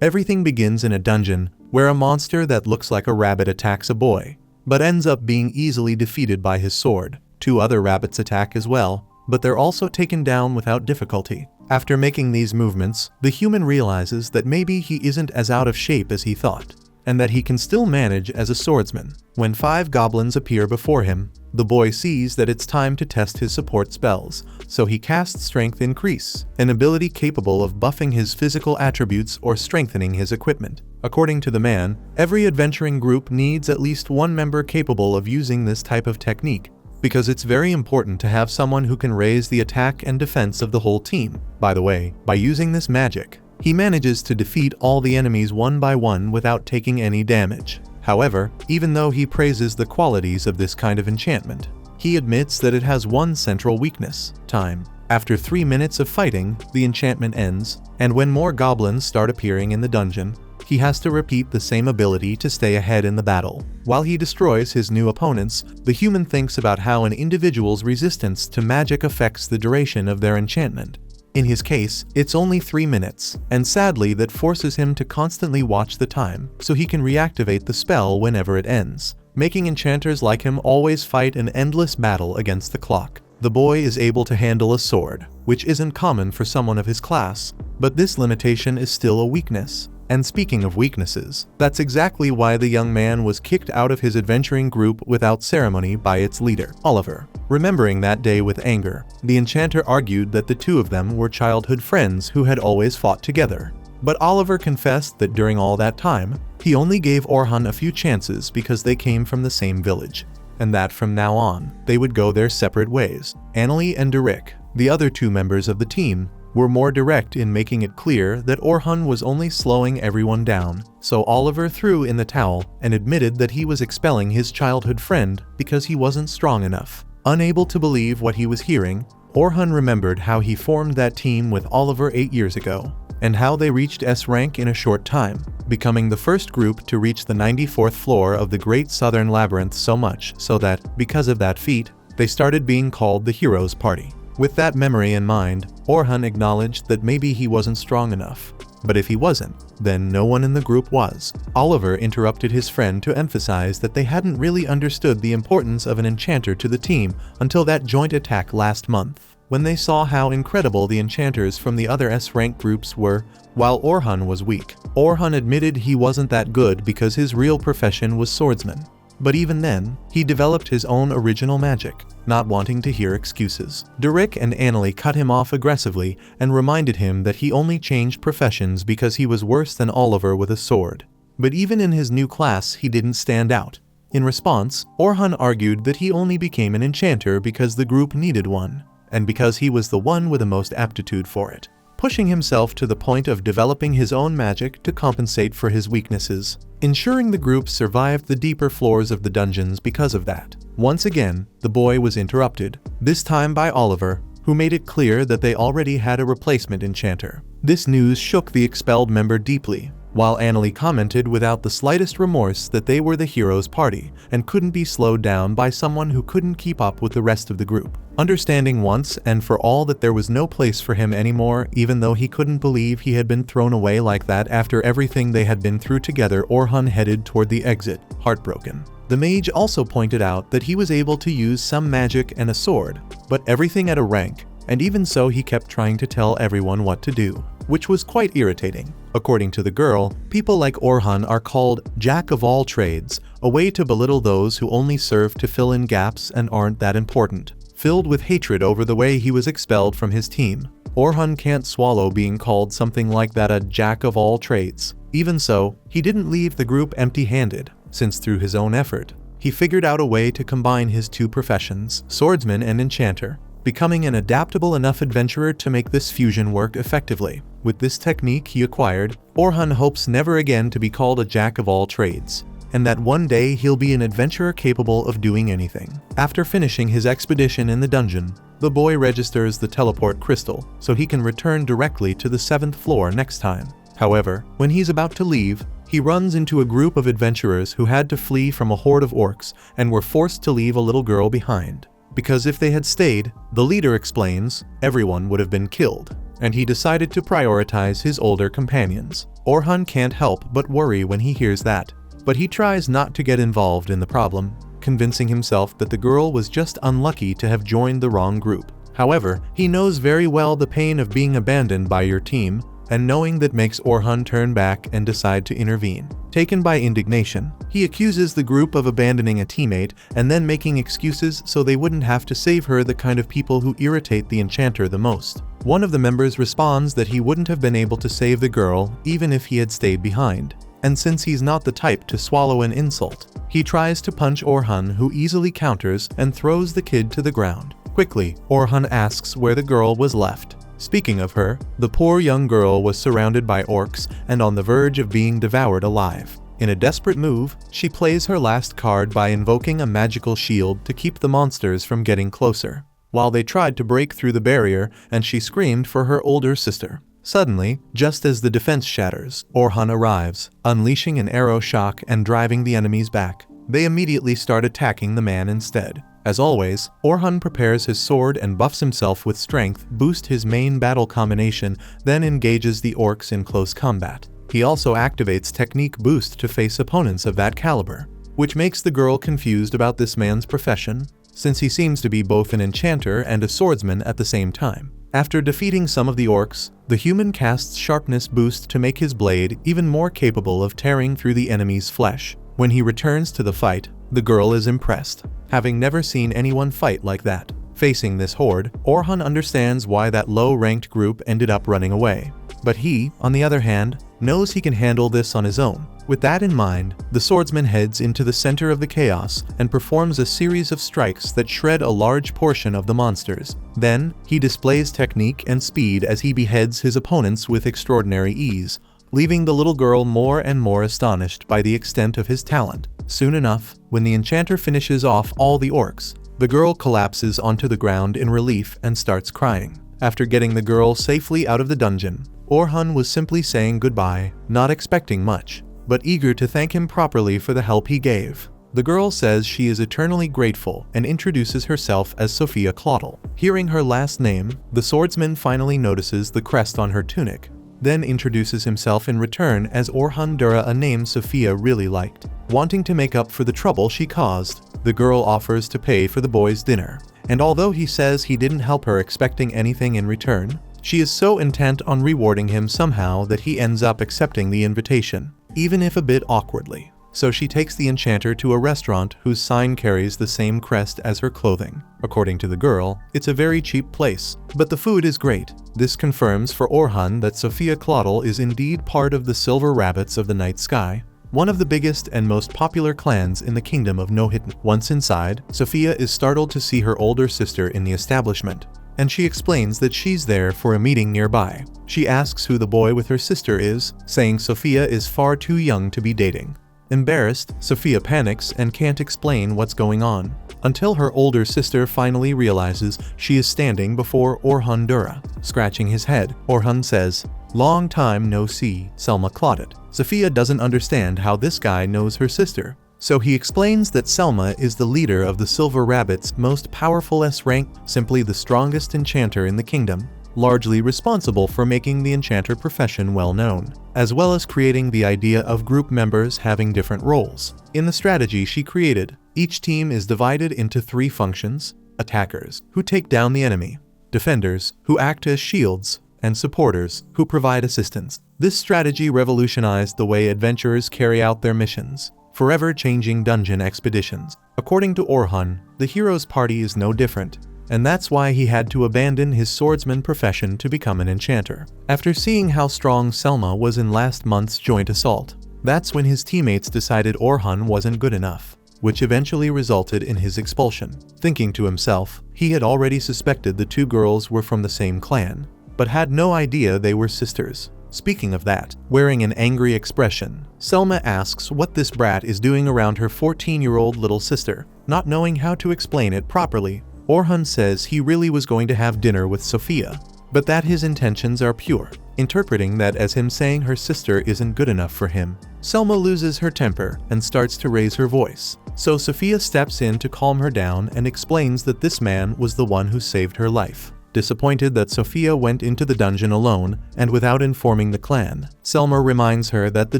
Everything begins in a dungeon where a monster that looks like a rabbit attacks a boy, but ends up being easily defeated by his sword. 2 other rabbits attack as well, but they're also taken down without difficulty. After making these movements, the human realizes that maybe he isn't as out of shape as he thought, and that he can still manage as a swordsman. When 5 goblins appear before him, the boy sees that it's time to test his support spells, so he casts Strength Increase, an ability capable of buffing his physical attributes or strengthening his equipment. According to the man, every adventuring group needs at least one member capable of using this type of technique, because it's very important to have someone who can raise the attack and defense of the whole team. By the way, by using this magic, he manages to defeat all the enemies one by one without taking any damage. However, even though he praises the qualities of this kind of enchantment, he admits that it has one central weakness: time. After 3 minutes of fighting, the enchantment ends, and when more goblins start appearing in the dungeon, he has to repeat the same ability to stay ahead in the battle. While he destroys his new opponents, the human thinks about how an individual's resistance to magic affects the duration of their enchantment. In his case, it's only 3 minutes, and sadly that forces him to constantly watch the time so he can reactivate the spell whenever it ends, making enchanters like him always fight an endless battle against the clock. The boy is able to handle a sword, which isn't common for someone of his class, but this limitation is still a weakness. And speaking of weaknesses, that's exactly why the young man was kicked out of his adventuring group without ceremony by its leader, Oliver. Remembering that day with anger, the enchanter argued that the 2 of them were childhood friends who had always fought together. But Oliver confessed that during all that time, he only gave Orhan a few chances because they came from the same village, and that from now on, they would go their separate ways. Annalie and Derek, the other 2 members of the team, were more direct in making it clear that Orhan was only slowing everyone down, so Oliver threw in the towel and admitted that he was expelling his childhood friend because he wasn't strong enough. Unable to believe what he was hearing, Orhan remembered how he formed that team with Oliver 8 years ago, and how they reached S rank in a short time, becoming the first group to reach the 94th floor of the Great Southern Labyrinth, so much so that, because of that feat, they started being called the Heroes Party. With that memory in mind, Orhan acknowledged that maybe he wasn't strong enough. But if he wasn't, then no one in the group was. Oliver interrupted his friend to emphasize that they hadn't really understood the importance of an enchanter to the team until that joint attack last month, when they saw how incredible the enchanters from the other S-rank groups were, while Orhan was weak. Orhan admitted he wasn't that good because his real profession was swordsman. But even then, he developed his own original magic, not wanting to hear excuses. Derek and Annalie cut him off aggressively and reminded him that he only changed professions because he was worse than Oliver with a sword. But even in his new class, he didn't stand out. In response, Orhan argued that he only became an enchanter because the group needed one, and because he was the one with the most aptitude for it, pushing himself to the point of developing his own magic to compensate for his weaknesses, ensuring the group survived the deeper floors of the dungeons because of that. Once again, the boy was interrupted, this time by Oliver, who made it clear that they already had a replacement enchanter. This news shook the expelled member deeply, while Annalie commented without the slightest remorse that they were the heroes' party and couldn't be slowed down by someone who couldn't keep up with the rest of the group. Understanding once and for all that there was no place for him anymore, even though he couldn't believe he had been thrown away like that after everything they had been through together, Orhan headed toward the exit, heartbroken. The mage also pointed out that he was able to use some magic and a sword, but everything at a rank, and even so he kept trying to tell everyone what to do, which was quite irritating. According to the girl, people like Orhan are called jack of all trades, a way to belittle those who only serve to fill in gaps and aren't that important. Filled with hatred over the way he was expelled from his team, Orhan can't swallow being called something like that, a jack of all trades. Even so, he didn't leave the group empty-handed, since through his own effort, he figured out a way to combine his 2 professions, swordsman and enchanter, becoming an adaptable enough adventurer to make this fusion work effectively. With this technique he acquired, Orhan hopes never again to be called a jack of all trades, and that one day he'll be an adventurer capable of doing anything. After finishing his expedition in the dungeon, the boy registers the teleport crystal so he can return directly to the 7th floor next time. However, when he's about to leave, he runs into a group of adventurers who had to flee from a horde of orcs and were forced to leave a little girl behind. Because if they had stayed, the leader explains, everyone would have been killed. and he decided to prioritize his older companions. Orhan can't help but worry when he hears that, but he tries not to get involved in the problem, convincing himself that the girl was just unlucky to have joined the wrong group. However, he knows very well the pain of being abandoned by your team, and knowing that makes Orhan turn back and decide to intervene. Taken by indignation, he accuses the group of abandoning a teammate and then making excuses so they wouldn't have to save her, the kind of people who irritate the enchanter the most. One of the members responds that he wouldn't have been able to save the girl even if he had stayed behind. And since he's not the type to swallow an insult, he tries to punch Orhan, who easily counters and throws the kid to the ground. Quickly, Orhan asks where the girl was left. Speaking of her, the poor young girl was surrounded by orcs and on the verge of being devoured alive. In a desperate move, she plays her last card by invoking a magical shield to keep the monsters from getting closer, while they tried to break through the barrier and she screamed for her older sister. Suddenly, just as the defense shatters, Orhan arrives, unleashing an arrow shock and driving the enemies back. They immediately start attacking the man instead. As always, Orhan prepares his sword and buffs himself with strength, boost his main battle combination, then engages the orcs in close combat. He also activates technique boost to face opponents of that caliber, which makes the girl confused about this man's profession, since he seems to be both an enchanter and a swordsman at the same time. After defeating some of the orcs, the human casts sharpness boost to make his blade even more capable of tearing through the enemy's flesh. When he returns to the fight, the girl is impressed, having never seen anyone fight like that. Facing this horde, Orhan understands why that low-ranked group ended up running away. But he, on the other hand, knows he can handle this on his own. With that in mind, the swordsman heads into the center of the chaos and performs a series of strikes that shred a large portion of the monsters. Then, he displays technique and speed as he beheads his opponents with extraordinary ease, leaving the little girl more and more astonished by the extent of his talent. Soon enough, when the enchanter finishes off all the orcs, the girl collapses onto the ground in relief and starts crying. After getting the girl safely out of the dungeon, Orhan was simply saying goodbye, not expecting much, but eager to thank him properly for the help he gave. The girl says she is eternally grateful and introduces herself as Sophia Claudel. Hearing her last name, the swordsman finally notices the crest on her tunic, then introduces himself in return as Orhan Dura, a name Sophia really liked. Wanting to make up for the trouble she caused, the girl offers to pay for the boy's dinner. And although he says he didn't help her expecting anything in return, she is so intent on rewarding him somehow that he ends up accepting the invitation, even if a bit awkwardly. So she takes the enchanter to a restaurant whose sign carries the same crest as her clothing. According to the girl, it's a very cheap place, but the food is great. This confirms for Orhan that Sophia Claudel is indeed part of the Silver Rabbits of the Night Sky, one of the biggest and most popular clans in the kingdom of Nohitn. Once inside, Sophia is startled to see her older sister in the establishment, and she explains that she's there for a meeting nearby. She asks who the boy with her sister is, saying Sophia is far too young to be dating. Embarrassed, Sophia panics and can't explain what's going on, until her older sister finally realizes she is standing before Orhan Dura. Scratching his head, Orhan says, "Long time no see, Selma Claudel." Sophia doesn't understand how this guy knows her sister, so he explains that Selma is the leader of the Silver Rabbit's most powerful S-rank, simply the strongest enchanter in the kingdom, largely responsible for making the enchanter profession well known, as well as creating the idea of group members having different roles. In the strategy she created, each team is divided into 3 functions: attackers, who take down the enemy; defenders, who act as shields; and supporters, who provide assistance. This strategy revolutionized the way adventurers carry out their missions, forever changing dungeon expeditions. According to Orhan, the hero's party is no different, and that's why he had to abandon his swordsman profession to become an enchanter. After seeing how strong Selma was in last month's joint assault, that's when his teammates decided Orhan wasn't good enough, which eventually resulted in his expulsion. Thinking to himself, he had already suspected the 2 girls were from the same clan, but had no idea they were sisters. Speaking of that, wearing an angry expression, Selma asks what this brat is doing around her 14-year-old little sister. Not knowing how to explain it properly, Orhan says he really was going to have dinner with Sophia, but that his intentions are pure, interpreting that as him saying her sister isn't good enough for him. Selma loses her temper and starts to raise her voice, so Sophia steps in to calm her down and explains that this man was the one who saved her life. Disappointed that Sophia went into the dungeon alone and without informing the clan, Selma reminds her that the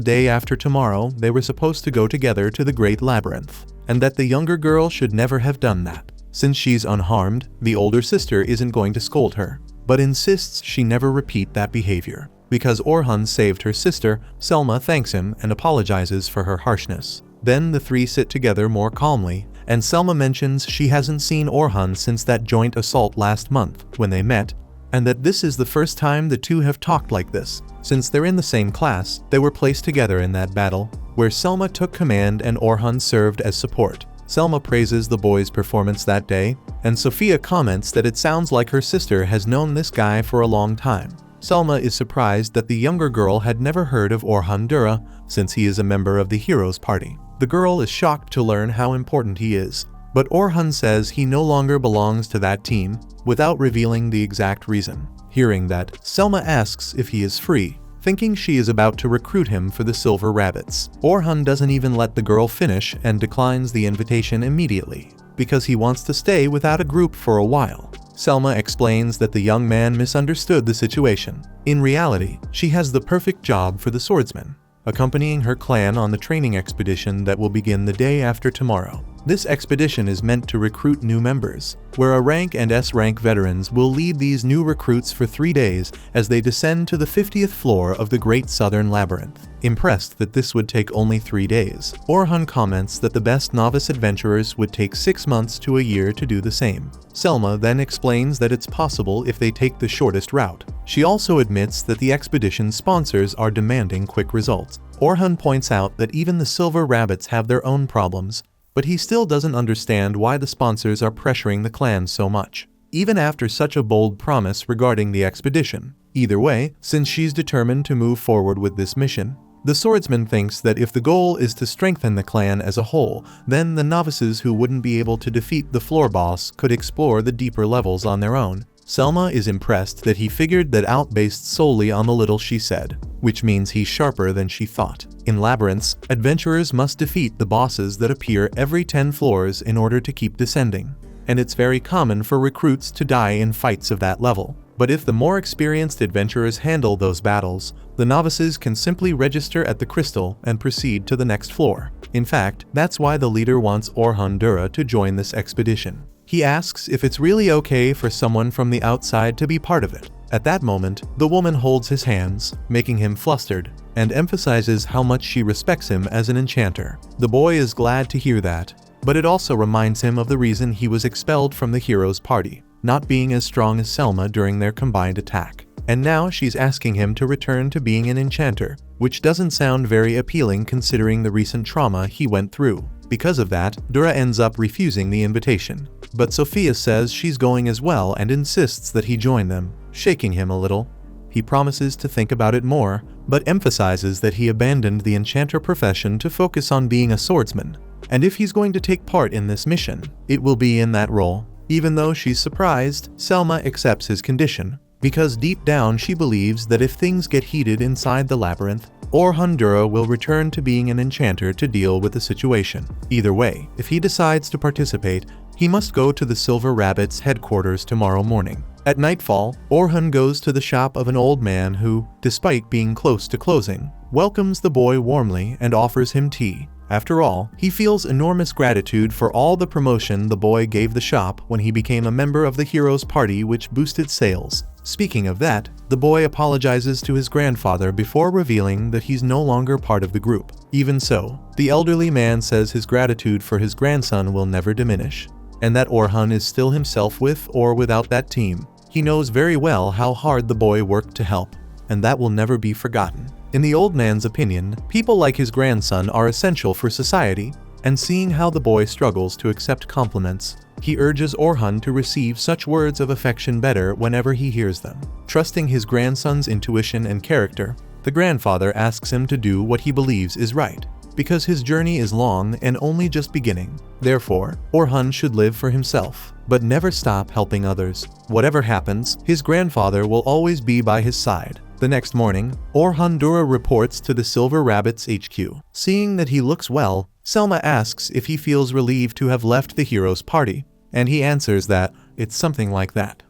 day after tomorrow they were supposed to go together to the Great Labyrinth, and that the younger girl should never have done that. Since she's unharmed, the older sister isn't going to scold her, but insists she never repeat that behavior. Because Orhan saved her sister, Selma thanks him and apologizes for her harshness. Then the three sit together more calmly, and Selma mentions she hasn't seen Orhan since that joint assault last month when they met, and that this is the first time the two have talked like this. Since they're in the same class, they were placed together in that battle, where Selma took command and Orhan served as support. Selma praises the boy's performance that day, and Sophia comments that it sounds like her sister has known this guy for a long time. Selma is surprised that the younger girl had never heard of Orhan Dura, since he is a member of the hero's party. The girl is shocked to learn how important he is, but Orhan says he no longer belongs to that team, without revealing the exact reason. Hearing that, Selma asks if he is free, thinking she is about to recruit him for the Silver Rabbits. Orhan doesn't even let the girl finish and declines the invitation immediately, because he wants to stay without a group for a while. Selma explains that the young man misunderstood the situation. In reality, she has the perfect job for the swordsman, accompanying her clan on the training expedition that will begin the day after tomorrow. This expedition is meant to recruit new members, where A rank and S rank veterans will lead these new recruits for 3 days as they descend to the 50th floor of the Great Southern Labyrinth. Impressed that this would take only 3 days, Orhan comments that the best novice adventurers would take 6 months to a year to do the same. Selma then explains that it's possible if they take the shortest route. She also admits that the expedition's sponsors are demanding quick results. Orhan points out that even the Silver Rabbits have their own problems, but he still doesn't understand why the sponsors are pressuring the clan so much, even after such a bold promise regarding the expedition. Either way, since she's determined to move forward with this mission, the swordsman thinks that if the goal is to strengthen the clan as a whole, then the novices who wouldn't be able to defeat the floor boss could explore the deeper levels on their own. Selma is impressed that he figured that out based solely on the little she said, which means he's sharper than she thought. In labyrinths, adventurers must defeat the bosses that appear every 10 floors in order to keep descending, and it's very common for recruits to die in fights of that level. But if the more experienced adventurers handle those battles, the novices can simply register at the crystal and proceed to the next floor. In fact, that's why the leader wants Orhan Dura to join this expedition. He asks if it's really okay for someone from the outside to be part of it. At that moment, the woman holds his hands, making him flustered, and emphasizes how much she respects him as an enchanter. The boy is glad to hear that, but it also reminds him of the reason he was expelled from the hero's party, not being as strong as Selma during their combined attack. And now she's asking him to return to being an enchanter, which doesn't sound very appealing considering the recent trauma he went through. Because of that, Dura ends up refusing the invitation. But Sophia says she's going as well and insists that he join them, shaking him a little. He promises to think about it more, but emphasizes that he abandoned the enchanter profession to focus on being a swordsman, and if he's going to take part in this mission, it will be in that role. Even though she's surprised, Selma accepts his condition, because deep down she believes that if things get heated inside the labyrinth, Orhan Dura will return to being an enchanter to deal with the situation. Either way, if he decides to participate, he must go to the Silver Rabbits' headquarters tomorrow morning. At nightfall, Orhan goes to the shop of an old man who, despite being close to closing, welcomes the boy warmly and offers him tea. After all, he feels enormous gratitude for all the promotion the boy gave the shop when he became a member of the hero's party, which boosted sales. Speaking of that, the boy apologizes to his grandfather before revealing that he's no longer part of the group. Even so, the elderly man says his gratitude for his grandson will never diminish, and that Orhan is still himself with or without that team. He knows very well how hard the boy worked to help, and that will never be forgotten. In the old man's opinion, people like his grandson are essential for society, and seeing how the boy struggles to accept compliments, he urges Orhan to receive such words of affection better whenever he hears them. Trusting his grandson's intuition and character, the grandfather asks him to do what he believes is right, because his journey is long and only just beginning. Therefore, Orhan should live for himself, but never stop helping others. Whatever happens, his grandfather will always be by his side. The next morning, Orhan Dura reports to the Silver Rabbits HQ. Seeing that he looks well, Selma asks if he feels relieved to have left the hero's party, and he answers that it's something like that.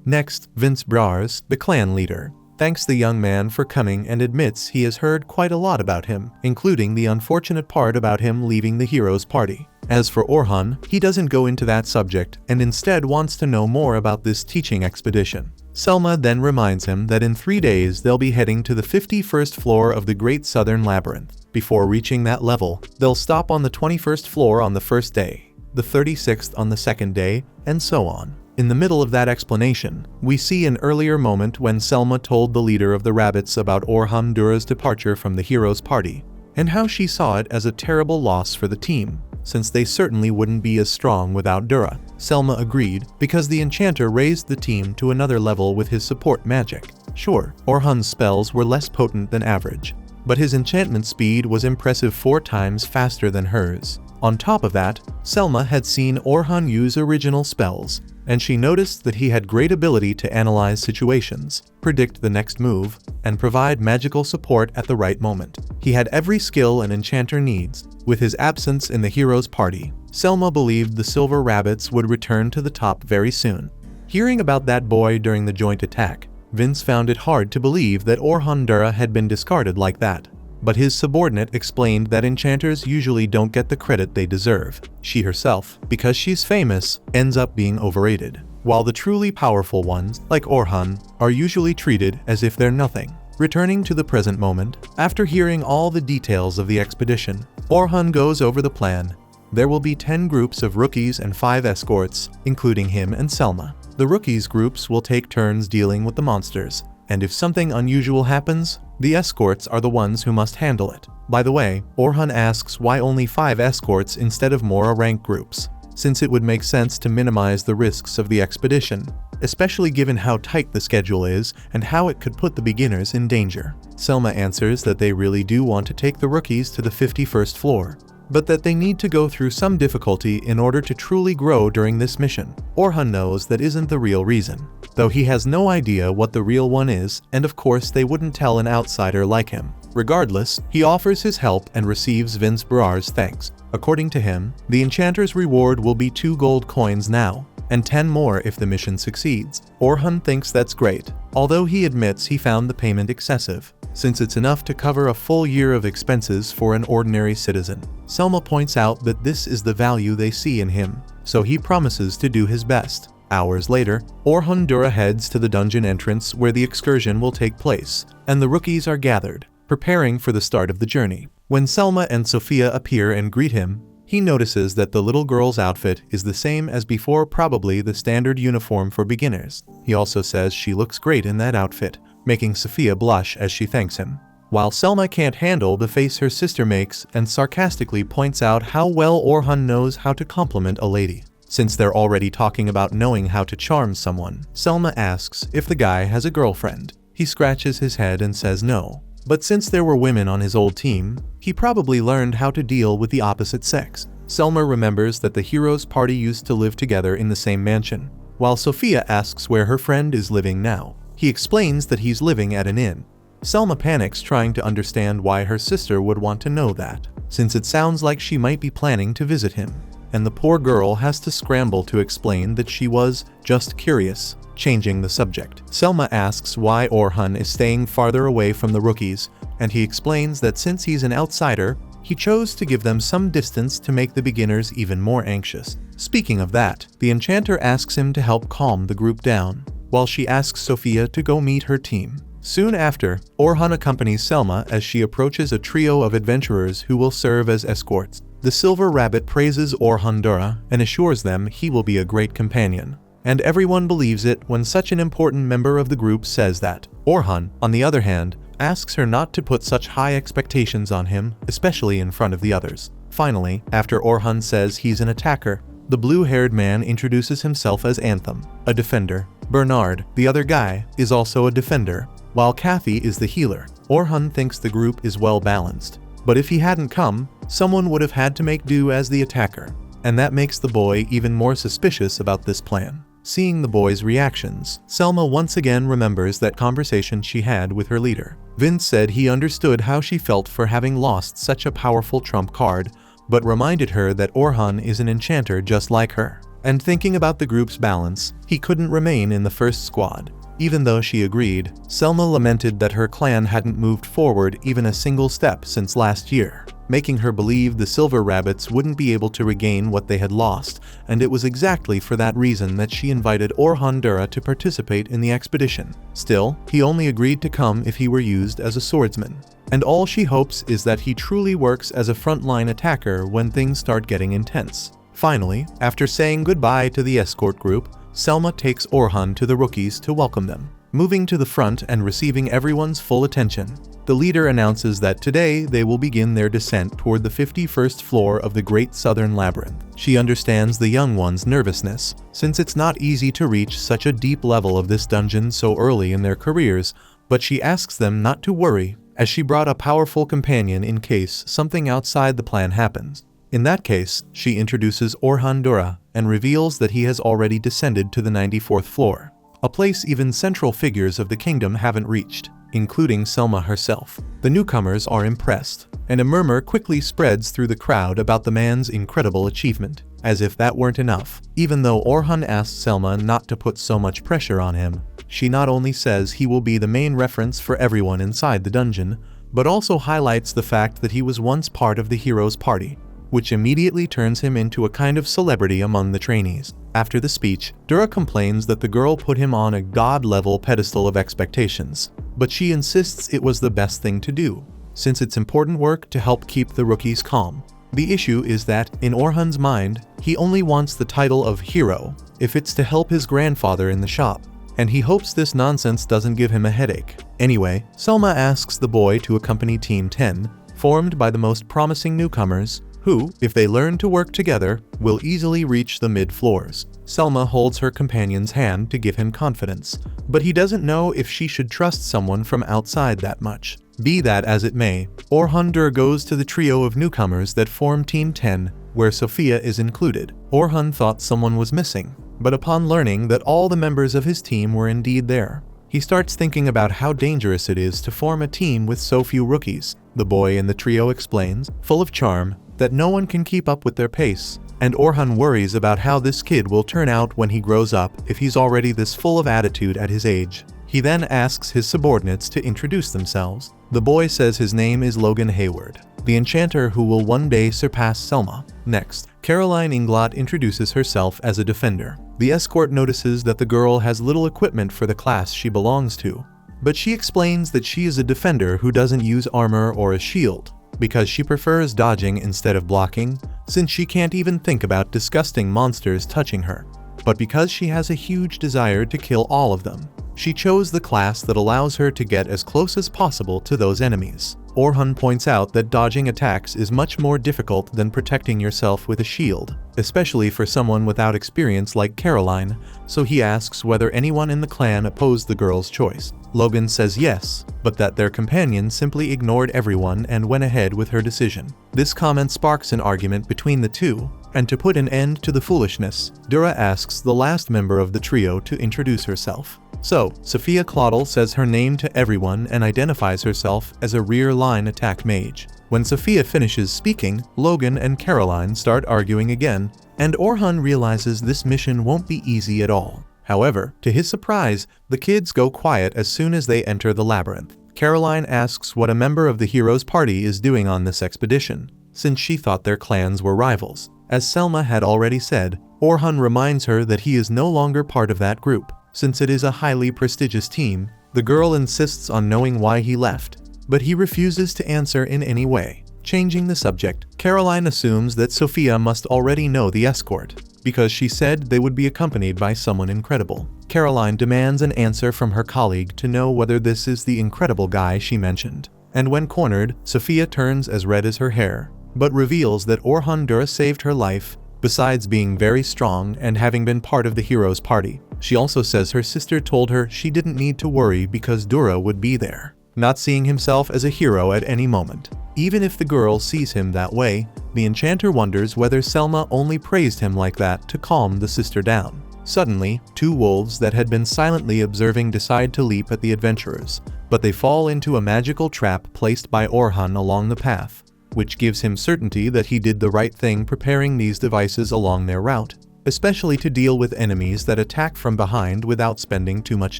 Next, Vince Brawers, the clan leader, thanks the young man for coming and admits he has heard quite a lot about him, including the unfortunate part about him leaving the hero's party. As for Orhan, he doesn't go into that subject and instead wants to know more about this teaching expedition. Selma then reminds him that in 3 days they'll be heading to the 51st floor of the Great Southern Labyrinth. Before reaching that level, they'll stop on the 21st floor on the first day, the 36th on the second day, and so on. In the middle of that explanation, we see an earlier moment when Selma told the leader of the rabbits about Orhan Dura's departure from the hero's party, and how she saw it as a terrible loss for the team, since they certainly wouldn't be as strong without Dura. Selma agreed, because the enchanter raised the team to another level with his support magic. Sure, Orhan's spells were less potent than average, but his enchantment speed was impressive 4 times faster than hers. On top of that, Selma had seen Orhan use original spells, and she noticed that he had great ability to analyze situations, predict the next move, and provide magical support at the right moment. He had every skill an enchanter needs. With his absence in the hero's party, Selma believed the Silver Rabbits would return to the top very soon. Hearing about that boy during the joint attack, Vince found it hard to believe that Orhan Dura had been discarded like that. But his subordinate explained that enchanters usually don't get the credit they deserve. She herself, because she's famous, ends up being overrated, while the truly powerful ones, like Orhan, are usually treated as if they're nothing. Returning to the present moment, after hearing all the details of the expedition, Orhan goes over the plan. There will be 10 groups of rookies and 5 escorts, including him and Selma. The rookies groups will take turns dealing with the monsters, and if something unusual happens, the escorts are the ones who must handle it. By the way, Orhan asks why only 5 escorts instead of more rank groups, since it would make sense to minimize the risks of the expedition, especially given how tight the schedule is and how it could put the beginners in danger. Selma answers that they really do want to take the rookies to the 51st floor, but that they need to go through some difficulty in order to truly grow during this mission. Orhan knows that isn't the real reason, though he has no idea what the real one is, and of course they wouldn't tell an outsider like him. Regardless, he offers his help and receives Vince Brawers' thanks. According to him, the enchanter's reward will be 2 gold coins now, and 10 more if the mission succeeds. Orhan thinks that's great, although he admits he found the payment excessive, since it's enough to cover a full year of expenses for an ordinary citizen. Selma points out that this is the value they see in him, so he promises to do his best. Hours later, Orhan Dura heads to the dungeon entrance where the excursion will take place, and the rookies are gathered, preparing for the start of the journey. When Selma and Sophia appear and greet him, he notices that the little girl's outfit is the same as before, probably the standard uniform for beginners. He also says she looks great in that outfit, making Sophia blush as she thanks him. While Selma can't handle the face her sister makes and sarcastically points out how well Orhan knows how to compliment a lady. Since they're already talking about knowing how to charm someone, Selma asks if the guy has a girlfriend. He scratches his head and says no. But since there were women on his old team, he probably learned how to deal with the opposite sex. Selma remembers that the hero's party used to live together in the same mansion, while Sophia asks where her friend is living now. He explains that he's living at an inn. Selma panics, trying to understand why her sister would want to know that, since it sounds like she might be planning to visit him. And the poor girl has to scramble to explain that she was just curious, changing the subject. Selma asks why Orhan is staying farther away from the rookies, and he explains that since he's an outsider, he chose to give them some distance to make the beginners even more anxious. Speaking of that, the enchanter asks him to help calm the group down, while she asks Sophia to go meet her team. Soon after, Orhan accompanies Selma as she approaches a trio of adventurers who will serve as escorts. The Silver Rabbit praises Orhan Dura and assures them he will be a great companion, and everyone believes it when such an important member of the group says that. Orhan, on the other hand, asks her not to put such high expectations on him, especially in front of the others. Finally, after Orhan says he's an attacker, the blue-haired man introduces himself as Anthem, a defender. Bernard, the other guy, is also a defender, while Kathy is the healer. Orhan thinks the group is well balanced, but if he hadn't come, someone would have had to make do as the attacker, and that makes the boy even more suspicious about this plan. Seeing the boy's reactions, Selma once again remembers that conversation she had with her leader. Vince said he understood how she felt for having lost such a powerful trump card, but reminded her that Orhan is an enchanter just like her. and thinking about the group's balance, he couldn't remain in the first squad. Even though she agreed, Selma lamented that her clan hadn't moved forward even a single step since last year, making her believe the Silver Rabbits wouldn't be able to regain what they had lost, and it was exactly for that reason that she invited Orhan Dura to participate in the expedition. Still, he only agreed to come if he were used as a swordsman. And all she hopes is that he truly works as a frontline attacker when things start getting intense. Finally, after saying goodbye to the escort group, Selma takes Orhan to the rookies to welcome them. Moving to the front and receiving everyone's full attention, the leader announces that today they will begin their descent toward the 51st floor of the Great Southern Labyrinth. She understands the young one's nervousness, since it's not easy to reach such a deep level of this dungeon so early in their careers, but she asks them not to worry, as she brought a powerful companion in case something outside the plan happens. In that case, she introduces Orhan Dura and reveals that he has already descended to the 94th floor, a place even central figures of the kingdom haven't reached, including Selma herself. The newcomers are impressed, and a murmur quickly spreads through the crowd about the man's incredible achievement. As if that weren't enough, even though Orhan asks Selma not to put so much pressure on him, she not only says he will be the main reference for everyone inside the dungeon, but also highlights the fact that he was once part of the hero's party, which immediately turns him into a kind of celebrity among the trainees. After the speech, Dura complains that the girl put him on a god-level pedestal of expectations, but she insists it was the best thing to do, since it's important work to help keep the rookies calm. The issue is that, in Orhan's mind, he only wants the title of hero if it's to help his grandfather in the shop, and he hopes this nonsense doesn't give him a headache. Anyway, Selma asks the boy to accompany Team 10, formed by the most promising newcomers, who, if they learn to work together, will easily reach the mid-floors. Selma holds her companion's hand to give him confidence, but he doesn't know if she should trust someone from outside that much. Be that as it may, Orhan Dur goes to the trio of newcomers that form Team 10, where Sophia is included. Orhan thought someone was missing, but upon learning that all the members of his team were indeed there, he starts thinking about how dangerous it is to form a team with so few rookies. The boy in the trio explains, full of charm, that no one can keep up with their pace, and Orhan worries about how this kid will turn out when he grows up if he's already this full of attitude at his age. He then asks his subordinates to introduce themselves. The boy says his name is Logan Hayward, the enchanter who will one day surpass Selma. Next, Caroline Inglot introduces herself as a defender. The escort notices that the girl has little equipment for the class she belongs to, but she explains that she is a defender who doesn't use armor or a shield, because she prefers dodging instead of blocking, since she can't even think about disgusting monsters touching her. But because she has a huge desire to kill all of them, she chose the class that allows her to get as close as possible to those enemies. Orhan points out that dodging attacks is much more difficult than protecting yourself with a shield, especially for someone without experience like Caroline, so he asks whether anyone in the clan opposed the girl's choice. Logan says yes, but that their companion simply ignored everyone and went ahead with her decision. This comment sparks an argument between the two, and to put an end to the foolishness, Dura asks the last member of the trio to introduce herself. So, Sophia Claudel says her name to everyone and identifies herself as a rear-line attack mage. When Sophia finishes speaking, Logan and Caroline start arguing again, and Orhan realizes this mission won't be easy at all. However, to his surprise, the kids go quiet as soon as they enter the labyrinth. Caroline asks what a member of the hero's party is doing on this expedition, since she thought their clans were rivals. As Selma had already said, Orhan reminds her that he is no longer part of that group, since it is a highly prestigious team. The girl insists on knowing why he left, but he refuses to answer in any way. Changing the subject, Caroline assumes that Sophia must already know the escort, because she said they would be accompanied by someone incredible. Caroline demands an answer from her colleague to know whether this is the incredible guy she mentioned. And when cornered, Sophia turns as red as her hair, but reveals that Orhan Dura saved her life, besides being very strong and having been part of the hero's party. She also says her sister told her she didn't need to worry because Dura would be there, not seeing himself as a hero at any moment. Even if the girl sees him that way, the enchanter wonders whether Selma only praised him like that to calm the sister down. Suddenly, two wolves that had been silently observing decide to leap at the adventurers, but they fall into a magical trap placed by Orhan along the path, which gives him certainty that he did the right thing preparing these devices along their route. especially to deal with enemies that attack from behind without spending too much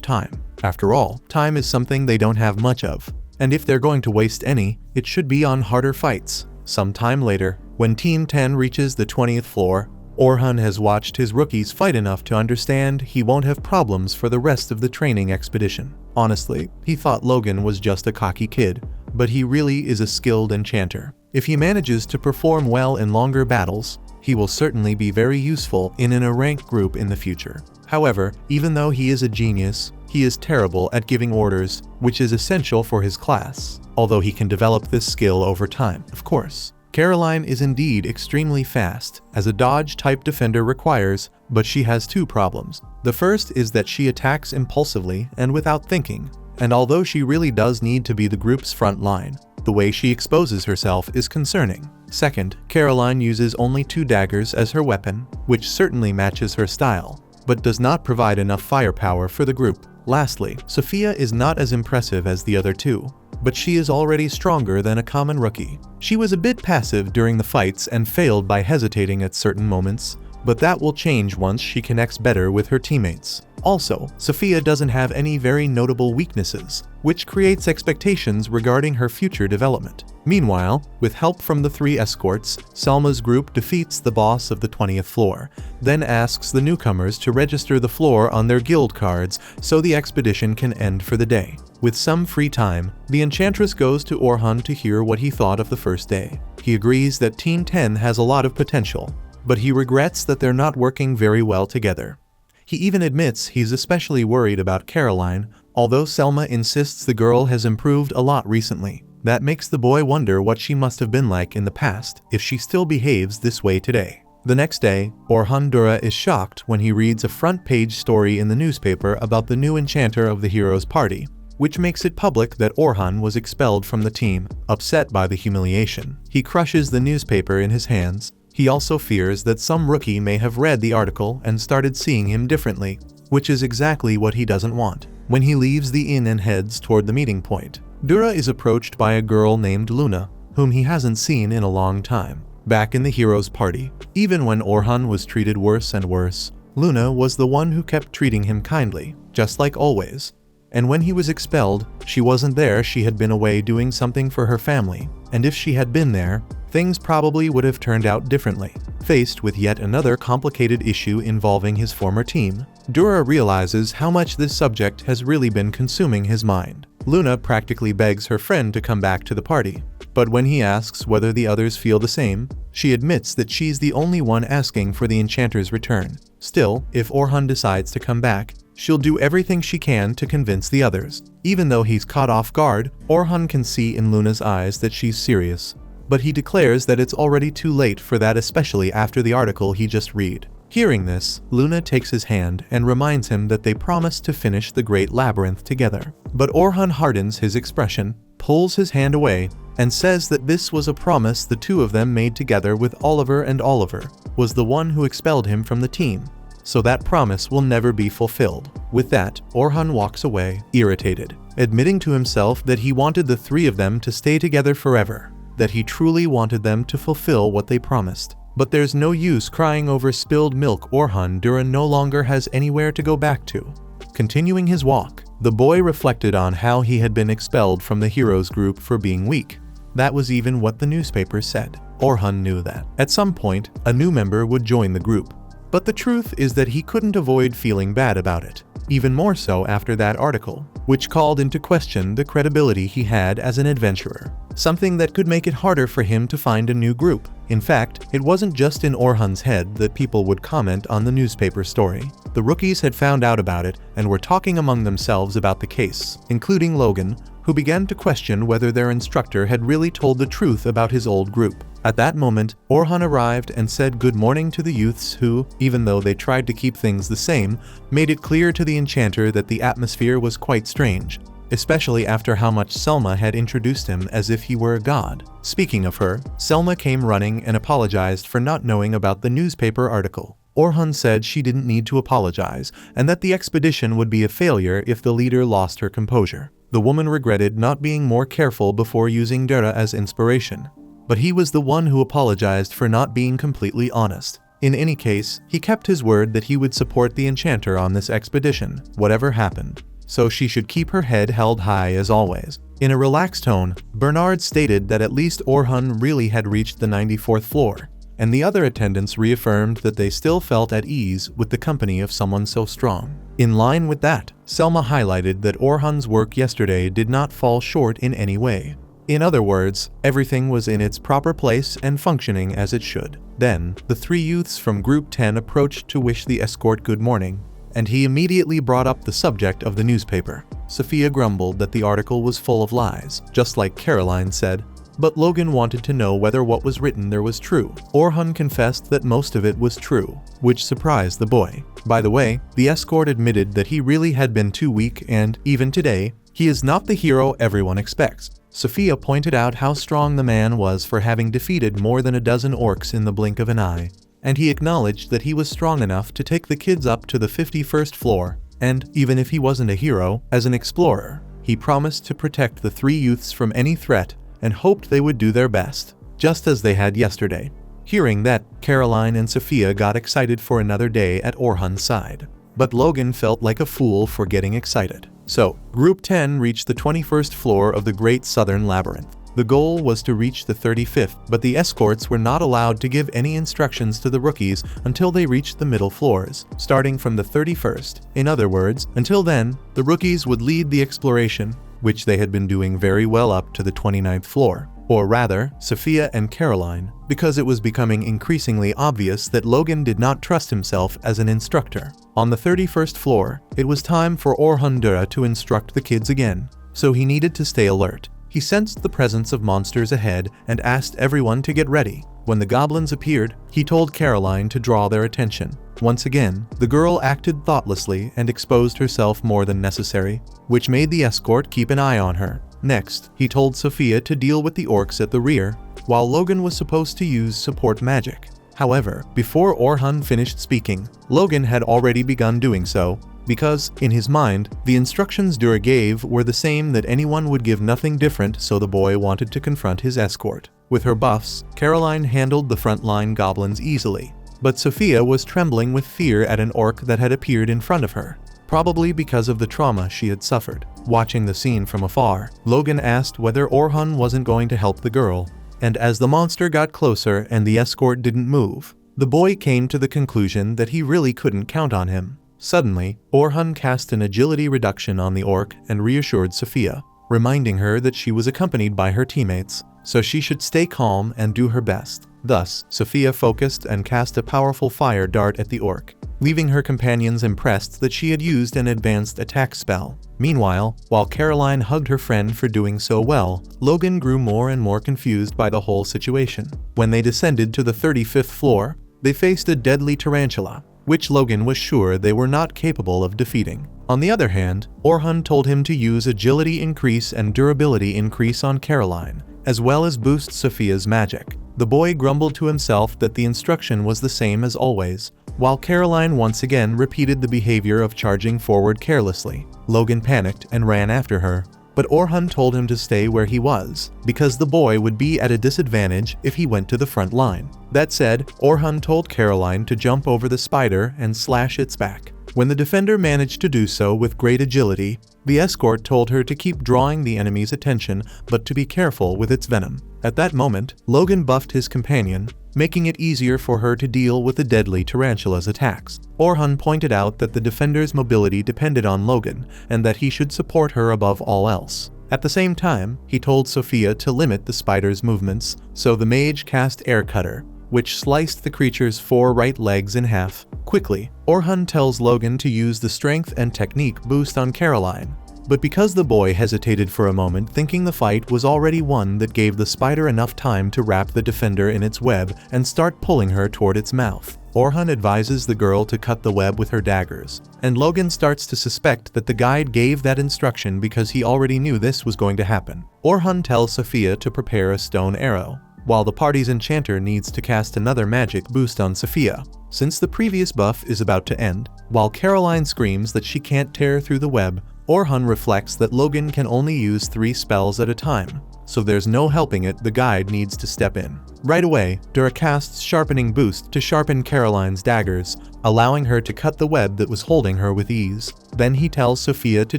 time. After all, time is something they don't have much of, and if they're going to waste any, it should be on harder fights. Some time later, when Team 10 reaches the 20th floor, Orhan has watched his rookies fight enough to understand he won't have problems for the rest of the training expedition. Honestly, he thought Logan was just a cocky kid, but he really is a skilled enchanter. If he manages to perform well in longer battles, he will certainly be very useful in a ranked group in the future. However, even though he is a genius, he is terrible at giving orders, which is essential for his class, although he can develop this skill over time, of course. Caroline is indeed extremely fast, as a dodge-type defender requires, but she has two problems. The first is that she attacks impulsively and without thinking, and although she really does need to be the group's front line, the way she exposes herself is concerning. Second, Caroline uses only 2 daggers as her weapon, which certainly matches her style, but does not provide enough firepower for the group. Lastly, Sophia is not as impressive as the other two, but she is already stronger than a common rookie. She was a bit passive during the fights and failed by hesitating at certain moments, but that will change once she connects better with her teammates. Also, Sophia doesn't have any very notable weaknesses, which creates expectations regarding her future development. Meanwhile, with help from the 3 escorts, Selma's group defeats the boss of the 20th floor, then asks the newcomers to register the floor on their guild cards so the expedition can end for the day. With some free time, the enchantress goes to Orhan to hear what he thought of the first day. He agrees that Team 10 has a lot of potential, but he regrets that they're not working very well together. He even admits he's especially worried about Caroline, although Selma insists the girl has improved a lot recently. That makes the boy wonder what she must have been like in the past if she still behaves this way today. The next day, Orhan Dura is shocked when he reads a front-page story in the newspaper about the new enchanter of the hero's party, which makes it public that Orhan was expelled from the team. Upset by the humiliation, he crushes the newspaper in his hands. He also fears that some rookie may have read the article and started seeing him differently, which is exactly what he doesn't want. When he leaves the inn and heads toward the meeting point, Dura is approached by a girl named Luna, whom he hasn't seen in a long time. Back in the hero's party, even when Orhan was treated worse and worse, Luna was the one who kept treating him kindly, just like always. And when he was expelled, she wasn't there. She had been away doing something for her family, and if she had been there, things probably would have turned out differently. Faced with yet another complicated issue involving his former team, Dura realizes how much this subject has really been consuming his mind. Luna practically begs her friend to come back to the party, but when he asks whether the others feel the same, she admits that she's the only one asking for the enchanter's return. Still, if Orhan decides to come back, she'll do everything she can to convince the others. Even though he's caught off guard, Orhan can see in Luna's eyes that she's serious, but he declares that it's already too late for that, especially after the article he just read. Hearing this, Luna takes his hand and reminds him that they promised to finish the Great Labyrinth together. But Orhan hardens his expression, pulls his hand away, and says that this was a promise the two of them made together with Oliver, and Oliver was the one who expelled him from the team, so that promise will never be fulfilled. With that, Orhan walks away, irritated, admitting to himself that he wanted the 3 of them to stay together forever, that he truly wanted them to fulfill what they promised. But there's no use crying over spilled milk. Orhan Dura no longer has anywhere to go back to. Continuing his walk, the boy reflected on how he had been expelled from the heroes group for being weak. That was even what the newspaper said. Orhan knew that at some point, a new member would join the group. But the truth is that he couldn't avoid feeling bad about it, even more so after that article, which called into question the credibility he had as an adventurer, something that could make it harder for him to find a new group. In fact, it wasn't just in Orhan's head that people would comment on the newspaper story. The rookies had found out about it and were talking among themselves about the case, including Logan, who began to question whether their instructor had really told the truth about his old group. At that moment, Orhan arrived and said good morning to the youths who, even though they tried to keep things the same, made it clear to the enchanter that the atmosphere was quite strange, especially after how much Selma had introduced him as if he were a god. Speaking of her, Selma came running and apologized for not knowing about the newspaper article. Orhan said she didn't need to apologize and that the expedition would be a failure if the leader lost her composure. The woman regretted not being more careful before using Dura as inspiration, but he was the one who apologized for not being completely honest. In any case, he kept his word that he would support the enchanter on this expedition, whatever happened. So she should keep her head held high as always. In a relaxed tone, Bernard stated that at least Orhun really had reached the 94th floor, and the other attendants reaffirmed that they still felt at ease with the company of someone so strong. In line with that, Selma highlighted that Orhun's work yesterday did not fall short in any way. In other words, everything was in its proper place and functioning as it should. Then, the three youths from Group 10 approached to wish the escort good morning, and he immediately brought up the subject of the newspaper. Sophia grumbled that the article was full of lies, just like Caroline said, but Logan wanted to know whether what was written there was true. Orhun confessed that most of it was true, which surprised the boy. By the way, the escort admitted that he really had been too weak and, even today, he is not the hero everyone expects. Sophia pointed out how strong the man was for having defeated more than a dozen orcs in the blink of an eye, and he acknowledged that he was strong enough to take the kids up to the 51st floor, and, even if he wasn't a hero, as an explorer, he promised to protect the three youths from any threat and hoped they would do their best, just as they had yesterday. Hearing that, Caroline and Sophia got excited for another day at Orhun's side. But Logan felt like a fool for getting excited. So, Group 10 reached the 21st floor of the Great Southern Labyrinth. The goal was to reach the 35th, but the escorts were not allowed to give any instructions to the rookies until they reached the middle floors, starting from the 31st. In other words, until then, the rookies would lead the exploration, which they had been doing very well up to the 29th floor. Or rather, Sophia and Caroline, because it was becoming increasingly obvious that Logan did not trust himself as an instructor. On the 31st floor, it was time for Orhun Dura to instruct the kids again, so he needed to stay alert. He sensed the presence of monsters ahead and asked everyone to get ready. When the goblins appeared, he told Caroline to draw their attention. Once again, the girl acted thoughtlessly and exposed herself more than necessary, which made the escort keep an eye on her. Next, he told Sophia to deal with the orcs at the rear, while Logan was supposed to use support magic. However, before Orhun finished speaking, Logan had already begun doing so, because, in his mind, the instructions Dura gave were the same that anyone would give, nothing different, so the boy wanted to confront his escort. With her buffs, Caroline handled the frontline goblins easily, but Sophia was trembling with fear at an orc that had appeared in front of her, probably because of the trauma she had suffered. Watching the scene from afar, Logan asked whether Orhun wasn't going to help the girl, and as the monster got closer and the escort didn't move, the boy came to the conclusion that he really couldn't count on him. Suddenly, Orhun cast an agility reduction on the orc and reassured Sophia, reminding her that she was accompanied by her teammates, so she should stay calm and do her best. Thus, Sophia focused and cast a powerful fire dart at the orc, leaving her companions impressed that she had used an advanced attack spell. Meanwhile, while Caroline hugged her friend for doing so well, Logan grew more and more confused by the whole situation. When they descended to the 35th floor, they faced a deadly tarantula, which Logan was sure they were not capable of defeating. On the other hand, Orhun told him to use agility increase and durability increase on Caroline, as well as boost Sophia's magic. The boy grumbled to himself that the instruction was the same as always, while Caroline once again repeated the behavior of charging forward carelessly. Logan panicked and ran after her, but Orhun told him to stay where he was, because the boy would be at a disadvantage if he went to the front line. That said, Orhun told Caroline to jump over the spider and slash its back. When the defender managed to do so with great agility, the escort told her to keep drawing the enemy's attention but to be careful with its venom. At that moment, Logan buffed his companion, making it easier for her to deal with the deadly tarantula's attacks. Orhun pointed out that the defender's mobility depended on Logan and that he should support her above all else. At the same time, he told Sophia to limit the spider's movements, so the mage cast Air Cutter, which sliced the creature's 4 right legs in half. Quickly, Orhun tells Logan to use the strength and technique boost on Caroline, but because the boy hesitated for a moment, thinking the fight was already won, that gave the spider enough time to wrap the defender in its web and start pulling her toward its mouth. Orhun advises the girl to cut the web with her daggers, and Logan starts to suspect that the guide gave that instruction because he already knew this was going to happen. Orhun tells Sophia to prepare a stone arrow, while the party's enchanter needs to cast another magic boost on Sophia, since the previous buff is about to end. While Caroline screams that she can't tear through the web, Orhan reflects that Logan can only use 3 spells at a time, so there's no helping it, the guide needs to step in. Right away, Dura casts Sharpening Boost to sharpen Caroline's daggers, allowing her to cut the web that was holding her with ease. Then he tells Sophia to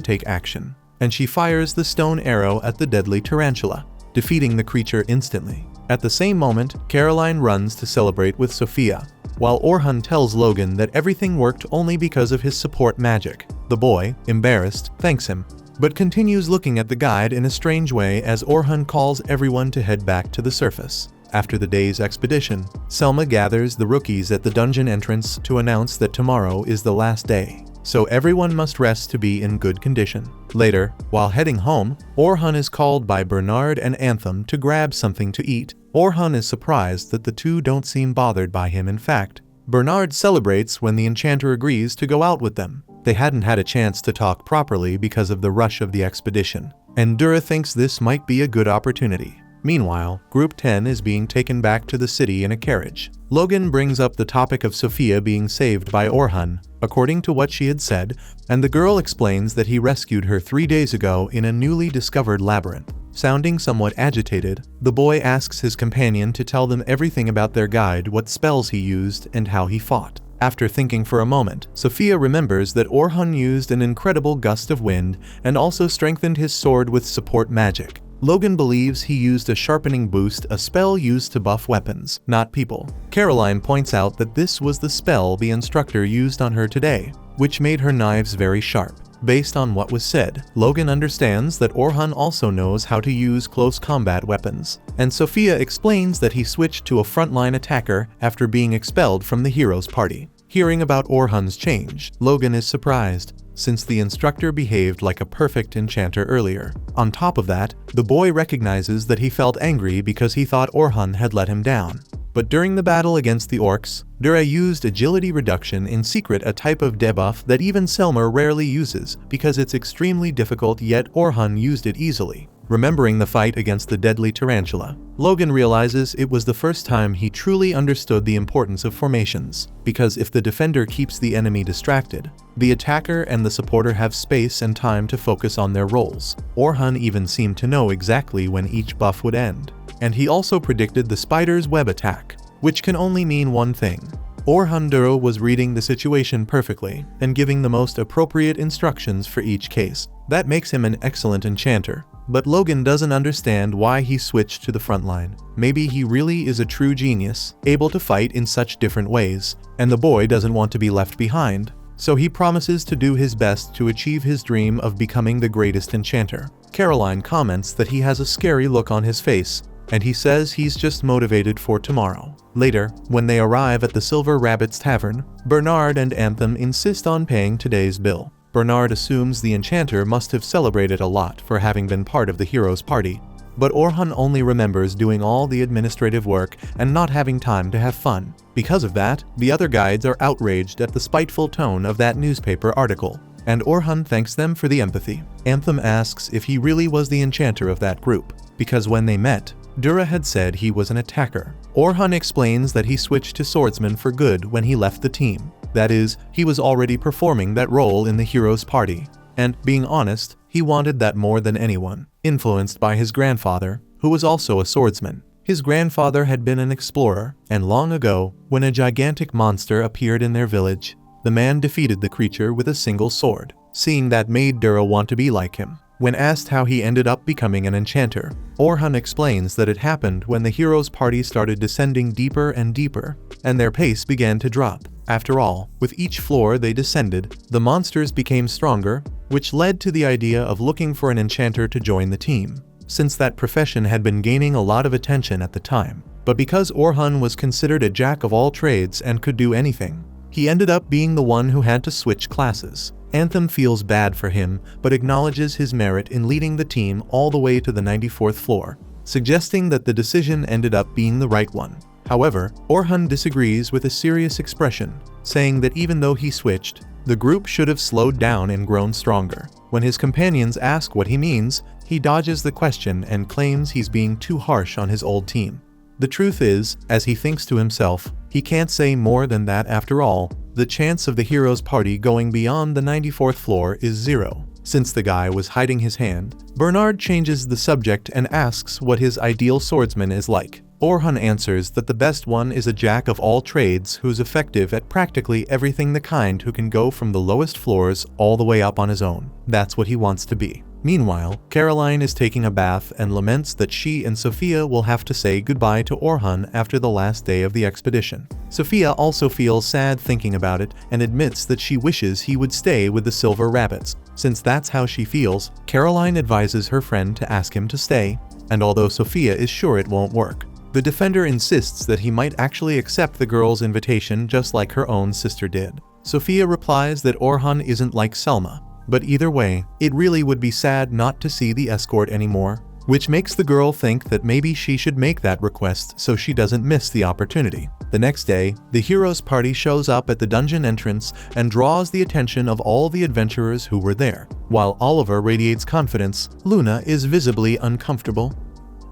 take action, and she fires the stone arrow at the deadly tarantula, defeating the creature instantly. At the same moment, Caroline runs to celebrate with Sophia, while Orhan tells Logan that everything worked only because of his support magic. The boy, embarrassed, thanks him, but continues looking at the guide in a strange way as Orhan calls everyone to head back to the surface. After the day's expedition, Selma gathers the rookies at the dungeon entrance to announce that tomorrow is the last day, so everyone must rest to be in good condition. Later, while heading home, Orhan is called by Bernard and Anthem to grab something to eat. Orhan is surprised that the two don't seem bothered by him. In fact, Bernard celebrates when the enchanter agrees to go out with them. They hadn't had a chance to talk properly because of the rush of the expedition, and Dura thinks this might be a good opportunity. Meanwhile, Group 10 is being taken back to the city in a carriage. Logan brings up the topic of Sophia being saved by Orhan, according to what she had said, and the girl explains that he rescued her 3 days ago in a newly discovered labyrinth. Sounding somewhat agitated, the boy asks his companion to tell them everything about their guide, what spells he used, and how he fought. After thinking for a moment, Sophia remembers that Orhan used an incredible gust of wind and also strengthened his sword with support magic. Logan believes he used a Sharpening Boost, a spell used to buff weapons, not people. Caroline points out that this was the spell the instructor used on her today, which made her knives very sharp. Based on what was said, Logan understands that Orhan also knows how to use close combat weapons, and Sophia explains that he switched to a frontline attacker after being expelled from the hero's party. Hearing about Orhan's change, Logan is surprised, since the instructor behaved like a perfect enchanter earlier. On top of that, the boy recognizes that he felt angry because he thought Orhan had let him down. But during the battle against the orcs, Dura used agility reduction in secret, a type of debuff that even Selma rarely uses because it's extremely difficult, yet Orhan used it easily. Remembering the fight against the deadly tarantula, Logan realizes it was the first time he truly understood the importance of formations, because if the defender keeps the enemy distracted, the attacker and the supporter have space and time to focus on their roles. Orhan even seemed to know exactly when each buff would end. And he also predicted the spider's web attack, which can only mean one thing. Orhan Dura was reading the situation perfectly and giving the most appropriate instructions for each case. That makes him an excellent enchanter. But Logan doesn't understand why he switched to the front line. Maybe he really is a true genius, able to fight in such different ways, and the boy doesn't want to be left behind, so he promises to do his best to achieve his dream of becoming the greatest enchanter. Caroline comments that he has a scary look on his face, and he says he's just motivated for tomorrow. Later, when they arrive at the Silver Rabbit's Tavern, Bernard and Anthem insist on paying today's bill. Bernard assumes the enchanter must have celebrated a lot for having been part of the hero's party, but Orhan only remembers doing all the administrative work and not having time to have fun. Because of that, the other guides are outraged at the spiteful tone of that newspaper article, and Orhan thanks them for the empathy. Anthem asks if he really was the enchanter of that group, because when they met, Dura had said he was an attacker. Orhan explains that he switched to swordsman for good when he left the team. That is, he was already performing that role in the hero's party, and, being honest, he wanted that more than anyone. Influenced by his grandfather, who was also a swordsman. His grandfather had been an explorer, and long ago, when a gigantic monster appeared in their village, the man defeated the creature with a single sword. Seeing that made Dura want to be like him. When asked how he ended up becoming an enchanter, Orhan explains that it happened when the hero's party started descending deeper and deeper, and their pace began to drop. After all, with each floor they descended, the monsters became stronger, which led to the idea of looking for an enchanter to join the team, since that profession had been gaining a lot of attention at the time. But because Orhan was considered a jack of all trades and could do anything, he ended up being the one who had to switch classes. Anthem feels bad for him, but acknowledges his merit in leading the team all the way to the 94th floor, suggesting that the decision ended up being the right one. However, Orhan disagrees with a serious expression, saying that even though he switched, the group should have slowed down and grown stronger. When his companions ask what he means, he dodges the question and claims he's being too harsh on his old team. The truth is, as he thinks to himself, he can't say more than that. After all, the chance of the hero's party going beyond the 94th floor is 0. Since the guy was hiding his hand, Bernard changes the subject and asks what his ideal swordsman is like. Orhan answers that the best one is a jack of all trades who's effective at practically everything, the kind who can go from the lowest floors all the way up on his own. That's what he wants to be. Meanwhile, Caroline is taking a bath and laments that she and Sophia will have to say goodbye to Orhan after the last day of the expedition. Sophia also feels sad thinking about it and admits that she wishes he would stay with the silver rabbits. Since that's how she feels, Caroline advises her friend to ask him to stay, and although Sophia is sure it won't work, the defender insists that he might actually accept the girl's invitation just like her own sister did. Sophia replies that Orhan isn't like Selma, but either way, it really would be sad not to see the escort anymore, which makes the girl think that maybe she should make that request so she doesn't miss the opportunity. The next day, the heroes' party shows up at the dungeon entrance and draws the attention of all the adventurers who were there. While Oliver radiates confidence, Luna is visibly uncomfortable.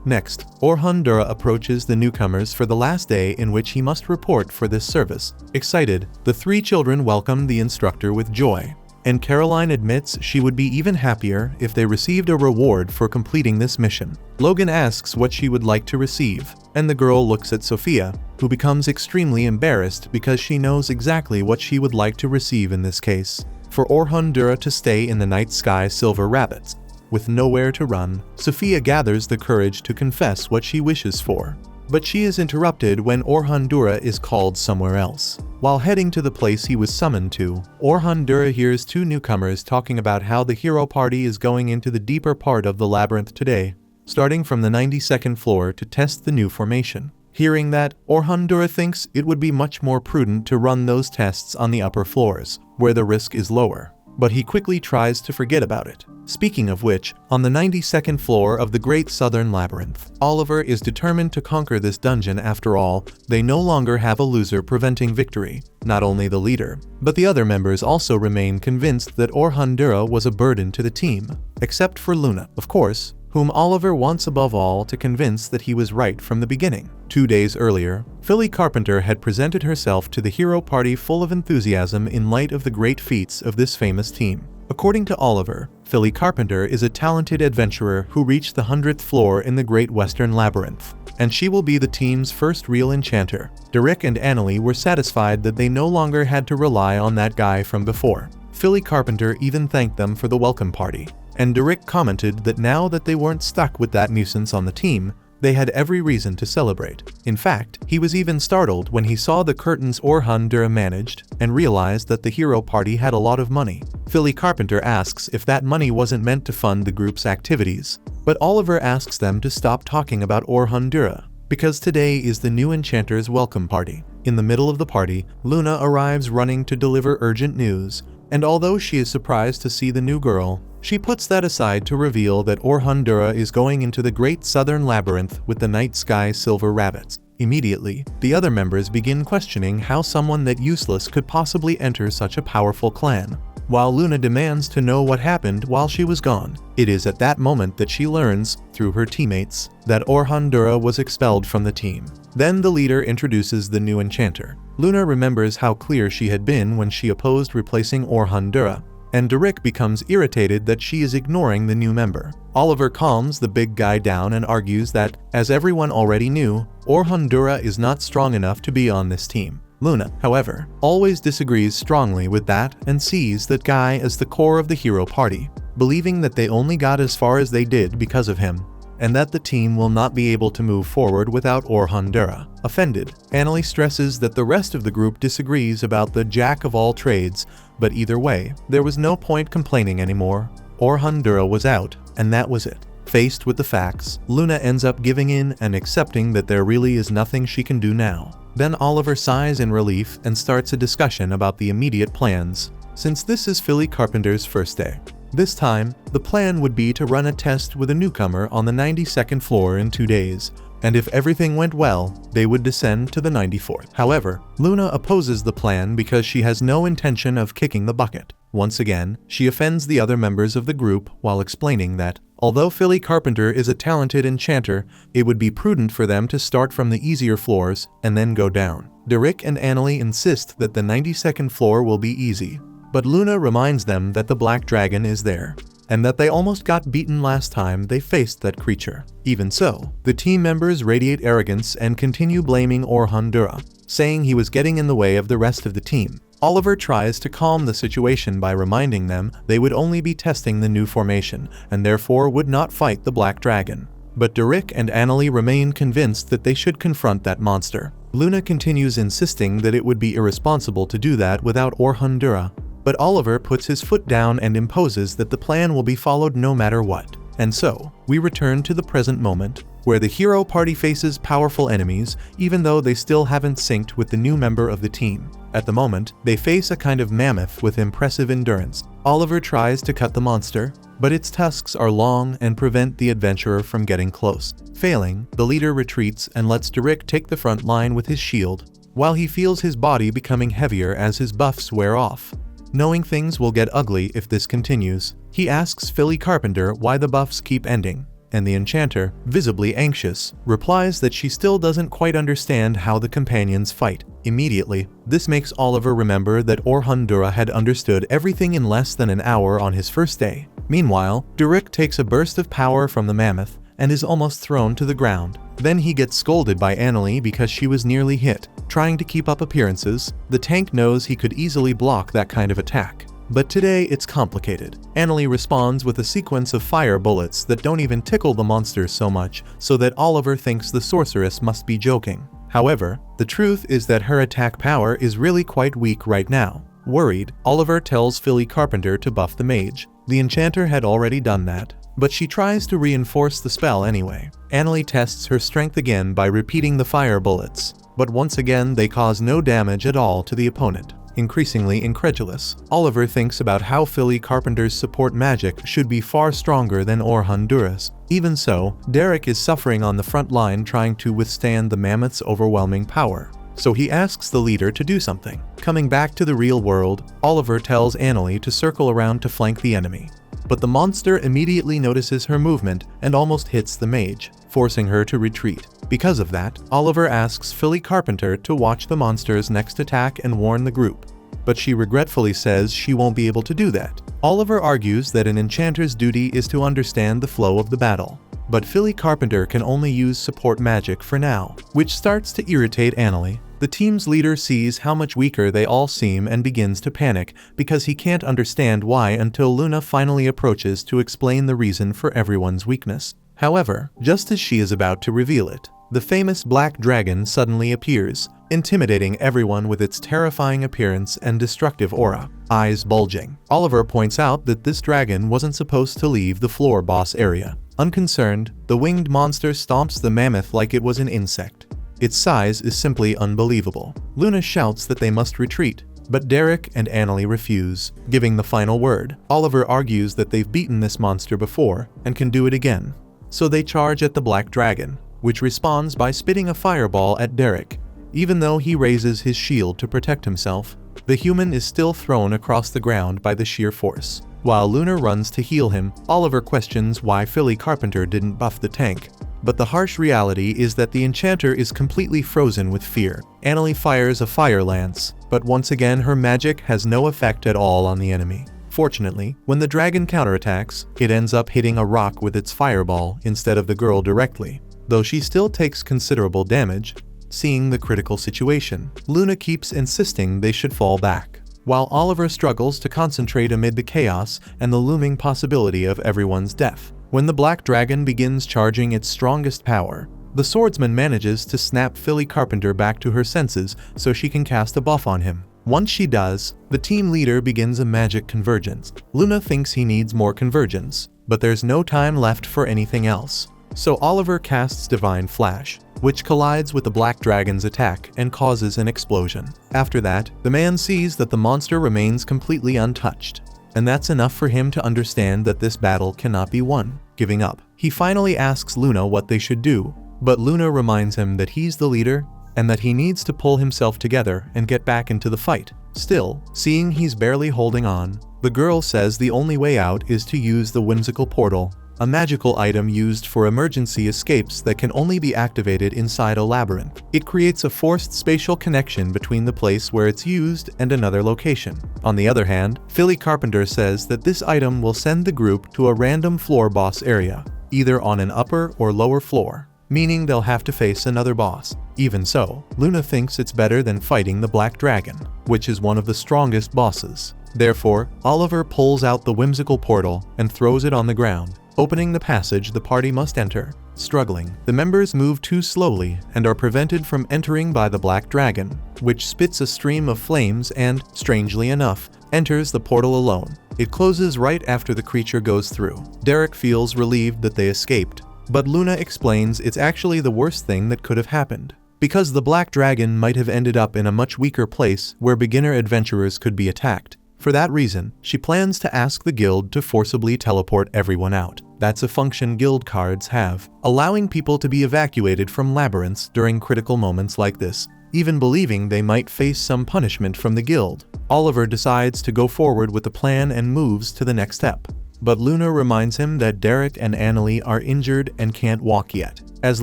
Next, Orhan Dura approaches the newcomers for the last day in which he must report for this service. Excited, the three children welcome the instructor with joy, and Caroline admits she would be even happier if they received a reward for completing this mission. Logan asks what she would like to receive, and the girl looks at Sophia, who becomes extremely embarrassed because she knows exactly what she would like to receive in this case: for Orhan Dura to stay in the night sky silver rabbits. With nowhere to run, Sophia gathers the courage to confess what she wishes for. But she is interrupted when Orhan Dura is called somewhere else. While heading to the place he was summoned to, Orhan Dura hears two newcomers talking about how the hero party is going into the deeper part of the labyrinth today, starting from the 92nd floor to test the new formation. Hearing that, Orhan Dura thinks it would be much more prudent to run those tests on the upper floors, where the risk is lower. But he quickly tries to forget about it. Speaking of which, on the 92nd floor of the Great Southern Labyrinth, Oliver is determined to conquer this dungeon. After all, they no longer have a loser preventing victory. Not only the leader, but the other members also remain convinced that Orhan Dura was a burden to the team, except for Luna, of course, whom Oliver wants above all to convince that he was right from the beginning. 2 days earlier, Philly Carpenter had presented herself to the hero party full of enthusiasm in light of the great feats of this famous team. According to Oliver, Philly Carpenter is a talented adventurer who reached the 100th floor in the Great Western Labyrinth, and she will be the team's first real enchanter. Derek and Annalie were satisfied that they no longer had to rely on that guy from before. Philly Carpenter even thanked them for the welcome party, and Derek commented that now that they weren't stuck with that nuisance on the team, they had every reason to celebrate. In fact, he was even startled when he saw the curtains Orhan Dura managed and realized that the hero party had a lot of money. Philly Carpenter asks if that money wasn't meant to fund the group's activities, but Oliver asks them to stop talking about Orhan Dura, because today is the new enchanter's welcome party. In the middle of the party, Luna arrives running to deliver urgent news, and although she is surprised to see the new girl, she puts that aside to reveal that Orhan Dura is going into the Great Southern Labyrinth with the night sky silver rabbits. Immediately, the other members begin questioning how someone that useless could possibly enter such a powerful clan, while Luna demands to know what happened while she was gone. It is at that moment that she learns, through her teammates, that Orhan Dura was expelled from the team. Then the leader introduces the new enchanter. Luna remembers how clear she had been when she opposed replacing Orhan Dura, and Derek becomes irritated that she is ignoring the new member. Oliver calms the big guy down and argues that, as everyone already knew, Orhan Dura is not strong enough to be on this team. Luna, however, always disagrees strongly with that and sees that guy as the core of the hero party, believing that they only got as far as they did because of him, and that the team will not be able to move forward without Orhan Dura. Offended, Annalie stresses that the rest of the group disagrees about the jack of all trades, but either way, there was no point complaining anymore. Orhan Dura was out, and that was it. Faced with the facts, Luna ends up giving in and accepting that there really is nothing she can do now. Then Oliver sighs in relief and starts a discussion about the immediate plans, since this is Philly Carpenter's first day. This time, the plan would be to run a test with a newcomer on the 92nd floor in 2 days, and if everything went well, they would descend to the 94th. However, Luna opposes the plan because she has no intention of kicking the bucket. Once again, she offends the other members of the group while explaining that, although Philly Carpenter is a talented enchanter, it would be prudent for them to start from the easier floors and then go down. Derek and Annalie insist that the 92nd floor will be easy, but Luna reminds them that the black dragon is there, and that they almost got beaten last time they faced that creature. Even so, the team members radiate arrogance and continue blaming Orhandura, saying he was getting in the way of the rest of the team. Oliver tries to calm the situation by reminding them they would only be testing the new formation, and therefore would not fight the black dragon. But Derek and Annalie remain convinced that they should confront that monster. Luna continues insisting that it would be irresponsible to do that without Orhandura, but Oliver puts his foot down and imposes that the plan will be followed no matter what. And so, we return to the present moment, where the hero party faces powerful enemies, even though they still haven't synced with the new member of the team. At the moment, they face a kind of mammoth with impressive endurance. Oliver tries to cut the monster, but its tusks are long and prevent the adventurer from getting close. Failing, the leader retreats and lets Derek take the front line with his shield, while he feels his body becoming heavier as his buffs wear off. Knowing things will get ugly if this continues, he asks Philly Carpenter why the buffs keep ending, and the enchanter, visibly anxious, replies that she still doesn't quite understand how the companions fight. Immediately, this makes Oliver remember that Orhandura had understood everything in less than an hour on his first day. Meanwhile, Derek takes a burst of power from the mammoth and is almost thrown to the ground. Then he gets scolded by Annalie because she was nearly hit. Trying to keep up appearances, the tank knows he could easily block that kind of attack. But today it's complicated. Annalie responds with a sequence of fire bullets that don't even tickle the monsters so much, so that Oliver thinks the sorceress must be joking. However, the truth is that her attack power is really quite weak right now. Worried, Oliver tells Philly Carpenter to buff the mage. The enchanter had already done that, but she tries to reinforce the spell anyway. Annalie tests her strength again by repeating the fire bullets, but once again they cause no damage at all to the opponent. Increasingly incredulous, Oliver thinks about how Philly Carpenter's support magic should be far stronger than Orhandura's. Even so, Derek is suffering on the front line trying to withstand the mammoth's overwhelming power. So he asks the leader to do something. Coming back to the real world, Oliver tells Annalie to circle around to flank the enemy. But the monster immediately notices her movement and almost hits the mage, forcing her to retreat. Because of that, Oliver asks Philly Carpenter to watch the monster's next attack and warn the group. But she regretfully says she won't be able to do that. Oliver argues that an enchanter's duty is to understand the flow of the battle. But Philly Carpenter can only use support magic for now, which starts to irritate Annalie. The team's leader sees how much weaker they all seem and begins to panic because he can't understand why until Luna finally approaches to explain the reason for everyone's weakness. However, just as she is about to reveal it, the famous black dragon suddenly appears, intimidating everyone with its terrifying appearance and destructive aura, eyes bulging. Oliver points out that this dragon wasn't supposed to leave the floor boss area. Unconcerned, the winged monster stomps the mammoth like it was an insect. Its size is simply unbelievable. Luna shouts that they must retreat, but Derek and Annalie refuse, giving the final word. Oliver argues that they've beaten this monster before and can do it again. So they charge at the black dragon, which responds by spitting a fireball at Derek. Even though he raises his shield to protect himself, the human is still thrown across the ground by the sheer force. While Luna runs to heal him, Oliver questions why Philly Carpenter didn't buff the tank. But the harsh reality is that the enchanter is completely frozen with fear. Annalie fires a fire lance, but once again her magic has no effect at all on the enemy. Fortunately, when the dragon counterattacks, it ends up hitting a rock with its fireball instead of the girl directly. Though she still takes considerable damage, seeing the critical situation, Luna keeps insisting they should fall back, while Oliver struggles to concentrate amid the chaos and the looming possibility of everyone's death. When the black dragon begins charging its strongest power, the swordsman manages to snap Philly Carpenter back to her senses so she can cast a buff on him. Once she does, the team leader begins a magic convergence. Luna thinks he needs more convergence, but there's no time left for anything else. So Oliver casts Divine Flash, which collides with the black dragon's attack and causes an explosion. After that, the man sees that the monster remains completely untouched, and that's enough for him to understand that this battle cannot be won. Giving up, he finally asks Luna what they should do, but Luna reminds him that he's the leader and that he needs to pull himself together and get back into the fight. Still, seeing he's barely holding on, the girl says the only way out is to use the whimsical portal, a magical item used for emergency escapes that can only be activated inside a labyrinth. It creates a forced spatial connection between the place where it's used and another location. On the other hand, Philly Carpenter says that this item will send the group to a random floor boss area, either on an upper or lower floor, meaning they'll have to face another boss. Even so, Luna thinks it's better than fighting the Black Dragon, which is one of the strongest bosses. Therefore, Oliver pulls out the whimsical portal and throws it on the ground, opening the passage the party must enter. Struggling, the members move too slowly and are prevented from entering by the Black Dragon, which spits a stream of flames and, strangely enough, enters the portal alone. It closes right after the creature goes through. Derek feels relieved that they escaped, but Luna explains it's actually the worst thing that could have happened, because the Black Dragon might have ended up in a much weaker place where beginner adventurers could be attacked. For that reason, she plans to ask the guild to forcibly teleport everyone out. That's a function guild cards have, allowing people to be evacuated from labyrinths during critical moments like this, even believing they might face some punishment from the guild. Oliver decides to go forward with the plan and moves to the next step. But Luna reminds him that Derek and Annalie are injured and can't walk yet. As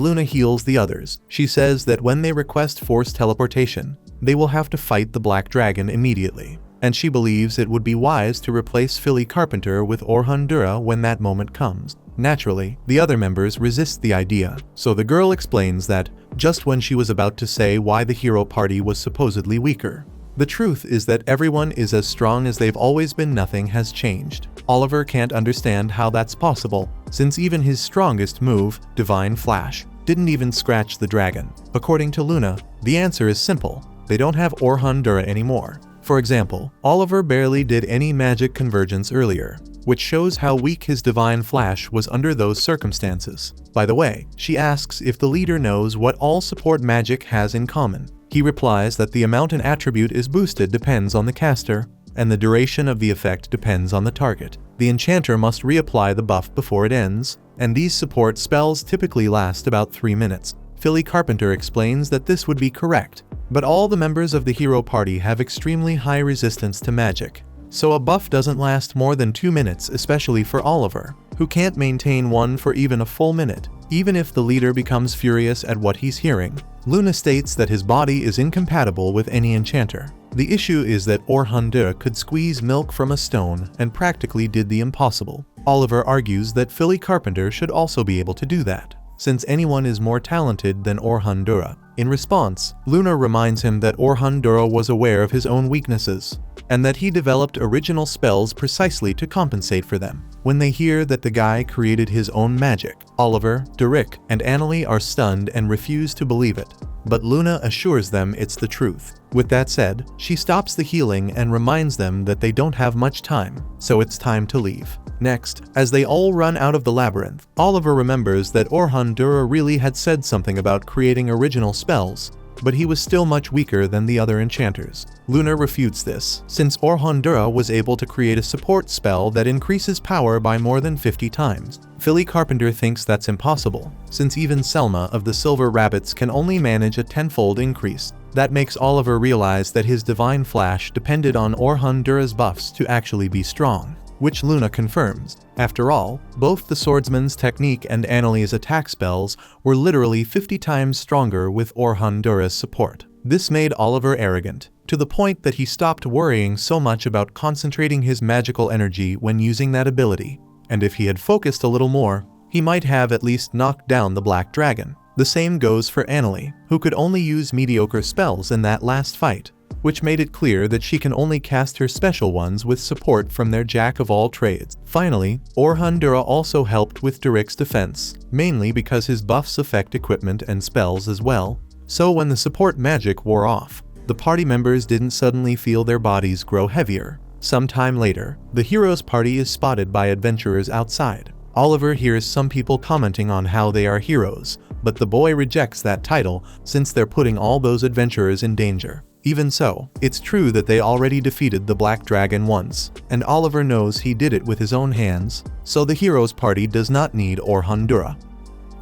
Luna heals the others, she says that when they request forced teleportation, they will have to fight the Black Dragon immediately, and she believes it would be wise to replace Philly Carpenter with Orhandura when that moment comes. Naturally, the other members resist the idea, so the girl explains that, just when she was about to say why the hero party was supposedly weaker, the truth is that everyone is as strong as they've always been. Nothing has changed. Oliver can't understand how that's possible, since even his strongest move, Divine Flash, didn't even scratch the dragon. According to Luna, the answer is simple: they don't have Orhandura anymore. For example, Oliver barely did any magic convergence earlier, which shows how weak his Divine Flash was under those circumstances. By the way, she asks if the leader knows what all support magic has in common. He replies that the amount an attribute is boosted depends on the caster, and the duration of the effect depends on the target. The enchanter must reapply the buff before it ends, and these support spells typically last about 3 minutes. Philly Carpenter explains that this would be correct, but all the members of the hero party have extremely high resistance to magic, so a buff doesn't last more than 2 minutes, especially for Oliver, who can't maintain one for even a full minute, even if the leader becomes furious at what he's hearing. Luna states that his body is incompatible with any enchanter. The issue is that Orhandura could squeeze milk from a stone and practically did the impossible. Oliver argues that Philly Carpenter should also be able to do that, since anyone is more talented than Orhandura. In response, Luna reminds him that Orhandura was aware of his own weaknesses, and that he developed original spells precisely to compensate for them. When they hear that the guy created his own magic, Oliver, Derek, and Annalie are stunned and refuse to believe it, but Luna assures them it's the truth. With that said, she stops the healing and reminds them that they don't have much time, so it's time to leave. Next, as they all run out of the labyrinth, Oliver remembers that Orhandura really had said something about creating original spells, but he was still much weaker than the other enchanters. Luna refutes this, since Orhandura was able to create a support spell that increases power by more than 50 times. Philly Carpenter thinks that's impossible, since even Selma of the Silver Rabbits can only manage a 10-fold increase. That makes Oliver realize that his Divine Flash depended on Orhandura's buffs to actually be strong, which Luna confirms. After all, both the swordsman's technique and Annalie's attack spells were literally 50 times stronger with Orhandura's support. This made Oliver arrogant, to the point that he stopped worrying so much about concentrating his magical energy when using that ability, and if he had focused a little more, he might have at least knocked down the Black Dragon. The same goes for Annalie, who could only use mediocre spells in that last fight, which made it clear that she can only cast her special ones with support from their jack-of-all-trades. Finally, Orhandura also helped with Derek's defense, mainly because his buffs affect equipment and spells as well, so when the support magic wore off, the party members didn't suddenly feel their bodies grow heavier. Sometime later, the heroes' party is spotted by adventurers outside. Oliver hears some people commenting on how they are heroes, but the boy rejects that title since they're putting all those adventurers in danger. Even so, it's true that they already defeated the Black Dragon once, and Oliver knows he did it with his own hands, so the heroes' party does not need Orhandura.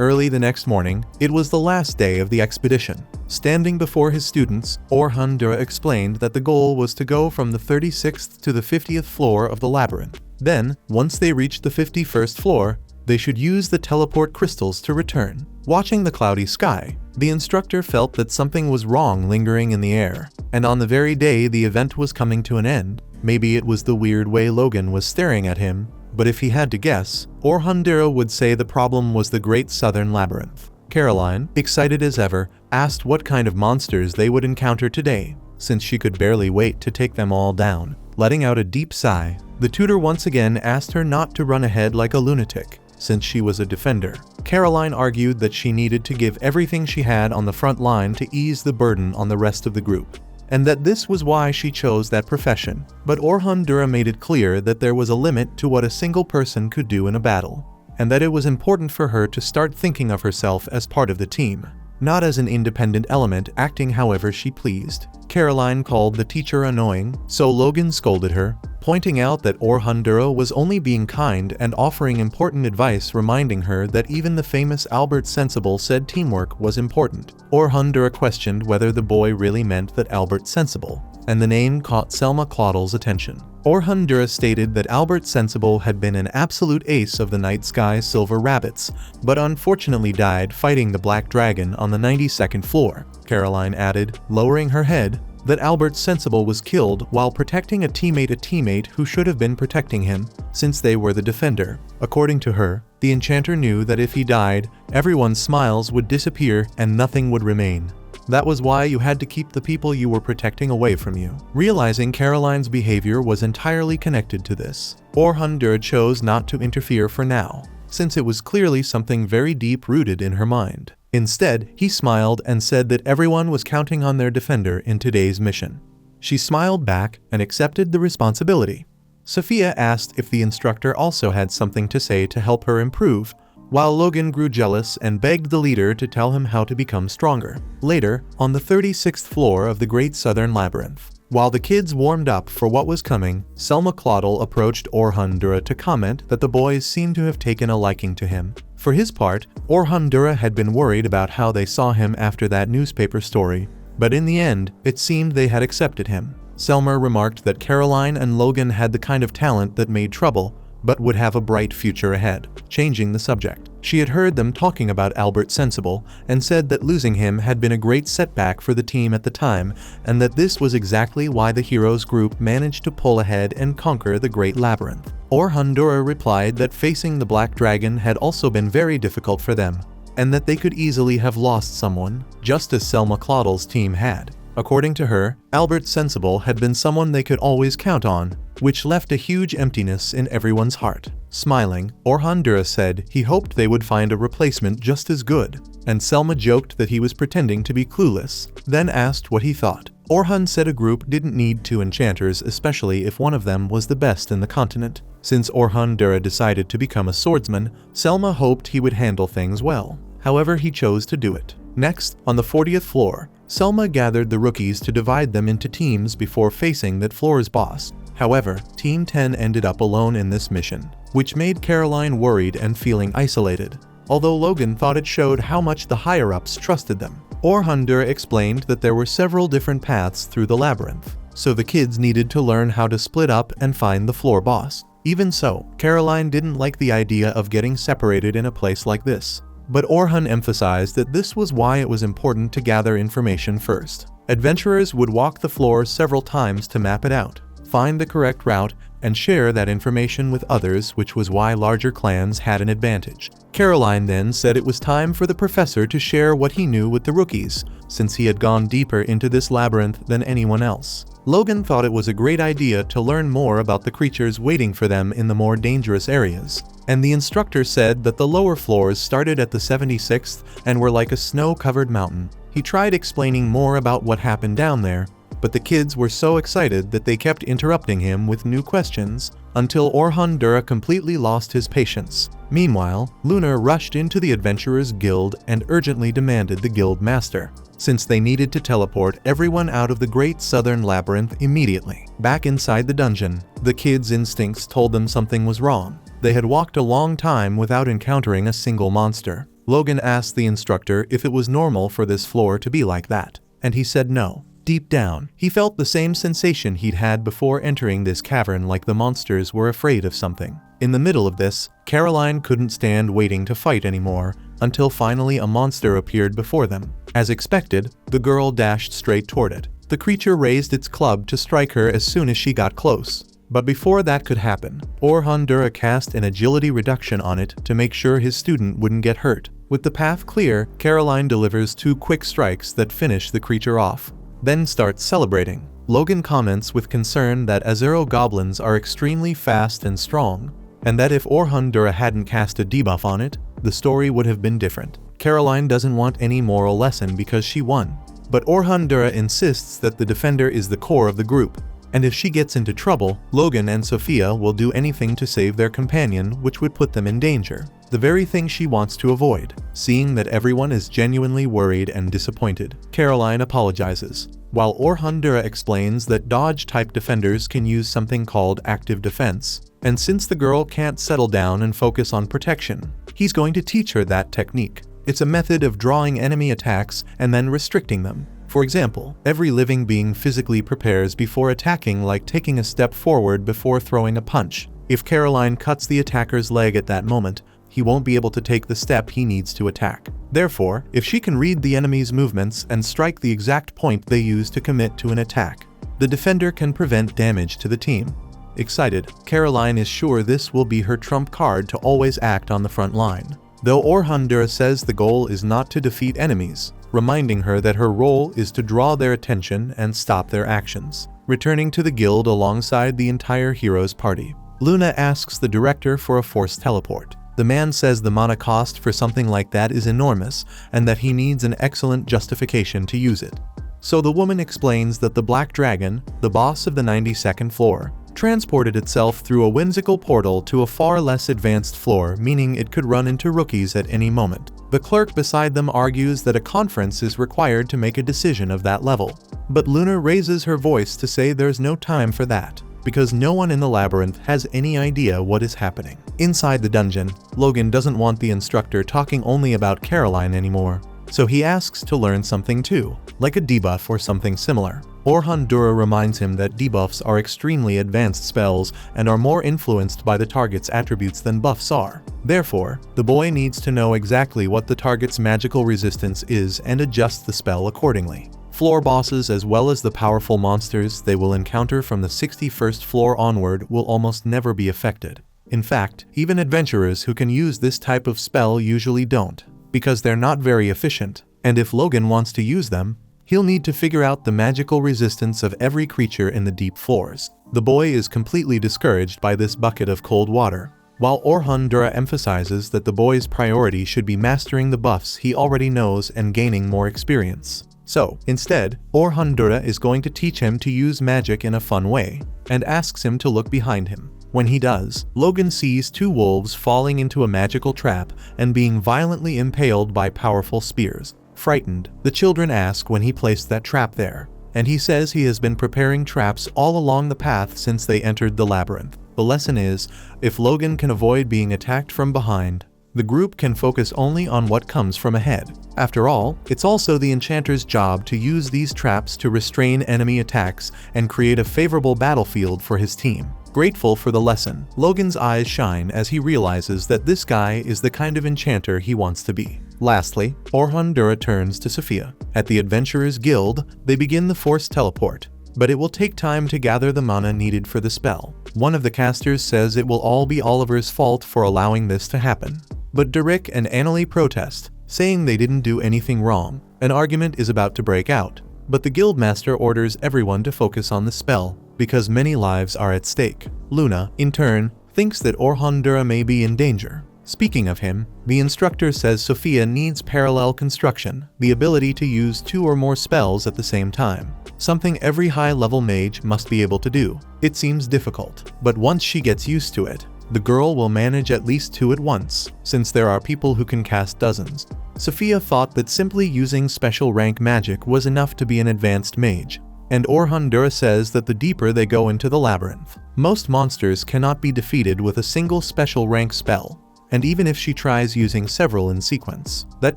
Early the next morning, it was the last day of the expedition. Standing before his students, Orhandura explained that the goal was to go from the 36th to the 50th floor of the labyrinth. Then, once they reached the 51st floor, they should use the teleport crystals to return. Watching the cloudy sky, the instructor felt that something was wrong lingering in the air, and on the very day the event was coming to an end, maybe it was the weird way Logan was staring at him, but if he had to guess, Orhandura would say the problem was the Great Southern Labyrinth. Caroline, excited as ever, asked what kind of monsters they would encounter today, since she could barely wait to take them all down. Letting out a deep sigh, the tutor once again asked her not to run ahead like a lunatic, since she was a defender. Caroline argued that she needed to give everything she had on the front line to ease the burden on the rest of the group, and that this was why she chose that profession. But Orhandura made it clear that there was a limit to what a single person could do in a battle, and that it was important for her to start thinking of herself as part of the team, not as an independent element acting however she pleased. Caroline called the teacher annoying, so Logan scolded her, pointing out that Orhandura was only being kind and offering important advice, reminding her that even the famous Albert Sensible said teamwork was important. Orhandura questioned whether the boy really meant that Albert Sensible, and the name caught Selma Claudel's attention. Orhandura stated that Albert Sensible had been an absolute ace of the night sky silver rabbits, but unfortunately died fighting the black dragon on the 92nd floor. Caroline added, lowering her head, that Albert Sensible was killed while protecting a teammate who should have been protecting him, since they were the defender. According to her, the enchanter knew that if he died, everyone's smiles would disappear and nothing would remain. That was why you had to keep the people you were protecting away from you. Realizing Caroline's behavior was entirely connected to this, Orhandura chose not to interfere for now, since it was clearly something very deep-rooted in her mind. Instead, he smiled and said that everyone was counting on their defender in today's mission. She smiled back and accepted the responsibility. Sophia asked if the instructor also had something to say to help her improve, while Logan grew jealous and begged the leader to tell him how to become stronger. Later, on the 36th floor of the Great Southern Labyrinth, while the kids warmed up for what was coming, Selma Claudel approached Orhandura to comment that the boys seemed to have taken a liking to him. For his part, Orhandura had been worried about how they saw him after that newspaper story, but in the end, it seemed they had accepted him. Selma remarked that Caroline and Logan had the kind of talent that made trouble, but would have a bright future ahead. Changing the subject, she had heard them talking about Albert Sensible and said that losing him had been a great setback for the team at the time, and that this was exactly why the heroes group managed to pull ahead and conquer the Great Labyrinth. Orhandura replied that facing the Black Dragon had also been very difficult for them, and that they could easily have lost someone, just as Selma Claudel's team had. According to her, Albert Sensible had been someone they could always count on, which left a huge emptiness in everyone's heart. Smiling, Orhandura said he hoped they would find a replacement just as good, and Selma joked that he was pretending to be clueless, then asked what he thought. Orhan said a group didn't need two enchanters, especially if one of them was the best in the continent. Since Orhandura decided to become a swordsman, Selma hoped he would handle things well. However, he chose to do it. Next, on the 40th floor, Selma gathered the rookies to divide them into teams before facing that floor's boss. However, Team 10 ended up alone in this mission, which made Caroline worried and feeling isolated, although Logan thought it showed how much the higher-ups trusted them. Orhandura explained that there were several different paths through the labyrinth, so the kids needed to learn how to split up and find the floor boss. Even so, Caroline didn't like the idea of getting separated in a place like this, but Orhan emphasized that this was why it was important to gather information first. Adventurers would walk the floor several times to map it out, find the correct route, and share that information with others, which was why larger clans had an advantage. Caroline then said it was time for the professor to share what he knew with the rookies, since he had gone deeper into this labyrinth than anyone else. Logan thought it was a great idea to learn more about the creatures waiting for them in the more dangerous areas, and the instructor said that the lower floors started at the 76th and were like a snow-covered mountain. He tried explaining more about what happened down there, but the kids were so excited that they kept interrupting him with new questions until Orhandura completely lost his patience. Meanwhile, Lunar rushed into the Adventurers Guild and urgently demanded the guild master, since they needed to teleport everyone out of the Great Southern Labyrinth immediately. Back inside the dungeon, the kids' instincts told them something was wrong. They had walked a long time without encountering a single monster. Logan asked the instructor if it was normal for this floor to be like that, and he said no. Deep down, he felt the same sensation he'd had before entering this cavern, like the monsters were afraid of something. In the middle of this, Caroline couldn't stand waiting to fight anymore, until finally a monster appeared before them. As expected, the girl dashed straight toward it. The creature raised its club to strike her as soon as she got close. But before that could happen, Orhandura cast an agility reduction on it to make sure his student wouldn't get hurt. With the path clear, Caroline delivers 2 quick strikes that finish the creature off, then starts celebrating. Logan comments with concern that Azuro goblins are extremely fast and strong, and that if Orhandura hadn't cast a debuff on it, the story would have been different. Caroline doesn't want any moral lesson because she won, but Orhandura insists that the defender is the core of the group, and if she gets into trouble, Logan and Sophia will do anything to save their companion, which would put them in danger. The very thing she wants to avoid. Seeing that everyone is genuinely worried and disappointed, Caroline apologizes, while Orhandura explains that dodge-type defenders can use something called active defense, and since the girl can't settle down and focus on protection, he's going to teach her that technique. It's a method of drawing enemy attacks and then restricting them. For example, every living being physically prepares before attacking, like taking a step forward before throwing a punch. If Caroline cuts the attacker's leg at that moment, he won't be able to take the step he needs to attack. Therefore, if she can read the enemy's movements and strike the exact point they use to commit to an attack, the defender can prevent damage to the team. Excited, Caroline is sure this will be her trump card to always act on the front line. Though Orhandura says the goal is not to defeat enemies, reminding her that her role is to draw their attention and stop their actions. Returning to the guild alongside the entire heroes party, Luna asks the director for a forced teleport. The man says the mana cost for something like that is enormous and that he needs an excellent justification to use it. So the woman explains that the Black Dragon, the boss of the 92nd floor, transported itself through a whimsical portal to a far less advanced floor, meaning it could run into rookies at any moment. The clerk beside them argues that a conference is required to make a decision of that level. But Luna raises her voice to say there's no time for that, because no one in the labyrinth has any idea what is happening. Inside the dungeon, Logan doesn't want the instructor talking only about Caroline anymore, so he asks to learn something too, like a debuff or something similar. Orhandura reminds him that debuffs are extremely advanced spells and are more influenced by the target's attributes than buffs are. Therefore, the boy needs to know exactly what the target's magical resistance is and adjust the spell accordingly. Floor bosses as well as the powerful monsters they will encounter from the 61st floor onward will almost never be affected. In fact, even adventurers who can use this type of spell usually don't, because they're not very efficient, and if Logan wants to use them, he'll need to figure out the magical resistance of every creature in the deep floors. The boy is completely discouraged by this bucket of cold water, while Orhandura emphasizes that the boy's priority should be mastering the buffs he already knows and gaining more experience. So, instead, Orhandura is going to teach him to use magic in a fun way, and asks him to look behind him. When he does, Logan sees 2 wolves falling into a magical trap and being violently impaled by powerful spears. Frightened, the children ask when he placed that trap there, and he says he has been preparing traps all along the path since they entered the labyrinth. The lesson is, if Logan can avoid being attacked from behind, the group can focus only on what comes from ahead. After all, it's also the enchanter's job to use these traps to restrain enemy attacks and create a favorable battlefield for his team. Grateful for the lesson, Logan's eyes shine as he realizes that this guy is the kind of enchanter he wants to be. Lastly, Orhandura turns to Sophia. At the Adventurers Guild, they begin the forced teleport, but it will take time to gather the mana needed for the spell. One of the casters says it will all be Oliver's fault for allowing this to happen. But Derek and Annalie protest, saying they didn't do anything wrong. An argument is about to break out, but the guildmaster orders everyone to focus on the spell, because many lives are at stake. Luna, in turn, thinks that Orhandura may be in danger. Speaking of him, the instructor says Sophia needs parallel construction, the ability to use 2 or more spells at the same time, something every high-level mage must be able to do. It seems difficult, but once she gets used to it, the girl will manage at least 2 at once, since there are people who can cast dozens. Sophia thought that simply using special rank magic was enough to be an advanced mage, and Orhandura says that the deeper they go into the labyrinth, most monsters cannot be defeated with a single special rank spell, and even if she tries using several in sequence, that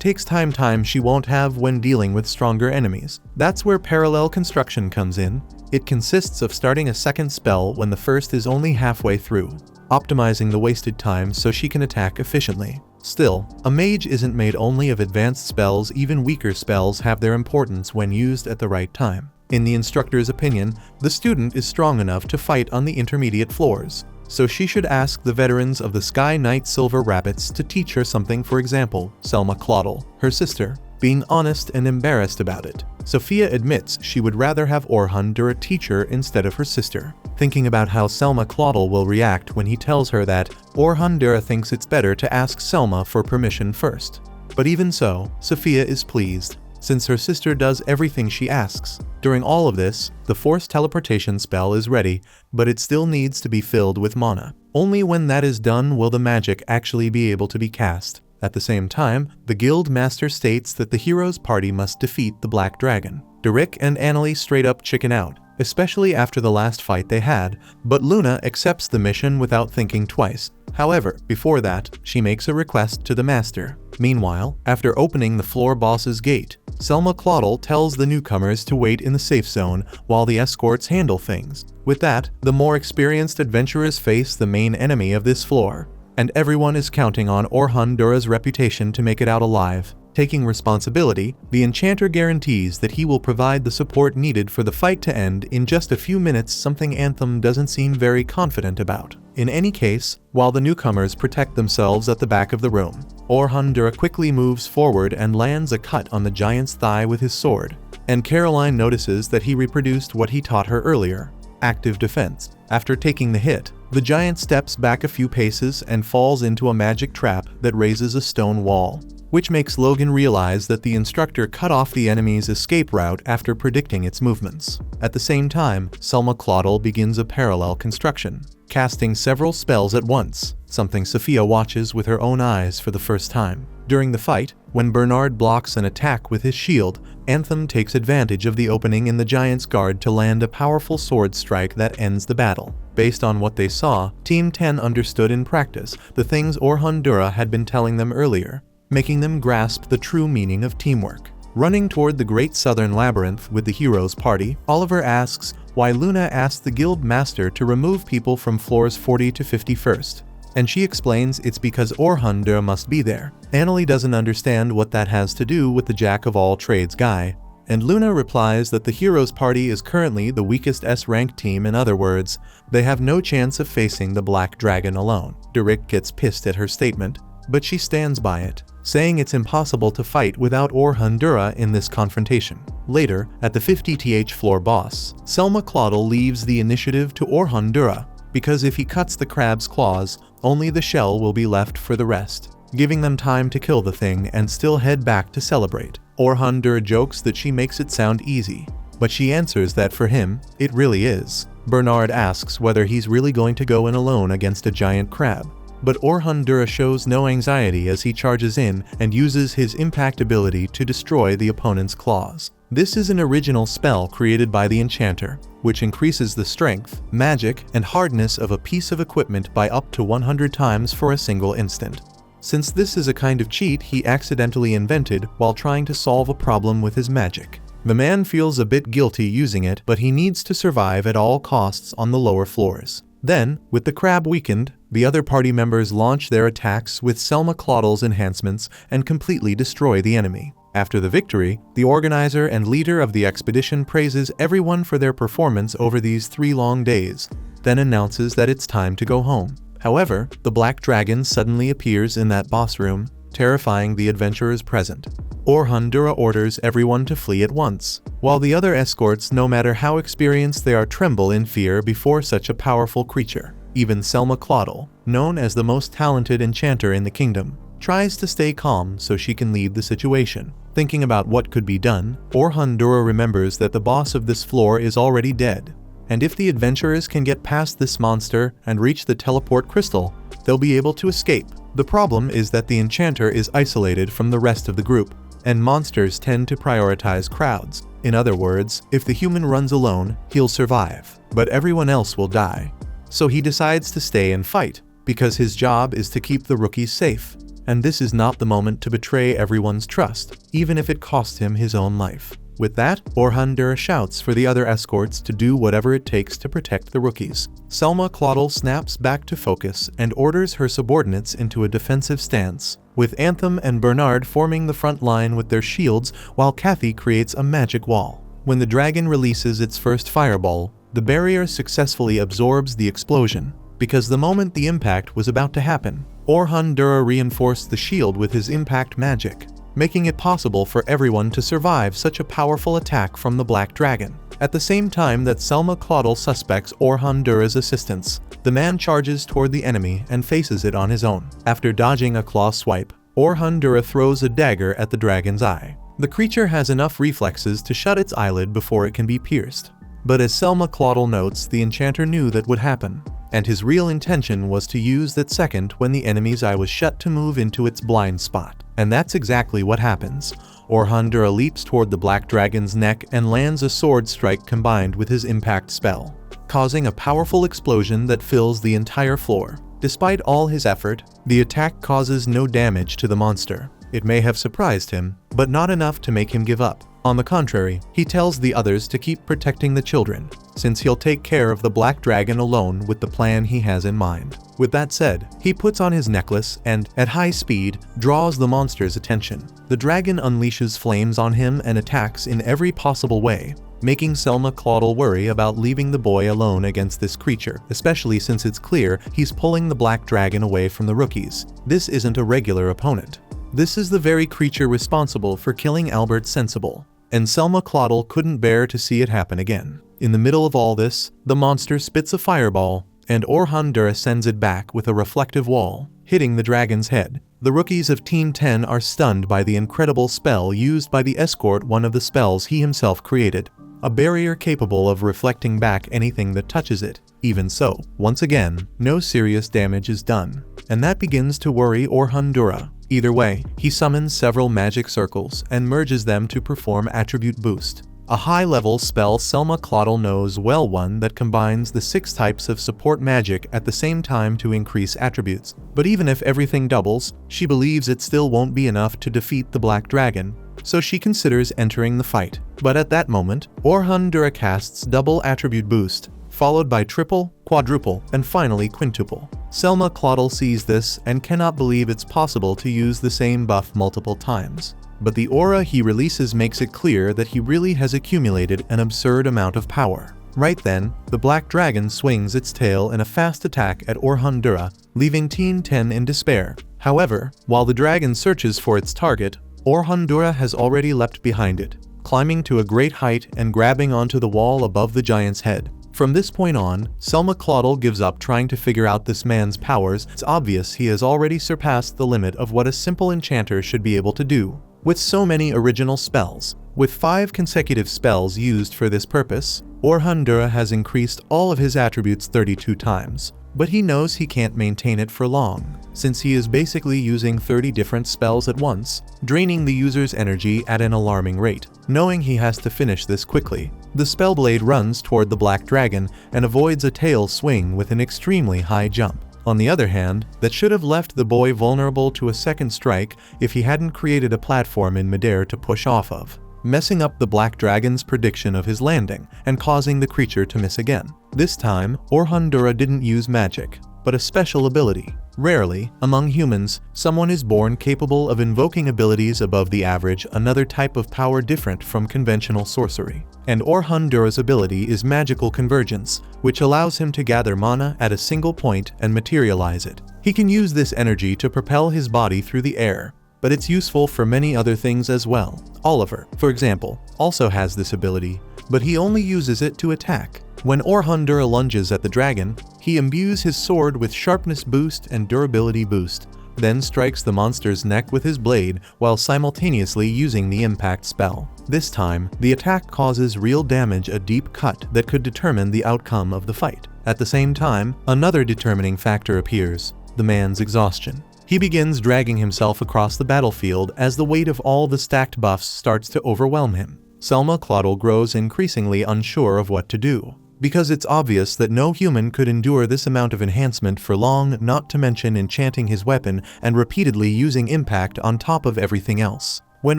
takes time she won't have when dealing with stronger enemies. That's where parallel construction comes in. It consists of starting a second spell when the first is only halfway through. optimizing the wasted time so she can attack efficiently. Still, a mage isn't made only of advanced spells. Even weaker spells have their importance when used at the right time. In the instructor's opinion, the student is strong enough to fight on the intermediate floors, so she should ask the veterans of the Sky Knight Silver Rabbits to teach her something. For example, Selma Claudel, her sister, being honest and embarrassed about it. Sophia admits she would rather have Orhan Dura teach her instead of her sister, thinking about how Selma Claudel will react when he tells her that Orhan Dura thinks it's better to ask Selma for permission first. But even so, Sophia is pleased, since her sister does everything she asks. During all of this, the forced teleportation spell is ready, but it still needs to be filled with mana. Only when that is done will the magic actually be able to be cast. At the same time, the guild master states that the hero's party must defeat the Black Dragon. Derek and Annalie straight up chicken out, especially after the last fight they had, but Luna accepts the mission without thinking twice. However, before that, she makes a request to the master. Meanwhile, after opening the floor boss's gate, Selma Claudel tells the newcomers to wait in the safe zone while the escorts handle things. With that, the more experienced adventurers face the main enemy of this floor, and everyone is counting on Orhan Dura's reputation to make it out alive. Taking responsibility, the enchanter guarantees that he will provide the support needed for the fight to end in just a few minutes, something Anthem doesn't seem very confident about. In any case, while the newcomers protect themselves at the back of the room, Orhan Dura quickly moves forward and lands a cut on the giant's thigh with his sword, and Caroline notices that he reproduced what he taught her earlier: active defense. After taking the hit, the giant steps back a few paces and falls into a magic trap that raises a stone wall, which makes Logan realize that the instructor cut off the enemy's escape route after predicting its movements. At the same time, Selma Claudel begins a parallel construction, casting several spells at once, something Sophia watches with her own eyes for the first time. During the fight, when Bernard blocks an attack with his shield, Anthem takes advantage of the opening in the giant's guard to land a powerful sword strike that ends the battle. Based on what they saw, Team 10 understood in practice the things Orhan Dura had been telling them earlier, making them grasp the true meaning of teamwork. Running toward the Great Southern Labyrinth with the hero's party, Oliver asks why Luna asked the guild master to remove people from floors 40 to 51st, and she explains it's because Orhan Dura must be there. Annalie doesn't understand what that has to do with the jack-of-all-trades guy, and Luna replies that the hero's party is currently the weakest S-rank team. In other words, they have no chance of facing the Black Dragon alone. Derek gets pissed at her statement, but she stands by it, saying it's impossible to fight without Orhan Dura in this confrontation. Later, at the 50th floor boss, Selma Claudel leaves the initiative to Orhan Dura, because if he cuts the crab's claws, only the shell will be left for the rest, giving them time to kill the thing and still head back to celebrate. Orhan Dura jokes that she makes it sound easy, but she answers that for him, it really is. Bernard asks whether he's really going to go in alone against a giant crab, but Orhan Dura shows no anxiety as he charges in and uses his impact ability to destroy the opponent's claws. This is an original spell created by the enchanter, which increases the strength, magic, and hardness of a piece of equipment by up to 100 times for a single instant. Since this is a kind of cheat he accidentally invented while trying to solve a problem with his magic. The man feels a bit guilty using it, but he needs to survive at all costs on the lower floors. Then, with the crab weakened, the other party members launch their attacks with Selma Claudel's enhancements and completely destroy the enemy. After the victory, the organizer and leader of the expedition praises everyone for their performance over these 3 long days, then announces that it's time to go home. However, the Black Dragon suddenly appears in that boss room, terrifying the adventurers present. Orhan Dura orders everyone to flee at once, while the other escorts, no matter how experienced they are, tremble in fear before such a powerful creature. Even Selma Claudel, known as the most talented enchanter in the kingdom, tries to stay calm so she can lead the situation. Thinking about what could be done, Orhan Dura remembers that the boss of this floor is already dead, and if the adventurers can get past this monster and reach the teleport crystal, they'll be able to escape. The problem is that the enchanter is isolated from the rest of the group, and monsters tend to prioritize crowds. In other words, if the human runs alone, he'll survive, but everyone else will die. So he decides to stay and fight, because his job is to keep the rookies safe, and this is not the moment to betray everyone's trust, even if it costs him his own life. With that, Orhandura shouts for the other escorts to do whatever it takes to protect the rookies. Selma Claudel snaps back to focus and orders her subordinates into a defensive stance, with Anthem and Bernard forming the front line with their shields while Kathy creates a magic wall. When the dragon releases its first fireball, the barrier successfully absorbs the explosion, because the moment the impact was about to happen, Orhandura reinforced the shield with his impact magic, making it possible for everyone to survive such a powerful attack from the Black Dragon. At the same time that Selma Claudel suspects Orhandura's assistance, the man charges toward the enemy and faces it on his own. After dodging a claw swipe, Orhandura throws a dagger at the dragon's eye. The creature has enough reflexes to shut its eyelid before it can be pierced. But as Selma Claudel notes, the enchanter knew that would happen, and his real intention was to use that second when the enemy's eye was shut to move into its blind spot. And that's exactly what happens. Orhandura leaps toward the Black Dragon's neck and lands a sword strike combined with his impact spell, causing a powerful explosion that fills the entire floor. Despite all his effort, the attack causes no damage to the monster. It may have surprised him, but not enough to make him give up. On the contrary, he tells the others to keep protecting the children, since he'll take care of the Black Dragon alone with the plan he has in mind. With that said, he puts on his necklace and, at high speed, draws the monster's attention. The dragon unleashes flames on him and attacks in every possible way, making Selma Claudel worry about leaving the boy alone against this creature, especially since it's clear he's pulling the Black Dragon away from the rookies. This isn't a regular opponent. This is the very creature responsible for killing Albert Sensible, and Selma Claudel couldn't bear to see it happen again. In the middle of all this, the monster spits a fireball, and Orhandura sends it back with a reflective wall, hitting the dragon's head. The rookies of Team 10 are stunned by the incredible spell used by the escort, one of the spells he himself created, a barrier capable of reflecting back anything that touches it. Even so, once again, no serious damage is done, and that begins to worry Orhandura. Either way, he summons several magic circles and merges them to perform attribute boost, a high-level spell Selma Claudel knows well, one that combines the 6 types of support magic at the same time to increase attributes. But even if everything doubles, she believes it still won't be enough to defeat the Black Dragon, so she considers entering the fight. But at that moment, Orhandura casts double attribute boost, followed by triple, quadruple, and finally quintuple. Selma Claudel sees this and cannot believe it's possible to use the same buff multiple times. But the aura he releases makes it clear that he really has accumulated an absurd amount of power. Right then, the Black Dragon swings its tail in a fast attack at Orhandura, leaving Team 10 in despair. However, while the dragon searches for its target, Orhandura has already leapt behind it, climbing to a great height and grabbing onto the wall above the giant's head. From this point on, Selma Claudel gives up trying to figure out this man's powers. It's obvious he has already surpassed the limit of what a simple enchanter should be able to do. With so many original spells, with 5 consecutive spells used for this purpose, Orhandura has increased all of his attributes 32 times. But he knows he can't maintain it for long, since he is basically using 30 different spells at once, draining the user's energy at an alarming rate. Knowing he has to finish this quickly, the Spellblade runs toward the Black Dragon and avoids a tail swing with an extremely high jump. On the other hand, that should have left the boy vulnerable to a second strike if he hadn't created a platform in midair to push off of, messing up the Black Dragon's prediction of his landing and causing the creature to miss again. This time, Orhandura didn't use magic, but a special ability. Rarely, among humans, someone is born capable of invoking abilities above the average, another type of power different from conventional sorcery. And Orhandura's ability is magical convergence, which allows him to gather mana at a single point and materialize it. He can use this energy to propel his body through the air, but it's useful for many other things as well. Oliver, for example, also has this ability, but he only uses it to attack. When Orhandura lunges at the dragon, he imbues his sword with sharpness boost and durability boost, then strikes the monster's neck with his blade while simultaneously using the impact spell. This time, the attack causes real damage, a deep cut that could determine the outcome of the fight. At the same time, another determining factor appears: the man's exhaustion. He begins dragging himself across the battlefield as the weight of all the stacked buffs starts to overwhelm him. Selma Claudel grows increasingly unsure of what to do, because it's obvious that no human could endure this amount of enhancement for long, not to mention enchanting his weapon and repeatedly using impact on top of everything else. When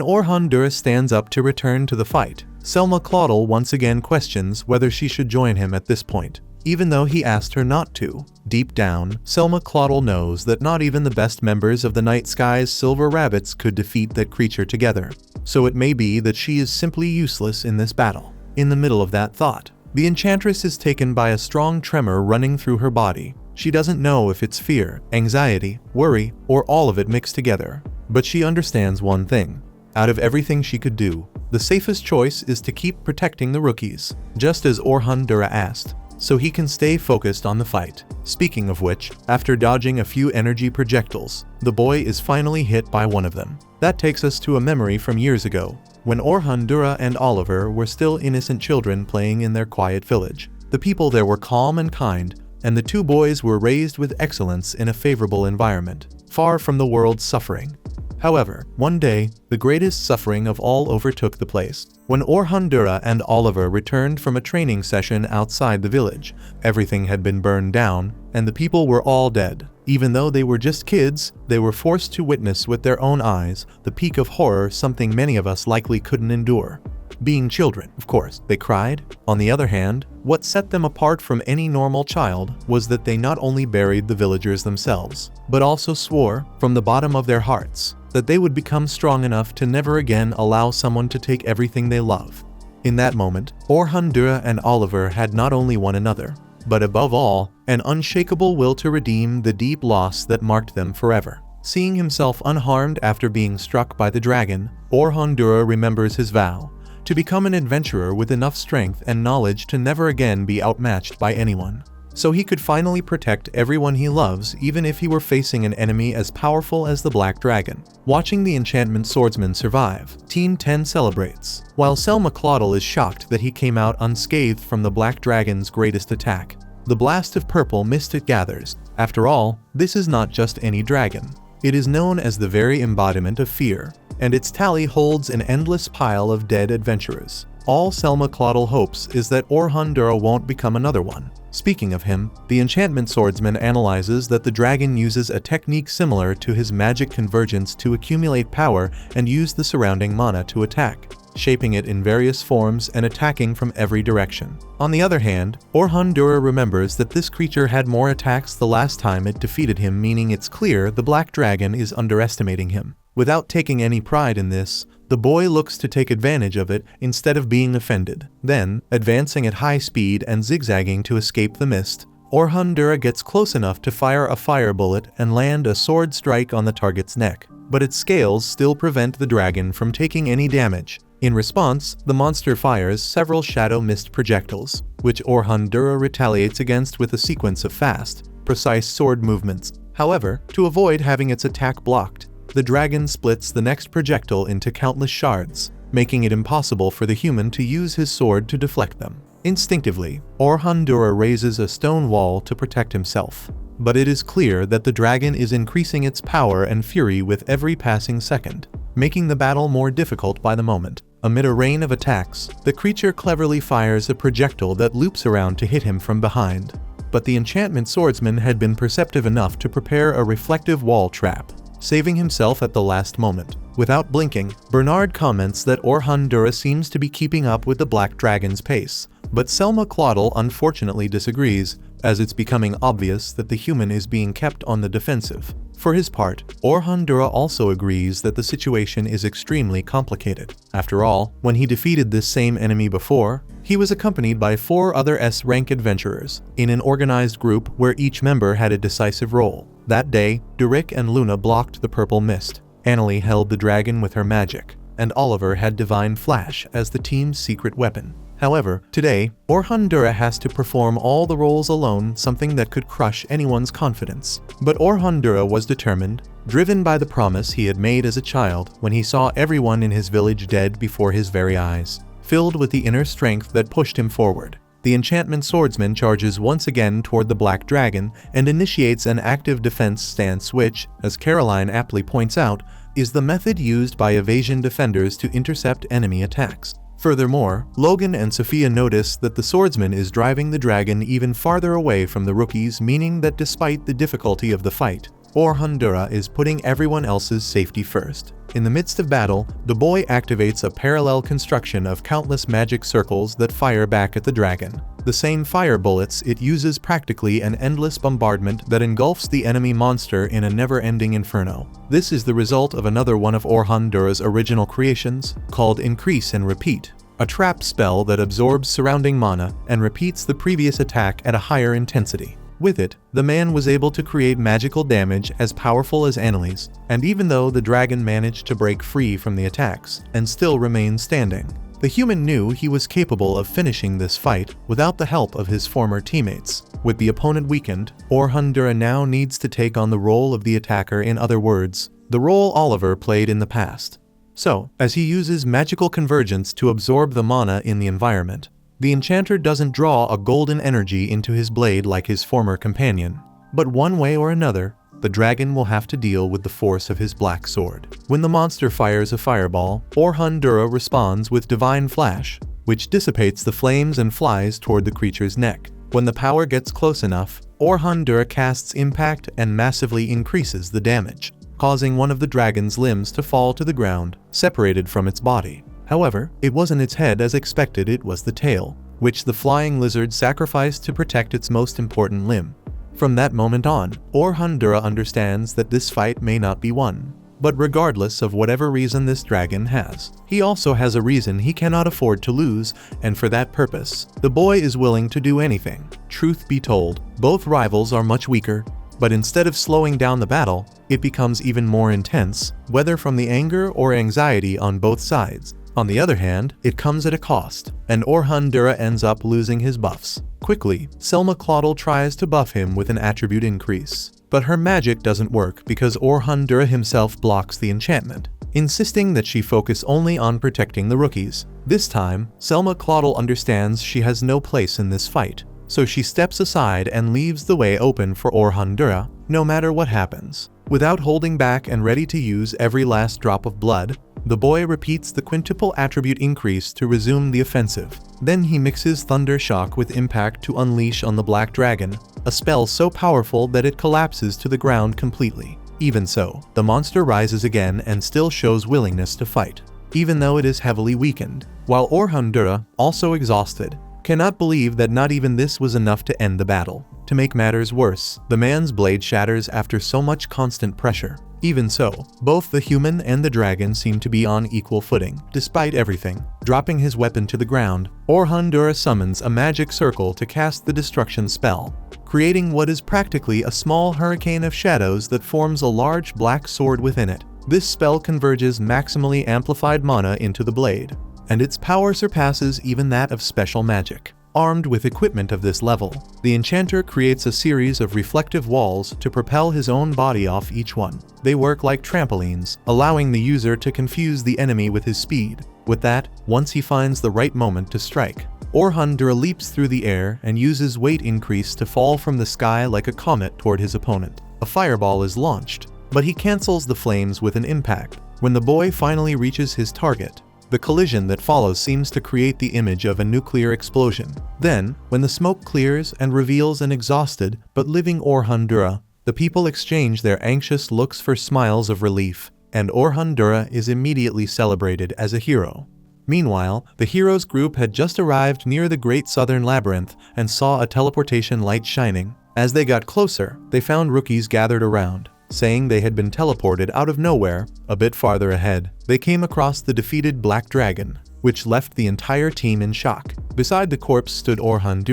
Orhan Dura stands up to return to the fight, Selma Claudel once again questions whether she should join him at this point, even though he asked her not to. Deep down, Selma Claudel knows that not even the best members of the Night Sky's Silver Rabbits could defeat that creature together, so it may be that she is simply useless in this battle. In the middle of that thought, the enchantress is taken by a strong tremor running through her body. She doesn't know if it's fear, anxiety, worry, or all of it mixed together. But she understands one thing. Out of everything she could do, the safest choice is to keep protecting the rookies, just as Orhan Dura asked, so he can stay focused on the fight. Speaking of which, after dodging a few energy projectiles, the boy is finally hit by one of them. That takes us to a memory from years ago, when Orhan Dura and Oliver were still innocent children playing in their quiet village. The people there were calm and kind, and the two boys were raised with excellence in a favorable environment, far from the world's suffering. However, one day, the greatest suffering of all overtook the place. When Orhan Dura and Oliver returned from a training session outside the village, everything had been burned down, and the people were all dead. Even though they were just kids, they were forced to witness with their own eyes the peak of horror, something many of us likely couldn't endure. Being children, of course, they cried. On the other hand, what set them apart from any normal child was that they not only buried the villagers themselves, but also swore, from the bottom of their hearts, that they would become strong enough to never again allow someone to take everything they love. In that moment, Orhan Dura and Oliver had not only one another, but above all, an unshakable will to redeem the deep loss that marked them forever. Seeing himself unharmed after being struck by the dragon, Orhan Dura remembers his vow to become an adventurer with enough strength and knowledge to never again be outmatched by anyone, so he could finally protect everyone he loves even if he were facing an enemy as powerful as the Black Dragon. Watching the enchantment swordsman survive, Team 10 celebrates, while Selma Claudel is shocked that he came out unscathed from the Black Dragon's greatest attack. The blast of purple mist it gathers. After all, this is not just any dragon. It is known as the very embodiment of fear, and its tally holds an endless pile of dead adventurers. All Selma Claudel hopes is that Orhan Dura won't become another one. Speaking of him, the enchantment swordsman analyzes that the dragon uses a technique similar to his magic convergence to accumulate power and use the surrounding mana to attack, shaping it in various forms and attacking from every direction. On the other hand, Orhan Dura remembers that this creature had more attacks the last time it defeated him, meaning it's clear the Black Dragon is underestimating him. Without taking any pride in this, the boy looks to take advantage of it instead of being offended. Then, advancing at high speed and zigzagging to escape the mist, Orhan Dura gets close enough to fire a fire bullet and land a sword strike on the target's neck. But its scales still prevent the dragon from taking any damage. In response, the monster fires several shadow mist projectiles, which Orhan Dura retaliates against with a sequence of fast, precise sword movements. However, to avoid having its attack blocked, the dragon splits the next projectile into countless shards, making it impossible for the human to use his sword to deflect them. Instinctively, Orhan Dura raises a stone wall to protect himself. But it is clear that the dragon is increasing its power and fury with every passing second, making the battle more difficult by the moment. Amid a rain of attacks, the creature cleverly fires a projectile that loops around to hit him from behind. But the enchantment swordsman had been perceptive enough to prepare a reflective wall trap, saving himself at the last moment. Without blinking, Bernard comments that Orhan Dura seems to be keeping up with the Black Dragon's pace, but Selma Claudel unfortunately disagrees, as it's becoming obvious that the human is being kept on the defensive. For his part, Orhan Dura also agrees that the situation is extremely complicated. After all, when he defeated this same enemy before, he was accompanied by 4 other S-rank adventurers, in an organized group where each member had a decisive role. That day, Durik and Luna blocked the purple mist, Annalie held the dragon with her magic, and Oliver had Divine Flash as the team's secret weapon. However, today, Orhan Dura has to perform all the roles alone, something that could crush anyone's confidence. But Orhan Dura was determined, driven by the promise he had made as a child when he saw everyone in his village dead before his very eyes. Filled with the inner strength that pushed him forward, the enchantment swordsman charges once again toward the Black Dragon and initiates an active defense stance which, as Caroline aptly points out, is the method used by evasion defenders to intercept enemy attacks. Furthermore, Logan and Sophia notice that the swordsman is driving the dragon even farther away from the rookies, meaning that despite the difficulty of the fight, Orhan is putting everyone else's safety first. In the midst of battle, the boy activates a parallel construction of countless magic circles that fire back at the dragon. The same fire bullets, it uses practically an endless bombardment that engulfs the enemy monster in a never-ending inferno. This is the result of another one of Orhan's original creations, called Increase and Repeat, a trap spell that absorbs surrounding mana and repeats the previous attack at a higher intensity. With it, the man was able to create magical damage as powerful as Annalise, and even though the dragon managed to break free from the attacks and still remained standing, the human knew he was capable of finishing this fight without the help of his former teammates. With the opponent weakened, Orhan now needs to take on the role of the attacker, in other words, the role Oliver played in the past. So, as he uses magical convergence to absorb the mana in the environment, the enchanter doesn't draw a golden energy into his blade like his former companion, but one way or another, the dragon will have to deal with the force of his black sword. When the monster fires a fireball, Orhan responds with Divine Flash, which dissipates the flames and flies toward the creature's neck. When the power gets close enough, Orhan casts Impact and massively increases the damage, causing one of the dragon's limbs to fall to the ground, separated from its body. However, it wasn't its head as expected, it was the tail, which the flying lizard sacrificed to protect its most important limb. From that moment on, Orhan understands that this fight may not be won. But regardless of whatever reason this dragon has, he also has a reason he cannot afford to lose, and for that purpose, the boy is willing to do anything. Truth be told, both rivals are much weaker, but instead of slowing down the battle, it becomes even more intense, whether from the anger or anxiety on both sides. On the other hand, it comes at a cost, and Orhan ends up losing his buffs. Quickly, Selma Claudel tries to buff him with an attribute increase, but her magic doesn't work because Orhan himself blocks the enchantment, insisting that she focus only on protecting the rookies. This time, Selma Claudel understands she has no place in this fight, so she steps aside and leaves the way open for Orhan no matter what happens. Without holding back and ready to use every last drop of blood, the boy repeats the quintuple attribute increase to resume the offensive. Then he mixes Thunder Shock with Impact to unleash on the Black Dragon, a spell so powerful that it collapses to the ground completely. Even so, the monster rises again and still shows willingness to fight, even though it is heavily weakened, while Orhan also exhausted, cannot believe that not even this was enough to end the battle. To make matters worse, the man's blade shatters after so much constant pressure. Even so, both the human and the dragon seem to be on equal footing. Despite everything, dropping his weapon to the ground, Orhan summons a magic circle to cast the destruction spell, creating what is practically a small hurricane of shadows that forms a large black sword within it. This spell converges maximally amplified mana into the blade, and its power surpasses even that of special magic. Armed with equipment of this level, the enchanter creates a series of reflective walls to propel his own body off each one. They work like trampolines, allowing the user to confuse the enemy with his speed. With that, once he finds the right moment to strike, Orhan leaps through the air and uses weight increase to fall from the sky like a comet toward his opponent. A fireball is launched, but he cancels the flames with an impact. When the boy finally reaches his target, the collision that follows seems to create the image of a nuclear explosion. Then, when the smoke clears and reveals an exhausted but living Orhan the people exchange their anxious looks for smiles of relief, and Orhan is immediately celebrated as a hero. Meanwhile, the heroes group had just arrived near the Great Southern Labyrinth and saw a teleportation light shining. As they got closer, they found rookies gathered around, saying they had been teleported out of nowhere. A bit farther ahead, they came across the defeated Black Dragon, which left the entire team in shock. Beside the corpse stood Orhan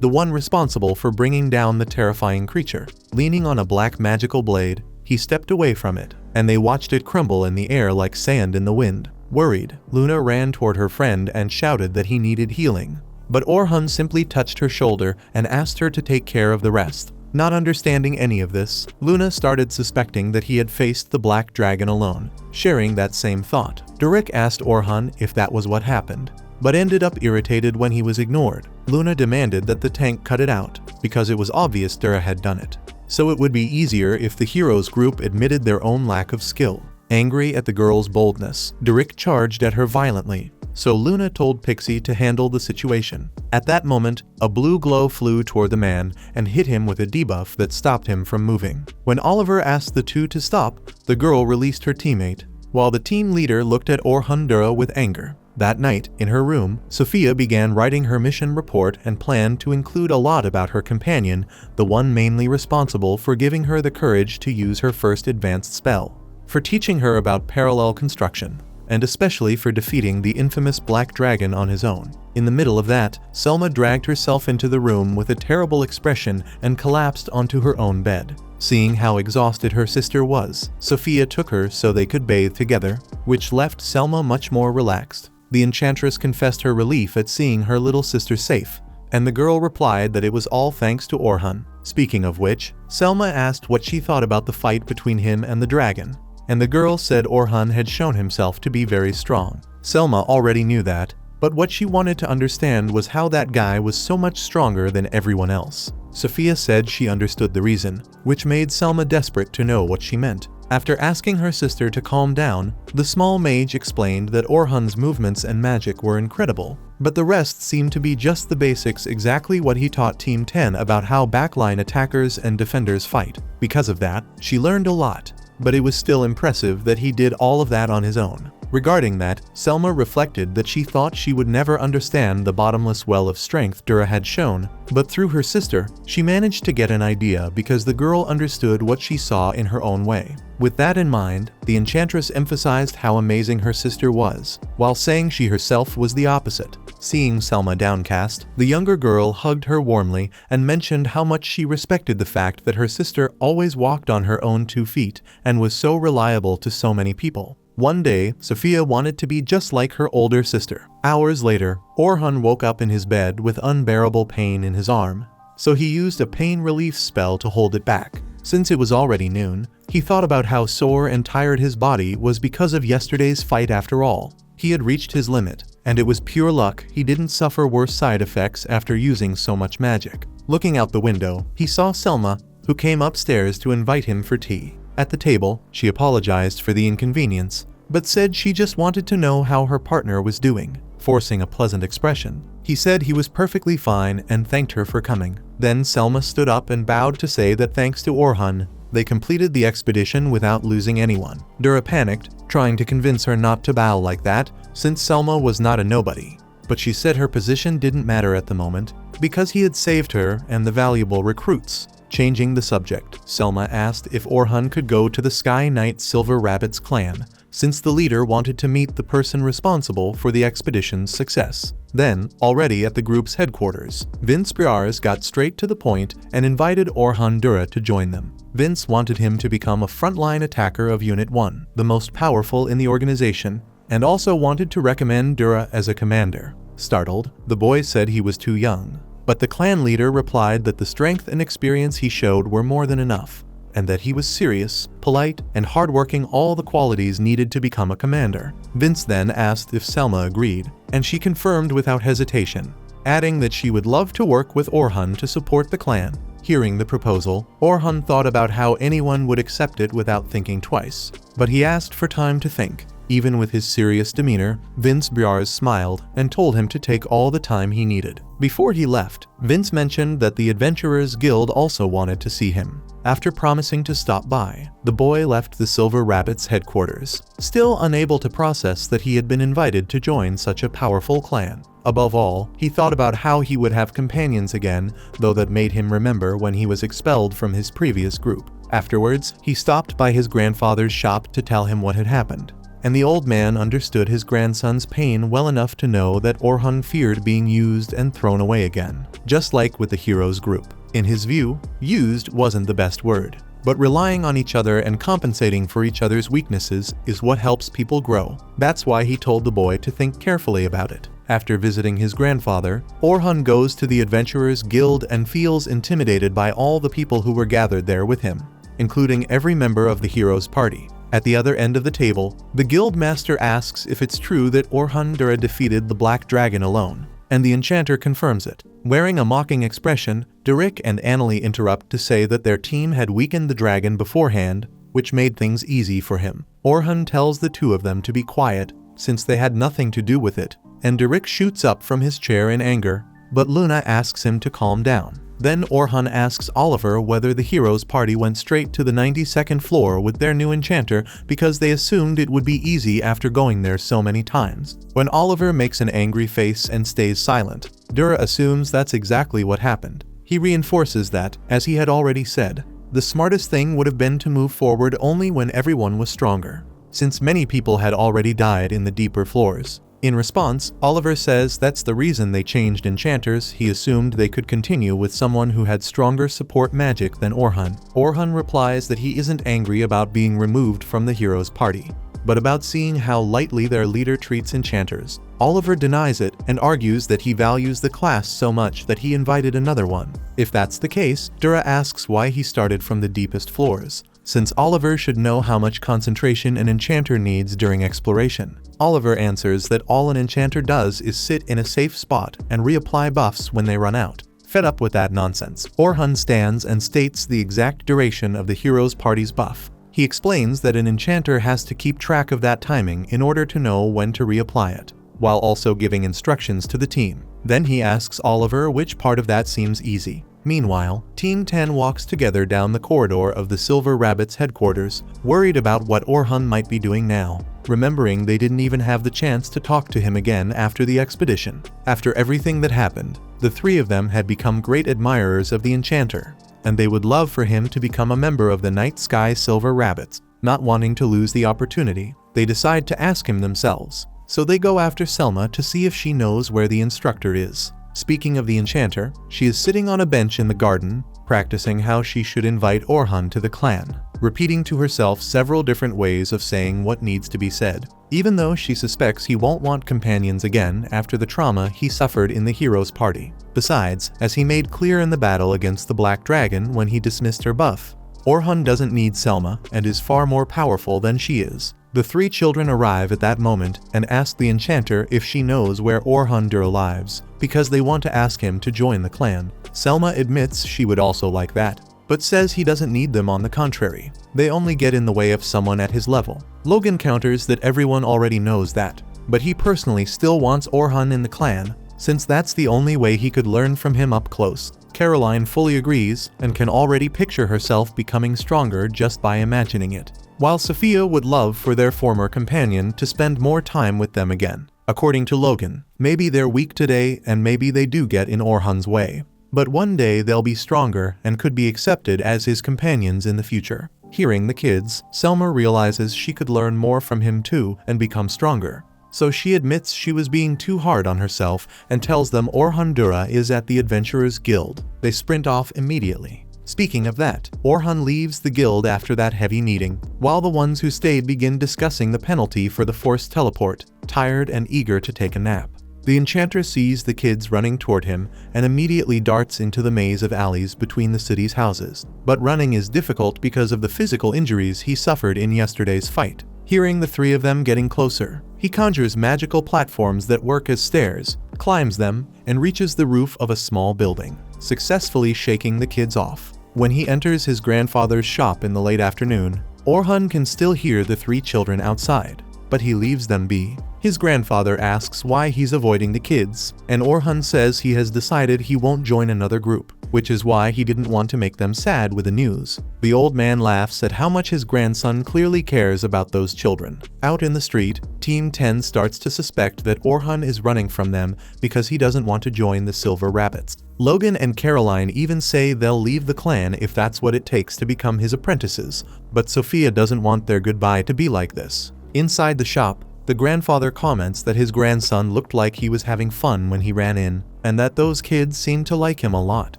the one responsible for bringing down the terrifying creature. Leaning on a black magical blade, he stepped away from it, and they watched it crumble in the air like sand in the wind. Worried, Luna ran toward her friend and shouted that he needed healing, but Orhan simply touched her shoulder and asked her to take care of the rest. Not understanding any of this, Luna started suspecting that he had faced the Black Dragon alone. Sharing that same thought, Derek asked Orhan if that was what happened, but ended up irritated when he was ignored. Luna demanded that the tank cut it out, because it was obvious Dura had done it. So it would be easier if the heroes group admitted their own lack of skill. Angry at the girl's boldness, Derek charged at her violently, so Luna told Pixie to handle the situation. At that moment, a blue glow flew toward the man and hit him with a debuff that stopped him from moving. When Oliver asked the two to stop, the girl released her teammate, while the team leader looked at Orhan Dura with anger. That night, in her room, Sophia began writing her mission report and planned to include a lot about her companion, the one mainly responsible for giving her the courage to use her first advanced spell, for teaching her about parallel construction, and especially for defeating the infamous Black Dragon on his own. In the middle of that, Selma dragged herself into the room with a terrible expression and collapsed onto her own bed. Seeing how exhausted her sister was, Sophia took her so they could bathe together, which left Selma much more relaxed. The enchantress confessed her relief at seeing her little sister safe, and the girl replied that it was all thanks to Orhan. Speaking of which, Selma asked what she thought about the fight between him and the dragon, and the girl said Orhan had shown himself to be very strong. Selma already knew that, but what she wanted to understand was how that guy was so much stronger than everyone else. Sophia said she understood the reason, which made Selma desperate to know what she meant. After asking her sister to calm down, the small mage explained that Orhan's movements and magic were incredible, but the rest seemed to be just the basics, exactly what he taught Team 10 about how backline attackers and defenders fight. Because of that, she learned a lot, but it was still impressive that he did all of that on his own. Regarding that, Selma reflected that she thought she would never understand the bottomless well of strength Dura had shown, but through her sister, she managed to get an idea because the girl understood what she saw in her own way. With that in mind, the enchantress emphasized how amazing her sister was, while saying she herself was the opposite. Seeing Selma downcast, the younger girl hugged her warmly and mentioned how much she respected the fact that her sister always walked on her own 2 feet and was so reliable to so many people. One day, Sophia wanted to be just like her older sister. Hours later, Orhan woke up in his bed with unbearable pain in his arm, so he used a pain relief spell to hold it back. Since it was already noon, he thought about how sore and tired his body was because of yesterday's fight after all. He had reached his limit, and it was pure luck he didn't suffer worse side effects after using so much magic. Looking out the window, he saw Selma, who came upstairs to invite him for tea. At the table, she apologized for the inconvenience, but said she just wanted to know how her partner was doing. Forcing a pleasant expression, he said he was perfectly fine and thanked her for coming. Then Selma stood up and bowed to say that thanks to Orhan, they completed the expedition without losing anyone. Dura panicked, trying to convince her not to bow like that, since Selma was not a nobody. But she said her position didn't matter at the moment, because he had saved her and the valuable recruits. Changing the subject, Selma asked if Orhan could go to the Sky Knight Silver Rabbit's clan, since the leader wanted to meet the person responsible for the expedition's success. Then, already at the group's headquarters, Vince Briars got straight to the point and invited Orhan Dura to join them. Vince wanted him to become a frontline attacker of Unit 1, the most powerful in the organization, and also wanted to recommend Dura as a commander. Startled, the boy said he was too young. But the clan leader replied that the strength and experience he showed were more than enough, and that he was serious, polite, and hardworking, all the qualities needed to become a commander. Vince then asked if Selma agreed, and she confirmed without hesitation, adding that she would love to work with Orhan to support the clan. Hearing the proposal, Orhan thought about how anyone would accept it without thinking twice, but he asked for time to think. Even with his serious demeanor, Vince Briars smiled and told him to take all the time he needed. Before he left, Vince mentioned that the Adventurers Guild also wanted to see him. After promising to stop by, the boy left the Silver Rabbit's headquarters, still unable to process that he had been invited to join such a powerful clan. Above all, he thought about how he would have companions again, though that made him remember when he was expelled from his previous group. Afterwards, he stopped by his grandfather's shop to tell him what had happened, and the old man understood his grandson's pain well enough to know that Orhan feared being used and thrown away again, just like with the heroes group. In his view, used wasn't the best word, but relying on each other and compensating for each other's weaknesses is what helps people grow. That's why he told the boy to think carefully about it. After visiting his grandfather, Orhan goes to the Adventurers Guild and feels intimidated by all the people who were gathered there with him, including every member of the heroes' party. At the other end of the table, the guild master asks if it's true that Orhan Dura defeated the Black Dragon alone, and the enchanter confirms it. Wearing a mocking expression, Derek and Annalie interrupt to say that their team had weakened the dragon beforehand, which made things easy for him. Orhan tells the two of them to be quiet, since they had nothing to do with it, and Derek shoots up from his chair in anger, but Luna asks him to calm down. Then Orhan asks Oliver whether the heroes' party went straight to the 92nd floor with their new enchanter because they assumed it would be easy after going there so many times. When Oliver makes an angry face and stays silent, Dura assumes that's exactly what happened. He reinforces that, as he had already said, the smartest thing would have been to move forward only when everyone was stronger, since many people had already died in the deeper floors. In response, Oliver says that's the reason they changed enchanters. He assumed they could continue with someone who had stronger support magic than Orhan. Orhan replies that he isn't angry about being removed from the heroes' party, but about seeing how lightly their leader treats enchanters. Oliver denies it and argues that he values the class so much that he invited another one. If that's the case, Dura asks why he started from the deepest floors, since Oliver should know how much concentration an enchanter needs during exploration. Oliver answers that all an enchanter does is sit in a safe spot and reapply buffs when they run out. Fed up with that nonsense, Orhan stands and states the exact duration of the hero's party's buff. He explains that an enchanter has to keep track of that timing in order to know when to reapply it, while also giving instructions to the team. Then he asks Oliver which part of that seems easy. Meanwhile, Team 10 walks together down the corridor of the Silver Rabbit's headquarters, worried about what Orhan might be doing now, remembering they didn't even have the chance to talk to him again after the expedition. After everything that happened, the three of them had become great admirers of the enchanter, and they would love for him to become a member of the Night Sky Silver Rabbits. Not wanting to lose the opportunity, they decide to ask him themselves. So they go after Selma to see if she knows where the instructor is. Speaking of the enchanter, she is sitting on a bench in the garden, practicing how she should invite Orhan to the clan, repeating to herself several different ways of saying what needs to be said, even though she suspects he won't want companions again after the trauma he suffered in the hero's party. Besides, as he made clear in the battle against the Black Dragon when he dismissed her buff, Orhan doesn't need Selma and is far more powerful than she is. The three children arrive at that moment and ask the enchanter if she knows where Orhan Dura lives, because they want to ask him to join the clan. Selma admits she would also like that, but says he doesn't need them. On the contrary, they only get in the way of someone at his level. Logan counters that everyone already knows that, but he personally still wants Orhan in the clan, since that's the only way he could learn from him up close. Caroline fully agrees and can already picture herself becoming stronger just by imagining it, while Sophia would love for their former companion to spend more time with them again. According to Logan, maybe they're weak today and maybe they do get in Orhan's way, but one day they'll be stronger and could be accepted as his companions in the future. Hearing the kids, Selma realizes she could learn more from him too and become stronger. So she admits she was being too hard on herself and tells them Orhan Dura is at the Adventurers Guild. They sprint off immediately. Speaking of that, Orhan leaves the guild after that heavy meeting, while the ones who stayed begin discussing the penalty for the forced teleport, tired and eager to take a nap. The enchanter sees the kids running toward him and immediately darts into the maze of alleys between the city's houses. But running is difficult because of the physical injuries he suffered in yesterday's fight. Hearing the three of them getting closer, he conjures magical platforms that work as stairs, climbs them, and reaches the roof of a small building, successfully shaking the kids off. When he enters his grandfather's shop in the late afternoon, Orhan can still hear the three children outside, but he leaves them be. His grandfather asks why he's avoiding the kids, and Orhan says he has decided he won't join another group, which is why he didn't want to make them sad with the news. The old man laughs at how much his grandson clearly cares about those children. Out in the street, Team 10 starts to suspect that Orhan is running from them because he doesn't want to join the Silver Rabbits. Logan and Caroline even say they'll leave the clan if that's what it takes to become his apprentices, but Sophia doesn't want their goodbye to be like this. Inside the shop, the grandfather comments that his grandson looked like he was having fun when he ran in, and that those kids seemed to like him a lot.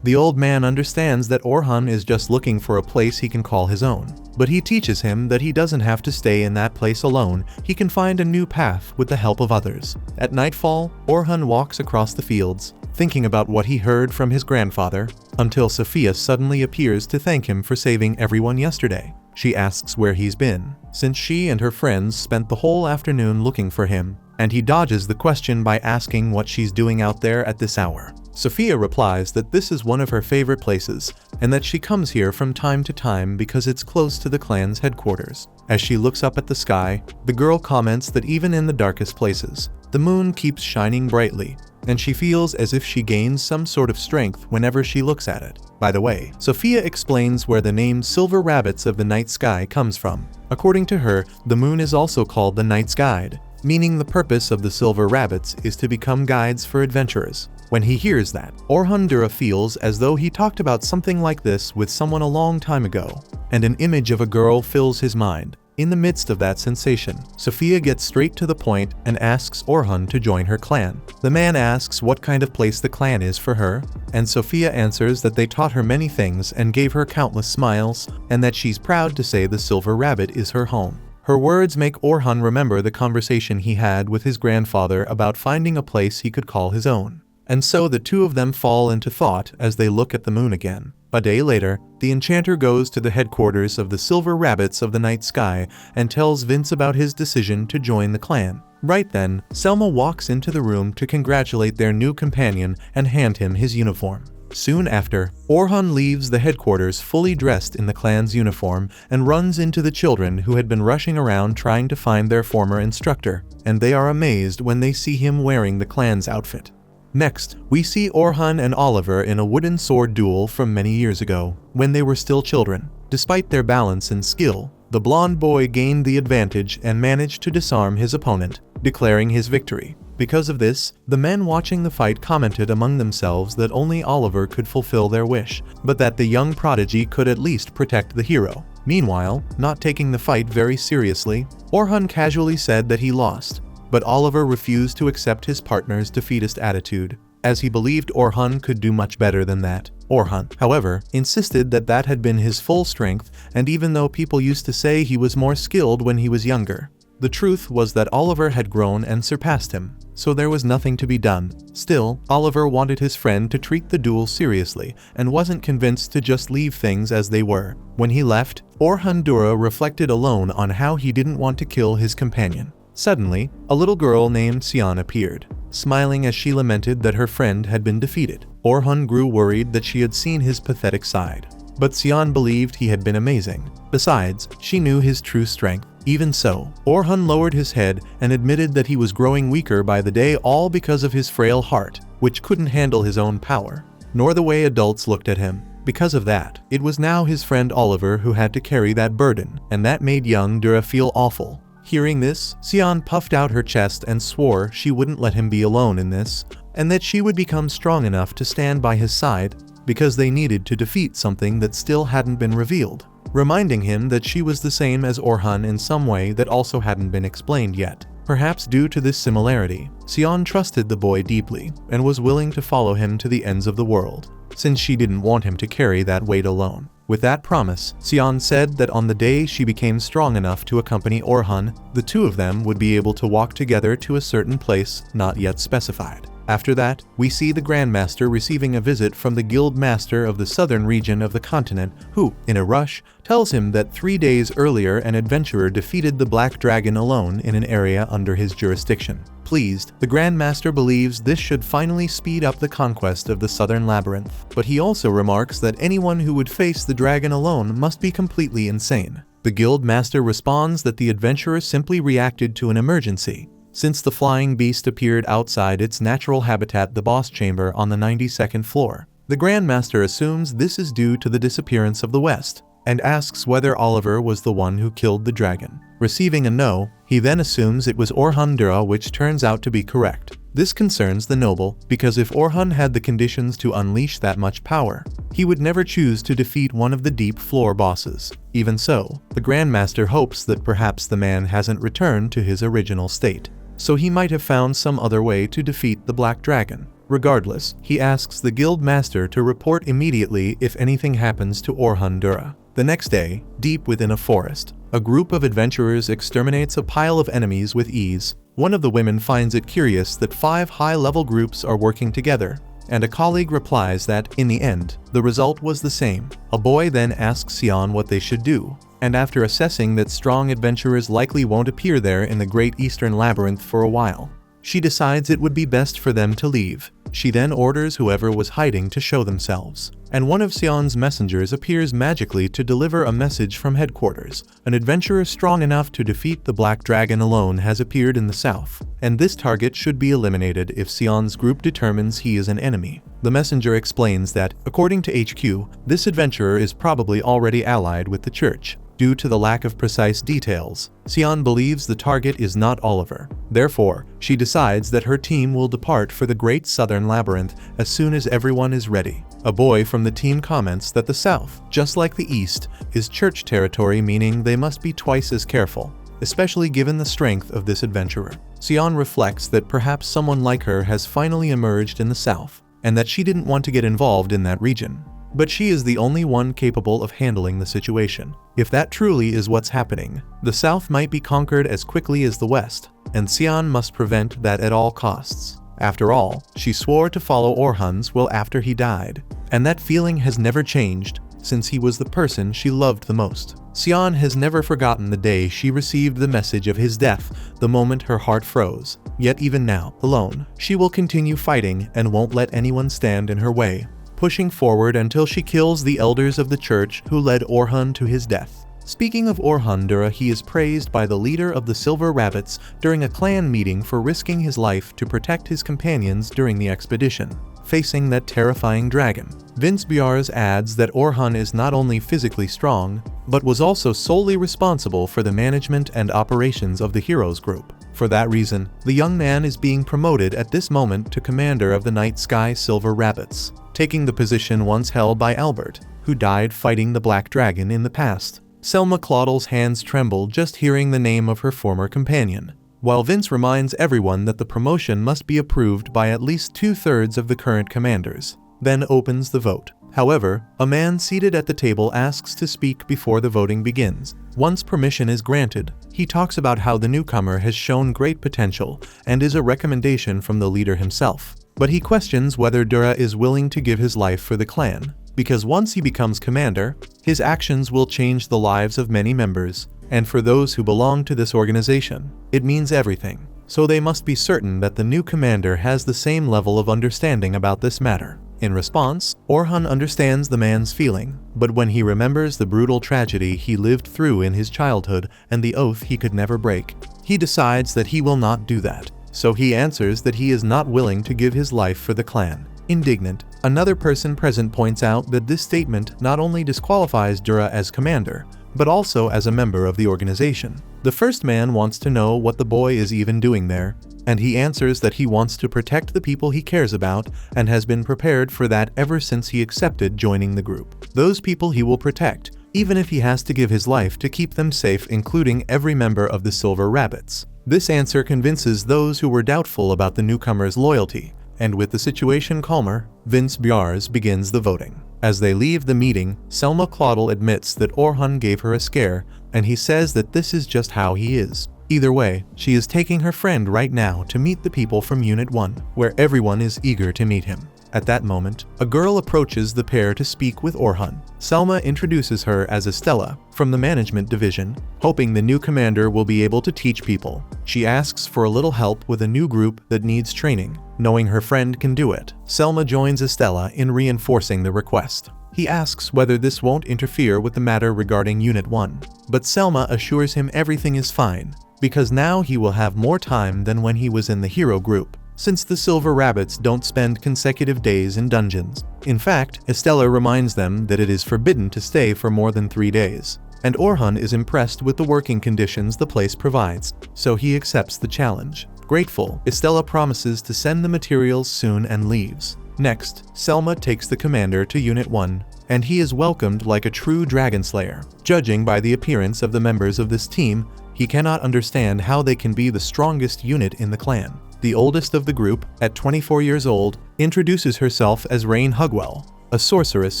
The old man understands that Orhan is just looking for a place he can call his own, but he teaches him that he doesn't have to stay in that place alone. He can find a new path with the help of others. At nightfall, Orhan walks across the fields, thinking about what he heard from his grandfather, until Sophia suddenly appears to thank him for saving everyone yesterday. She asks where he's been, since she and her friends spent the whole afternoon looking for him, and he dodges the question by asking what she's doing out there at this hour. Sophia replies that this is one of her favorite places, and that she comes here from time to time because it's close to the clan's headquarters. As she looks up at the sky, the girl comments that even in the darkest places, the moon keeps shining brightly, and she feels as if she gains some sort of strength whenever she looks at it. By the way, Sophia explains where the name Silver Rabbits of the Night Sky comes from. According to her, the moon is also called the Night's Guide, meaning the purpose of the Silver Rabbits is to become guides for adventurers. When he hears that, Orhan Dura feels as though he talked about something like this with someone a long time ago, and an image of a girl fills his mind. In the midst of that sensation, Sophia gets straight to the point and asks Orhan to join her clan. The man asks what kind of place the clan is for her, and Sophia answers that they taught her many things and gave her countless smiles, and that she's proud to say the Silver Rabbit is her home. Her words make Orhan remember the conversation he had with his grandfather about finding a place he could call his own. And so the two of them fall into thought as they look at the moon again. A day later, the enchanter goes to the headquarters of the Silver Rabbits of the Night Sky and tells Vince about his decision to join the clan. Right then, Selma walks into the room to congratulate their new companion and hand him his uniform. Soon after, Orhan leaves the headquarters fully dressed in the clan's uniform and runs into the children who had been rushing around trying to find their former instructor, and they are amazed when they see him wearing the clan's outfit. Next, we see Orhan and Oliver in a wooden sword duel from many years ago, when they were still children. Despite their balance and skill, the blonde boy gained the advantage and managed to disarm his opponent, declaring his victory. Because of this, the men watching the fight commented among themselves that only Oliver could fulfill their wish, but that the young prodigy could at least protect the hero. Meanwhile, not taking the fight very seriously, Orhan casually said that he lost. But Oliver refused to accept his partner's defeatist attitude, as he believed Orhan could do much better than that. Orhan, however, insisted that that had been his full strength, and even though people used to say he was more skilled when he was younger, the truth was that Oliver had grown and surpassed him, so there was nothing to be done. Still, Oliver wanted his friend to treat the duel seriously, and wasn't convinced to just leave things as they were. When he left, Orhan Dura reflected alone on how he didn't want to kill his companion. Suddenly, a little girl named Sion appeared, smiling as she lamented that her friend had been defeated. Orhan grew worried that she had seen his pathetic side, but Sion believed he had been amazing. Besides, she knew his true strength. Even so, Orhan lowered his head and admitted that he was growing weaker by the day, all because of his frail heart, which couldn't handle his own power, nor the way adults looked at him. Because of that, it was now his friend Oliver who had to carry that burden, and that made young Dura feel awful. Hearing this, Sion puffed out her chest and swore she wouldn't let him be alone in this, and that she would become strong enough to stand by his side, because they needed to defeat something that still hadn't been revealed, reminding him that she was the same as Orhan in some way that also hadn't been explained yet. Perhaps due to this similarity, Sion trusted the boy deeply and was willing to follow him to the ends of the world, since she didn't want him to carry that weight alone. With that promise, Sion said that on the day she became strong enough to accompany Orhan, the two of them would be able to walk together to a certain place not yet specified. After that, we see the Grandmaster receiving a visit from the Guild Master of the southern region of the continent, who, in a rush, tells him that 3 days earlier an adventurer defeated the Black Dragon alone in an area under his jurisdiction. Pleased, the Grandmaster believes this should finally speed up the conquest of the Southern Labyrinth, but he also remarks that anyone who would face the dragon alone must be completely insane. The Guild Master responds that the adventurer simply reacted to an emergency, since the flying beast appeared outside its natural habitat, the boss chamber on the 92nd floor. The Grandmaster assumes this is due to the disappearance of the West, and asks whether Oliver was the one who killed the dragon. Receiving a no, he then assumes it was Orhan Dura, which turns out to be correct. This concerns the noble, because if Orhan had the conditions to unleash that much power, he would never choose to defeat one of the deep floor bosses. Even so, the Grandmaster hopes that perhaps the man hasn't returned to his original state, so he might have found some other way to defeat the Black Dragon. Regardless, he asks the Guild Master to report immediately if anything happens to Orhan Dura. The next day, deep within a forest, a group of adventurers exterminates a pile of enemies with ease. One of the women finds it curious that 5 high-level groups are working together, and a colleague replies that, in the end, the result was the same. A boy then asks Sion what they should do, and after assessing that strong adventurers likely won't appear there in the Great Eastern Labyrinth for a while, She decides it would be best for them to leave. She then orders whoever was hiding to show themselves, and one of Sion's messengers appears magically to deliver a message from headquarters. An adventurer strong enough to defeat the Black Dragon alone has appeared in the south, and this target should be eliminated if Sion's group determines he is an enemy. The messenger explains that, according to HQ, this adventurer is probably already allied with the church. Due to the lack of precise details, Sion believes the target is not Oliver. Therefore, she decides that her team will depart for the Great Southern Labyrinth as soon as everyone is ready. A boy from the team comments that the South, just like the East, is church territory, meaning they must be twice as careful, especially given the strength of this adventurer. Sion reflects that perhaps someone like her has finally emerged in the South, and that she didn't want to get involved in that region. But she is the only one capable of handling the situation. If that truly is what's happening, the South might be conquered as quickly as the West, and Sion must prevent that at all costs. After all, she swore to follow Orhan's will after he died, and that feeling has never changed since he was the person she loved the most. Sion has never forgotten the day she received the message of his death, the moment her heart froze. Yet even now, alone, she will continue fighting and won't let anyone stand in her way, pushing forward until she kills the elders of the church who led Orhan to his death. Speaking of Orhan Dura, he is praised by the leader of the Silver Rabbits during a clan meeting for risking his life to protect his companions during the expedition, facing that terrifying dragon. Vince Biars adds that Orhan is not only physically strong, but was also solely responsible for the management and operations of the heroes group. For that reason, the young man is being promoted at this moment to commander of the Night Sky Silver Rabbits, taking the position once held by Albert, who died fighting the Black Dragon in the past. Selma Claudel's hands tremble just hearing the name of her former companion, while Vince reminds everyone that the promotion must be approved by at least 2/3 of the current commanders, then opens the vote. However, a man seated at the table asks to speak before the voting begins. Once permission is granted, he talks about how the newcomer has shown great potential and is a recommendation from the leader himself. But he questions whether Dura is willing to give his life for the clan, because once he becomes commander, his actions will change the lives of many members, and for those who belong to this organization, it means everything. So they must be certain that the new commander has the same level of understanding about this matter. In response, Orhan understands the man's feeling, but when he remembers the brutal tragedy he lived through in his childhood and the oath he could never break, he decides that he will not do that. So he answers that he is not willing to give his life for the clan. Indignant, another person present points out that this statement not only disqualifies Dura as commander, but also as a member of the organization. The first man wants to know what the boy is even doing there, and he answers that he wants to protect the people he cares about and has been prepared for that ever since he accepted joining the group. Those people he will protect, even if he has to give his life to keep them safe, including every member of the Silver Rabbits. This answer convinces those who were doubtful about the newcomer's loyalty, and with the situation calmer, Vince Biars begins the voting. As they leave the meeting, Selma Claudel admits that Orhan gave her a scare, and he says that this is just how he is. Either way, she is taking her friend right now to meet the people from Unit 1, where everyone is eager to meet him. At that moment, a girl approaches the pair to speak with Orhan. Selma introduces her as Estella, from the management division, hoping the new commander will be able to teach people. She asks for a little help with a new group that needs training, knowing her friend can do it. Selma joins Estella in reinforcing the request. He asks whether this won't interfere with the matter regarding Unit 1, but Selma assures him everything is fine, because now he will have more time than when he was in the hero group, since the Silver Rabbits don't spend consecutive days in dungeons. In fact, Estella reminds them that it is forbidden to stay for more than 3 days, and Orhan is impressed with the working conditions the place provides, so he accepts the challenge. Grateful, Estella promises to send the materials soon and leaves. Next, Selma takes the commander to Unit 1, and he is welcomed like a true dragon slayer. Judging by the appearance of the members of this team, he cannot understand how they can be the strongest unit in the clan. The oldest of the group, at 24 years old, introduces herself as Rain Hugwell, a sorceress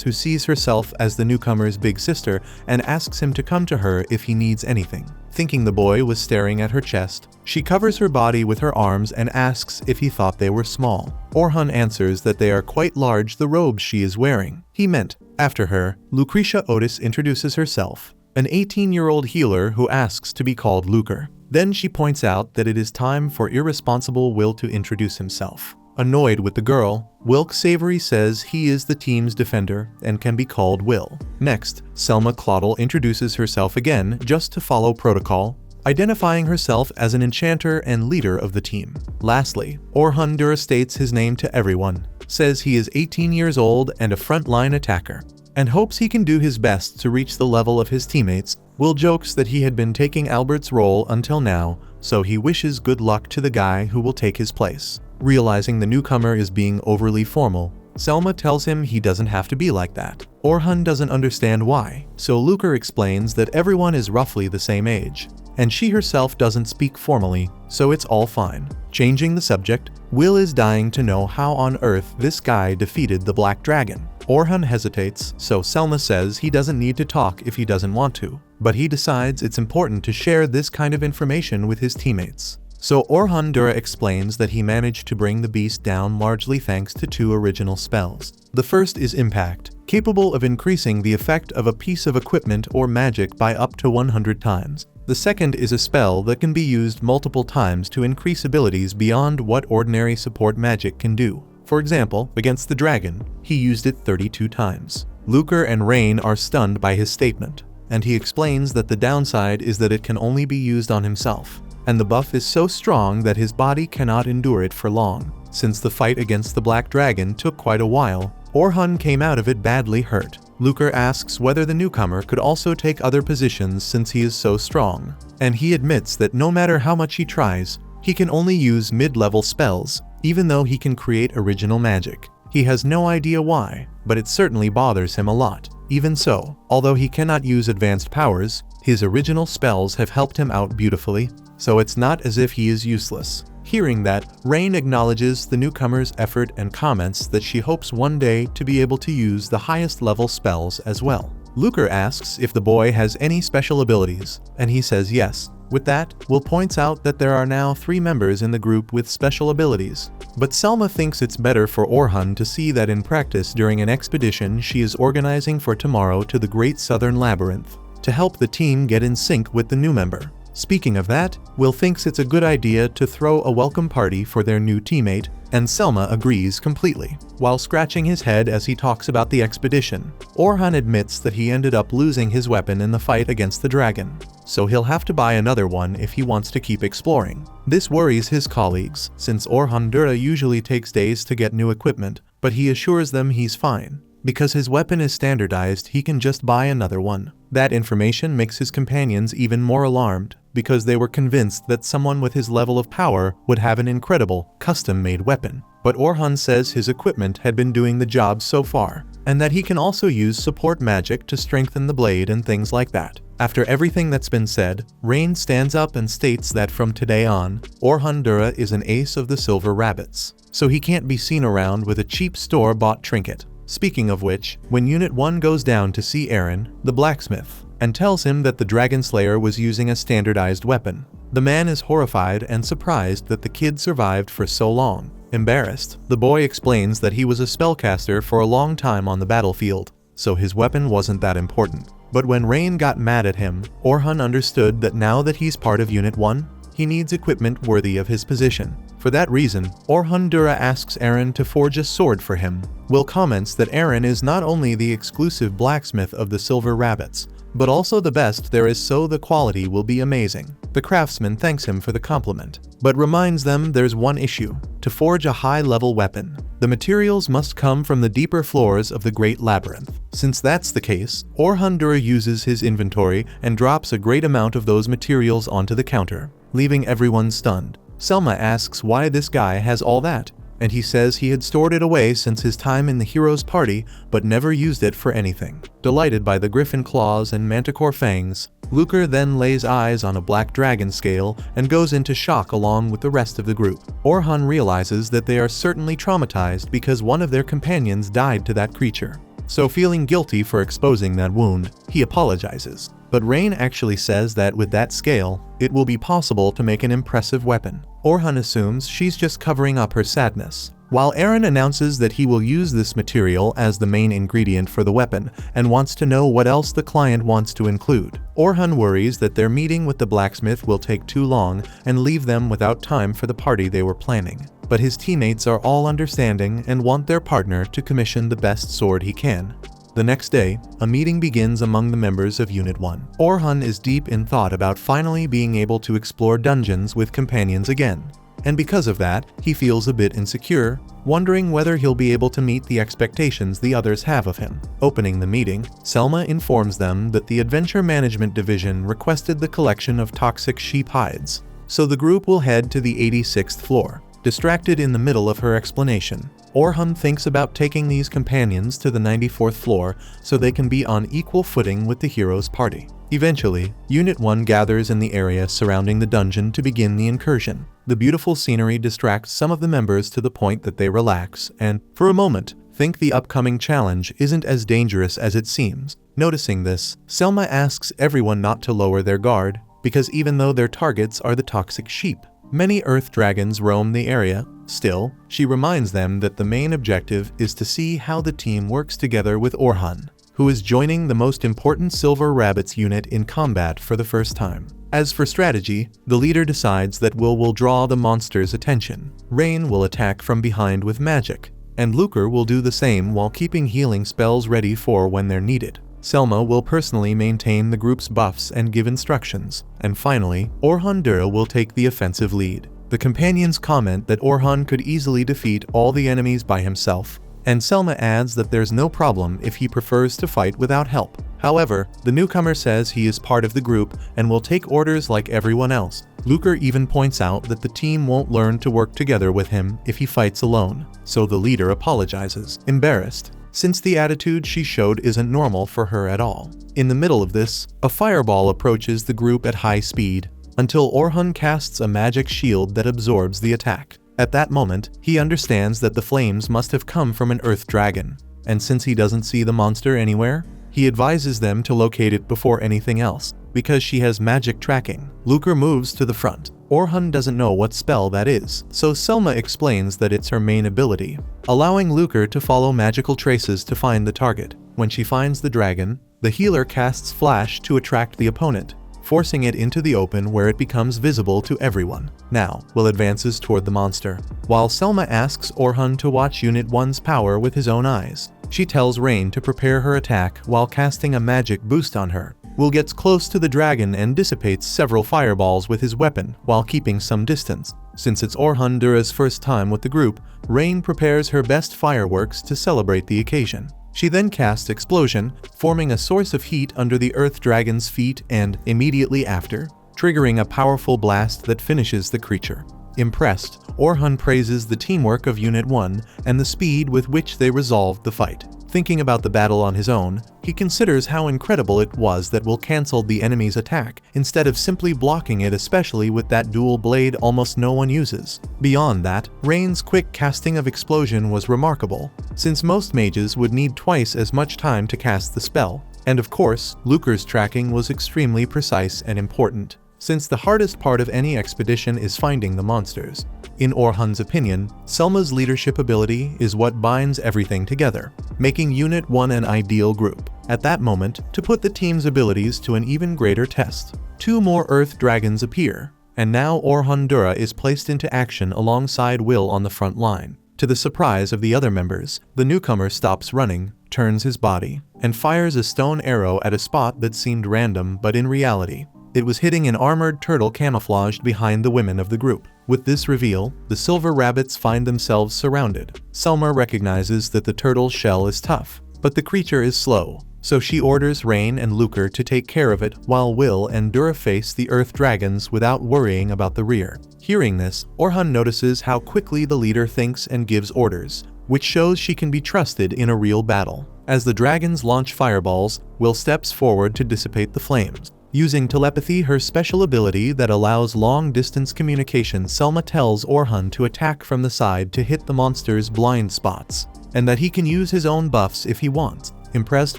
who sees herself as the newcomer's big sister and asks him to come to her if he needs anything. Thinking the boy was staring at her chest, she covers her body with her arms and asks if he thought they were small. Orhan answers that they are quite large, the robes she is wearing. He meant, after her, Lucretia Otis introduces herself, an 18-year-old healer who asks to be called Luker. Then she points out that it is time for irresponsible Will to introduce himself. Annoyed with the girl, Wilk Savory says he is the team's defender and can be called Will. Next, Selma Claudel introduces herself again just to follow protocol, identifying herself as an enchanter and leader of the team. Lastly, Orhan Dura states his name to everyone, says he is 18 years old and a frontline attacker, and hopes he can do his best to reach the level of his teammates. Will jokes that he had been taking Albert's role until now, so he wishes good luck to the guy who will take his place. Realizing the newcomer is being overly formal, Selma tells him he doesn't have to be like that. Orhan doesn't understand why, so Luker explains that everyone is roughly the same age, and she herself doesn't speak formally, so it's all fine. Changing the subject, Will is dying to know how on earth this guy defeated the Black Dragon. Orhan hesitates, so Selma says he doesn't need to talk if he doesn't want to, but he decides it's important to share this kind of information with his teammates. So Orhan Dura explains that he managed to bring the beast down largely thanks to 2 original spells. The first is Impact, capable of increasing the effect of a piece of equipment or magic by up to 100 times. The second is a spell that can be used multiple times to increase abilities beyond what ordinary support magic can do. For example, against the dragon, he used it 32 times. Luker and Rain are stunned by his statement, and he explains that the downside is that it can only be used on himself, and the buff is so strong that his body cannot endure it for long. Since the fight against the Black Dragon took quite a while, Orhan came out of it badly hurt. Luker asks whether the newcomer could also take other positions since he is so strong, and he admits that no matter how much he tries, he can only use mid-level spells, even though he can create original magic. He has no idea why, but it certainly bothers him a lot. Even so, although he cannot use advanced powers, his original spells have helped him out beautifully, so it's not as if he is useless. Hearing that, Rain acknowledges the newcomer's effort and comments that she hopes one day to be able to use the highest level spells as well. Luker asks if the boy has any special abilities, and he says yes. With that, Will points out that there are now 3 members in the group with special abilities. But Selma thinks it's better for Orhan to see that in practice during an expedition she is organizing for tomorrow to the Great Southern Labyrinth, to help the team get in sync with the new member. Speaking of that, Will thinks it's a good idea to throw a welcome party for their new teammate, and Selma agrees completely. While scratching his head as he talks about the expedition, Orhan admits that he ended up losing his weapon in the fight against the dragon, so he'll have to buy another one if he wants to keep exploring. This worries his colleagues, since Orhan Dura usually takes days to get new equipment, but he assures them he's fine. Because his weapon is standardized, he can just buy another one. That information makes his companions even more alarmed, because they were convinced that someone with his level of power would have an incredible, custom-made weapon. But Orhan says his equipment had been doing the job so far, and that he can also use support magic to strengthen the blade and things like that. After everything that's been said, Rain stands up and states that from today on, Orhan Dura is an ace of the Silver Rabbits, so he can't be seen around with a cheap store-bought trinket. Speaking of which, when Unit 1 goes down to see Eren, the blacksmith, and tells him that the Dragon Slayer was using a standardized weapon, the man is horrified and surprised that the kid survived for so long. Embarrassed, the boy explains that he was a spellcaster for a long time on the battlefield, so his weapon wasn't that important. But when Rain got mad at him, Orhan understood that now that he's part of Unit 1, he needs equipment worthy of his position. For that reason, Orhan Dura asks Eren to forge a sword for him. Will comments that Eren is not only the exclusive blacksmith of the Silver Rabbits, but also the best there is, so the quality will be amazing. The craftsman thanks him for the compliment, but reminds them there's one issue. To forge a high-level weapon, the materials must come from the deeper floors of the Great Labyrinth. Since that's the case, Orhan Dura uses his inventory and drops a great amount of those materials onto the counter, leaving everyone stunned. Selma asks why this guy has all that, and he says he had stored it away since his time in the hero's party but never used it for anything. Delighted by the griffin claws and manticore fangs, Luker then lays eyes on a black dragon scale and goes into shock along with the rest of the group. Orhan realizes that they are certainly traumatized because one of their companions died to that creature. So feeling guilty for exposing that wound, he apologizes. But Rain actually says that with that scale, it will be possible to make an impressive weapon. Orhan assumes she's just covering up her sadness, while Eren announces that he will use this material as the main ingredient for the weapon and wants to know what else the client wants to include. Orhan worries that their meeting with the blacksmith will take too long and leave them without time for the party they were planning. But his teammates are all understanding and want their partner to commission the best sword he can. The next day, a meeting begins among the members of Unit 1. Orhan is deep in thought about finally being able to explore dungeons with companions again. And because of that, he feels a bit insecure, wondering whether he'll be able to meet the expectations the others have of him. Opening the meeting, Selma informs them that the Adventure Management Division requested the collection of toxic sheep hides, so the group will head to the 86th floor. Distracted in the middle of her explanation, Orhan thinks about taking these companions to the 94th floor so they can be on equal footing with the hero's party. Eventually, Unit 1 gathers in the area surrounding the dungeon to begin the incursion. The beautiful scenery distracts some of the members to the point that they relax and, for a moment, think the upcoming challenge isn't as dangerous as it seems. Noticing this, Selma asks everyone not to lower their guard, because even though their targets are the toxic sheep, many earth dragons roam the area. Still, she reminds them that the main objective is to see how the team works together with Orhan, who is joining the most important Silver Rabbits unit in combat for the first time. As for strategy, the leader decides that will draw the monster's attention. Rain will attack from behind with magic, and Lucre will do the same while keeping healing spells ready for when they're needed. Selma will personally maintain the group's buffs and give instructions. And finally, Orhan Dura will take the offensive lead. The companions comment that Orhan could easily defeat all the enemies by himself, and Selma adds that there's no problem if he prefers to fight without help. However, the newcomer says he is part of the group and will take orders like everyone else. Lucre even points out that the team won't learn to work together with him if he fights alone, so the leader apologizes, embarrassed, since the attitude she showed isn't normal for her at all. In the middle of this, a fireball approaches the group at high speed, until Orhan casts a magic shield that absorbs the attack. At that moment, he understands that the flames must have come from an earth dragon, and since he doesn't see the monster anywhere, he advises them to locate it before anything else, because she has magic tracking. Lucre moves to the front. Orhan doesn't know what spell that is, so Selma explains that it's her main ability, allowing Lucre to follow magical traces to find the target. When she finds the dragon, the healer casts Flash to attract the opponent, forcing it into the open where it becomes visible to everyone. Now, Will advances toward the monster, while Selma asks Orhan to watch Unit 1's power with his own eyes. She tells Rain to prepare her attack while casting a magic boost on her. Will gets close to the dragon and dissipates several fireballs with his weapon while keeping some distance. Since it's Orhan Dura's first time with the group, Rain prepares her best fireworks to celebrate the occasion. She then casts Explosion, forming a source of heat under the earth dragon's feet and, immediately after, triggering a powerful blast that finishes the creature. Impressed, Orhan praises the teamwork of Unit 1 and the speed with which they resolved the fight. Thinking about the battle on his own, he considers how incredible it was that Will canceled the enemy's attack instead of simply blocking it, especially with that dual blade almost no one uses. Beyond that, Rain's quick casting of Explosion was remarkable, since most mages would need twice as much time to cast the spell. And of course, Lucre's tracking was extremely precise and important, since the hardest part of any expedition is finding the monsters. In Orhan's opinion, Selma's leadership ability is what binds everything together, making Unit 1 an ideal group. At that moment, to put the team's abilities to an even greater test, 2 more earth dragons appear, and now Orhan Dura is placed into action alongside Will on the front line. To the surprise of the other members, the newcomer stops running, turns his body, and fires a stone arrow at a spot that seemed random, but in reality, it was hitting an armored turtle camouflaged behind the women of the group. With this reveal, the Silver Rabbits find themselves surrounded. Selma recognizes that the turtle's shell is tough, but the creature is slow, so she orders Rain and Lucre to take care of it while Will and Dura face the earth dragons without worrying about the rear. Hearing this, Orhan notices how quickly the leader thinks and gives orders, which shows she can be trusted in a real battle. As the dragons launch fireballs, Will steps forward to dissipate the flames. Using telepathy, her special ability that allows long-distance communication, Selma tells Orhan to attack from the side to hit the monster's blind spots, and that he can use his own buffs if he wants. Impressed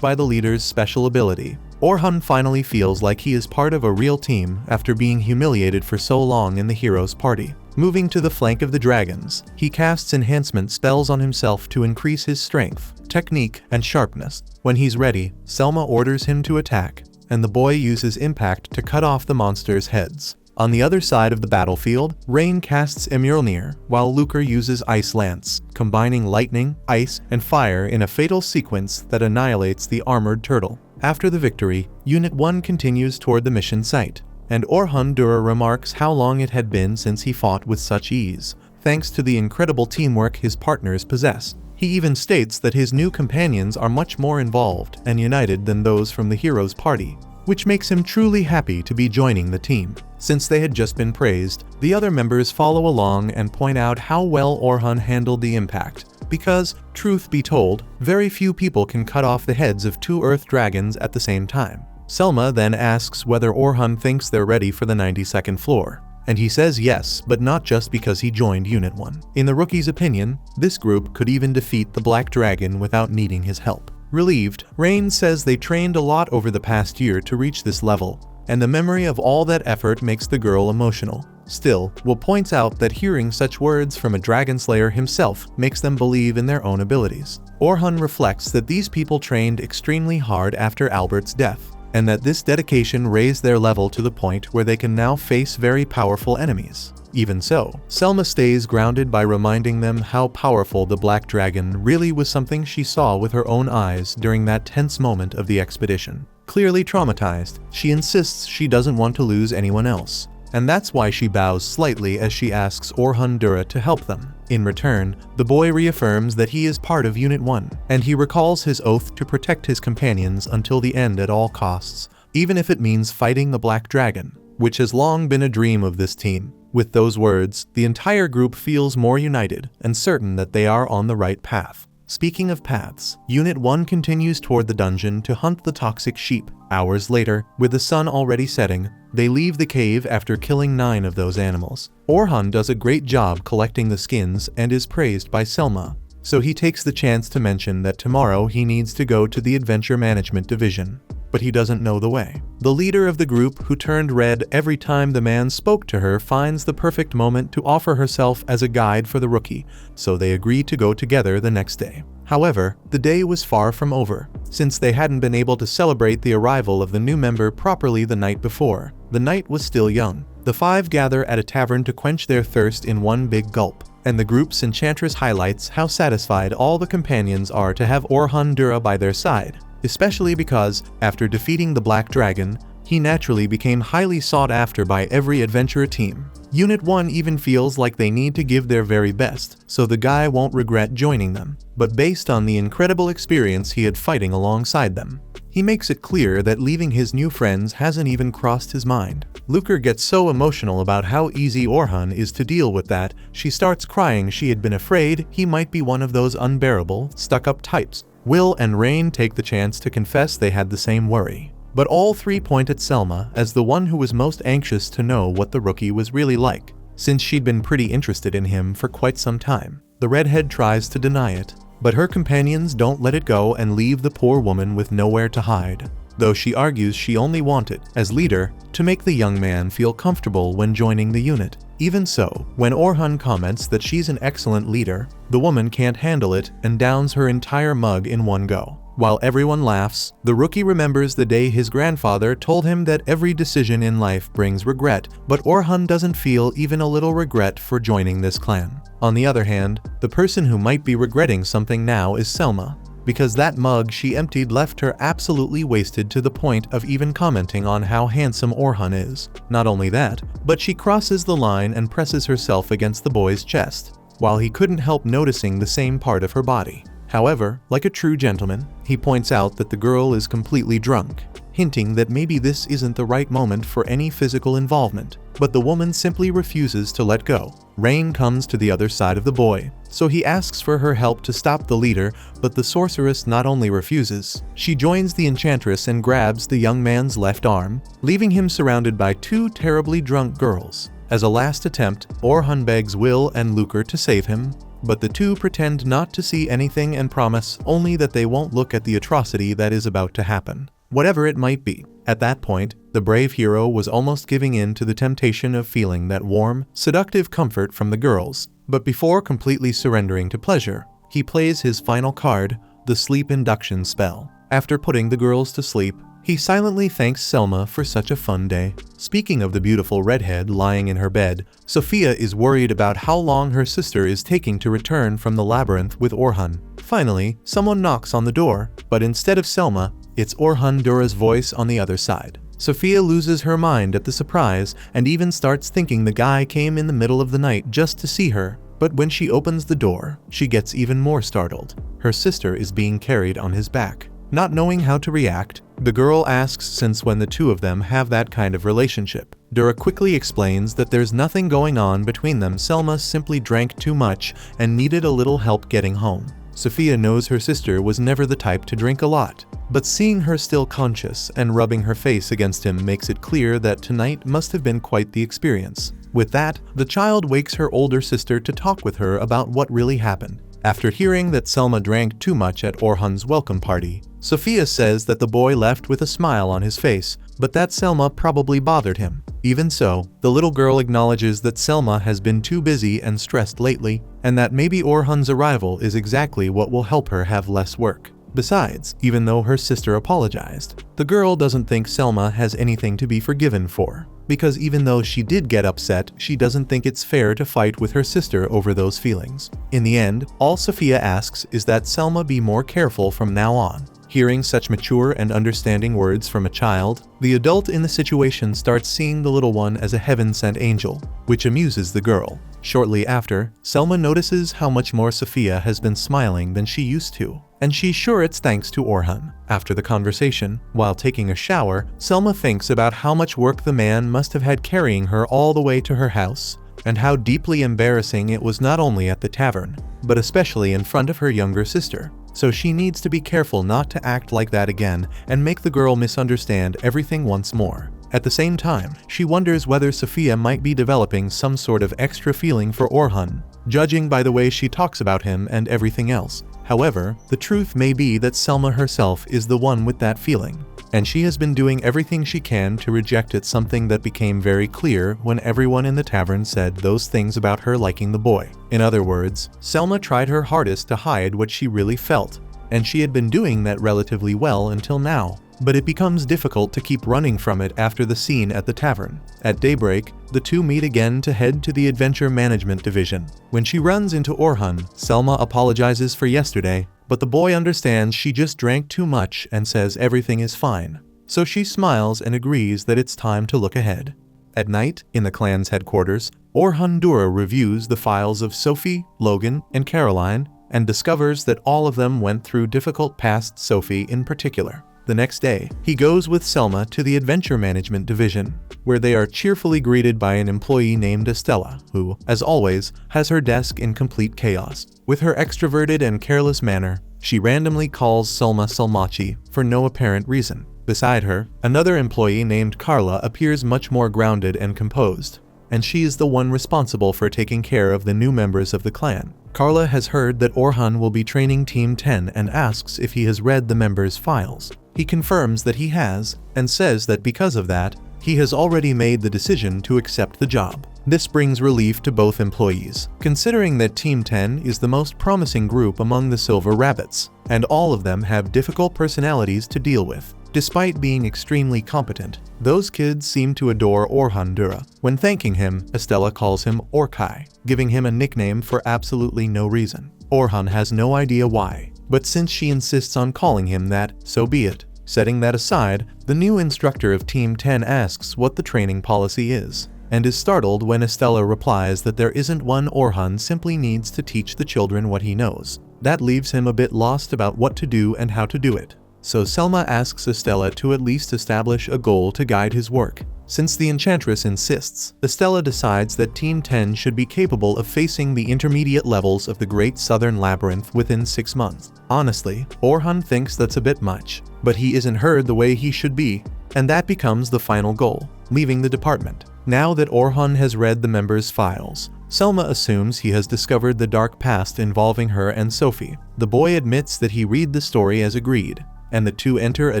by the leader's special ability, Orhan finally feels like he is part of a real team after being humiliated for so long in the hero's party. Moving to the flank of the dragons, he casts enhancement spells on himself to increase his strength, technique, and sharpness. When he's ready, Selma orders him to attack, and the boy uses impact to cut off the monsters' heads. On the other side of the battlefield, Rain casts Emurlnir, while Lucre uses Ice Lance, combining lightning, ice, and fire in a fatal sequence that annihilates the armored turtle. After the victory, Unit 1 continues toward the mission site, and Orhan Dura remarks how long it had been since he fought with such ease, thanks to the incredible teamwork his partners possess. He even states that his new companions are much more involved and united than those from the hero's party, which makes him truly happy to be joining the team. Since they had just been praised, the other members follow along and point out how well Orhan handled the impact, because, truth be told, very few people can cut off the heads of 2 earth dragons at the same time. Selma then asks whether Orhan thinks they're ready for the 92nd floor, and he says yes, but not just because he joined Unit 1. In the rookie's opinion, this group could even defeat the Black Dragon without needing his help. Relieved, Rain says they trained a lot over the past year to reach this level, and the memory of all that effort makes the girl emotional. Still, Will points out that hearing such words from a dragon slayer himself makes them believe in their own abilities. Orhan reflects that these people trained extremely hard after Albert's death, and that this dedication raised their level to the point where they can now face very powerful enemies. Even so, Selma stays grounded by reminding them how powerful the Black Dragon really was, something she saw with her own eyes during that tense moment of the expedition. Clearly traumatized, she insists she doesn't want to lose anyone else, and that's why she bows slightly as she asks Orhan Dura to help them. In return, the boy reaffirms that he is part of Unit 1, and he recalls his oath to protect his companions until the end at all costs, even if it means fighting the Black Dragon, which has long been a dream of this team. With those words, the entire group feels more united and certain that they are on the right path. Speaking of paths, Unit 1 continues toward the dungeon to hunt the toxic sheep. Hours later, with the sun already setting, they leave the cave after killing 9 of those animals. Orhan does a great job collecting the skins and is praised by Selma, so he takes the chance to mention that tomorrow he needs to go to the Adventure Management Division, but he doesn't know the way. The leader of the group, who turned red every time the man spoke to her, finds the perfect moment to offer herself as a guide for the rookie, so they agree to go together the next day. However, the day was far from over, since they hadn't been able to celebrate the arrival of the new member properly the night before. The night was still young. The 5 gather at a tavern to quench their thirst in one big gulp, and the group's enchantress highlights how satisfied all the companions are to have Orhan Dura by their side, especially because, after defeating the Black Dragon, he naturally became highly sought after by every adventurer team. Unit 1 even feels like they need to give their very best, so the guy won't regret joining them, but based on the incredible experience he had fighting alongside them, he makes it clear that leaving his new friends hasn't even crossed his mind. Lucre gets so emotional about how easy Orhan is to deal with that she starts crying. She had been afraid he might be one of those unbearable, stuck-up types. Will and Rain take the chance to confess they had the same worry, but all 3 point at Selma as the one who was most anxious to know what the rookie was really like, since she'd been pretty interested in him for quite some time. The redhead tries to deny it, but her companions don't let it go and leave the poor woman with nowhere to hide, though she argues she only wanted, as leader, to make the young man feel comfortable when joining the unit. Even so, when Orhan comments that she's an excellent leader, the woman can't handle it and downs her entire mug in one go. While everyone laughs, the rookie remembers the day his grandfather told him that every decision in life brings regret, but Orhan doesn't feel even a little regret for joining this clan. On the other hand, the person who might be regretting something now is Selma, because that mug she emptied left her absolutely wasted to the point of even commenting on how handsome Orhan is. Not only that, but she crosses the line and presses herself against the boy's chest, while he couldn't help noticing the same part of her body. However, like a true gentleman, he points out that the girl is completely drunk, hinting that maybe this isn't the right moment for any physical involvement, but the woman simply refuses to let go. Rain comes to the other side of the boy, so he asks for her help to stop the leader, but the sorceress not only refuses, she joins the enchantress and grabs the young man's left arm, leaving him surrounded by 2 terribly drunk girls. As a last attempt, Orhan begs Will and Lucre to save him, but the 2 pretend not to see anything and promise only that they won't look at the atrocity that is about to happen, whatever it might be. At that point, The brave hero was almost giving in to the temptation of feeling that warm, seductive comfort from the girls, but before completely surrendering to pleasure, he plays his final card, the sleep induction spell. After putting the girls to sleep, he silently thanks Selma for such a fun day. Speaking of the beautiful redhead lying in her bed, Sophia is worried about how long her sister is taking to return from the labyrinth with Orhan. Finally, someone knocks on the door, but instead of Selma, it's Orhan Dura's voice on the other side. Sophia loses her mind at the surprise and even starts thinking the guy came in the middle of the night just to see her. But when she opens the door, she gets even more startled. Her sister is being carried on his back. Not knowing how to react, the girl asks since when the two of them have that kind of relationship. Dura quickly explains that there's nothing going on between them. Selma simply drank too much and needed a little help getting home. Sophia knows her sister was never the type to drink a lot, but seeing her still conscious and rubbing her face against him makes it clear that tonight must have been quite the experience. With that, the child wakes her older sister to talk with her about what really happened. After hearing that Selma drank too much at Orhan's welcome party, Sophia says that the boy left with a smile on his face, but that Selma probably bothered him. Even so, the little girl acknowledges that Selma has been too busy and stressed lately, and that maybe Orhan's arrival is exactly what will help her have less work. Besides, even though her sister apologized, the girl doesn't think Selma has anything to be forgiven for. Because even though she did get upset, she doesn't think it's fair to fight with her sister over those feelings. In the end, all Sophia asks is that Selma be more careful from now on. Hearing such mature and understanding words from a child, the adult in the situation starts seeing the little one as a heaven-sent angel, which amuses the girl. Shortly after, Selma notices how much more Sophia has been smiling than she used to, and she's sure it's thanks to Orhan. After the conversation, while taking a shower, Selma thinks about how much work the man must have had carrying her all the way to her house, and how deeply embarrassing it was not only at the tavern, but especially in front of her younger sister. So she needs to be careful not to act like that again and make the girl misunderstand everything once more. At the same time, she wonders whether Sophia might be developing some sort of extra feeling for Orhan, judging by the way she talks about him and everything else. However, the truth may be that Selma herself is the one with that feeling, and she has been doing everything she can to reject it, something that became very clear when everyone in the tavern said those things about her liking the boy. In other words, Selma tried her hardest to hide what she really felt, and she had been doing that relatively well until now. But it becomes difficult to keep running from it after the scene at the tavern. At daybreak, the two meet again to head to the Adventure Management Division. When she runs into Orhan, Selma apologizes for yesterday, but the boy understands she just drank too much and says everything is fine. So she smiles and agrees that it's time to look ahead. At night, in the clan's headquarters, Orhan Dura reviews the files of Sophie, Logan, and Caroline, and discovers that all of them went through difficult past, Sophie in particular. The next day, he goes with Selma to the Adventure Management Division, where they are cheerfully greeted by an employee named Estella, who, as always, has her desk in complete chaos. With her extroverted and careless manner, she randomly calls Selma Selmachi for no apparent reason. Beside her, another employee named Carla appears much more grounded and composed, and she is the one responsible for taking care of the new members of the clan. Carla has heard that Orhan will be training Team 10 and asks if he has read the members' files. He confirms that he has, and says that because of that, he has already made the decision to accept the job. This brings relief to both employees, considering that Team 10 is the most promising group among the Silver Rabbits, and all of them have difficult personalities to deal with. Despite being extremely competent, those kids seem to adore Orhan Dura. When thanking him, Estella calls him Orkai, giving him a nickname for absolutely no reason. Orhan has no idea why, but since she insists on calling him that, so be it. Setting that aside, the new instructor of Team 10 asks what the training policy is, and is startled when Estella replies that there isn't one. Orhan simply needs to teach the children what he knows. That leaves him a bit lost about what to do and how to do it. So Selma asks Estella to at least establish a goal to guide his work. Since the enchantress insists, Estella decides that Team 10 should be capable of facing the intermediate levels of the Great Southern Labyrinth within 6 months. Honestly, Orhan thinks that's a bit much, but he isn't heard the way he should be, and that becomes the final goal, leaving the department. Now that Orhan has read the members' files, Selma assumes he has discovered the dark past involving her and Sophie. The boy admits that he read the story as agreed, and the two enter a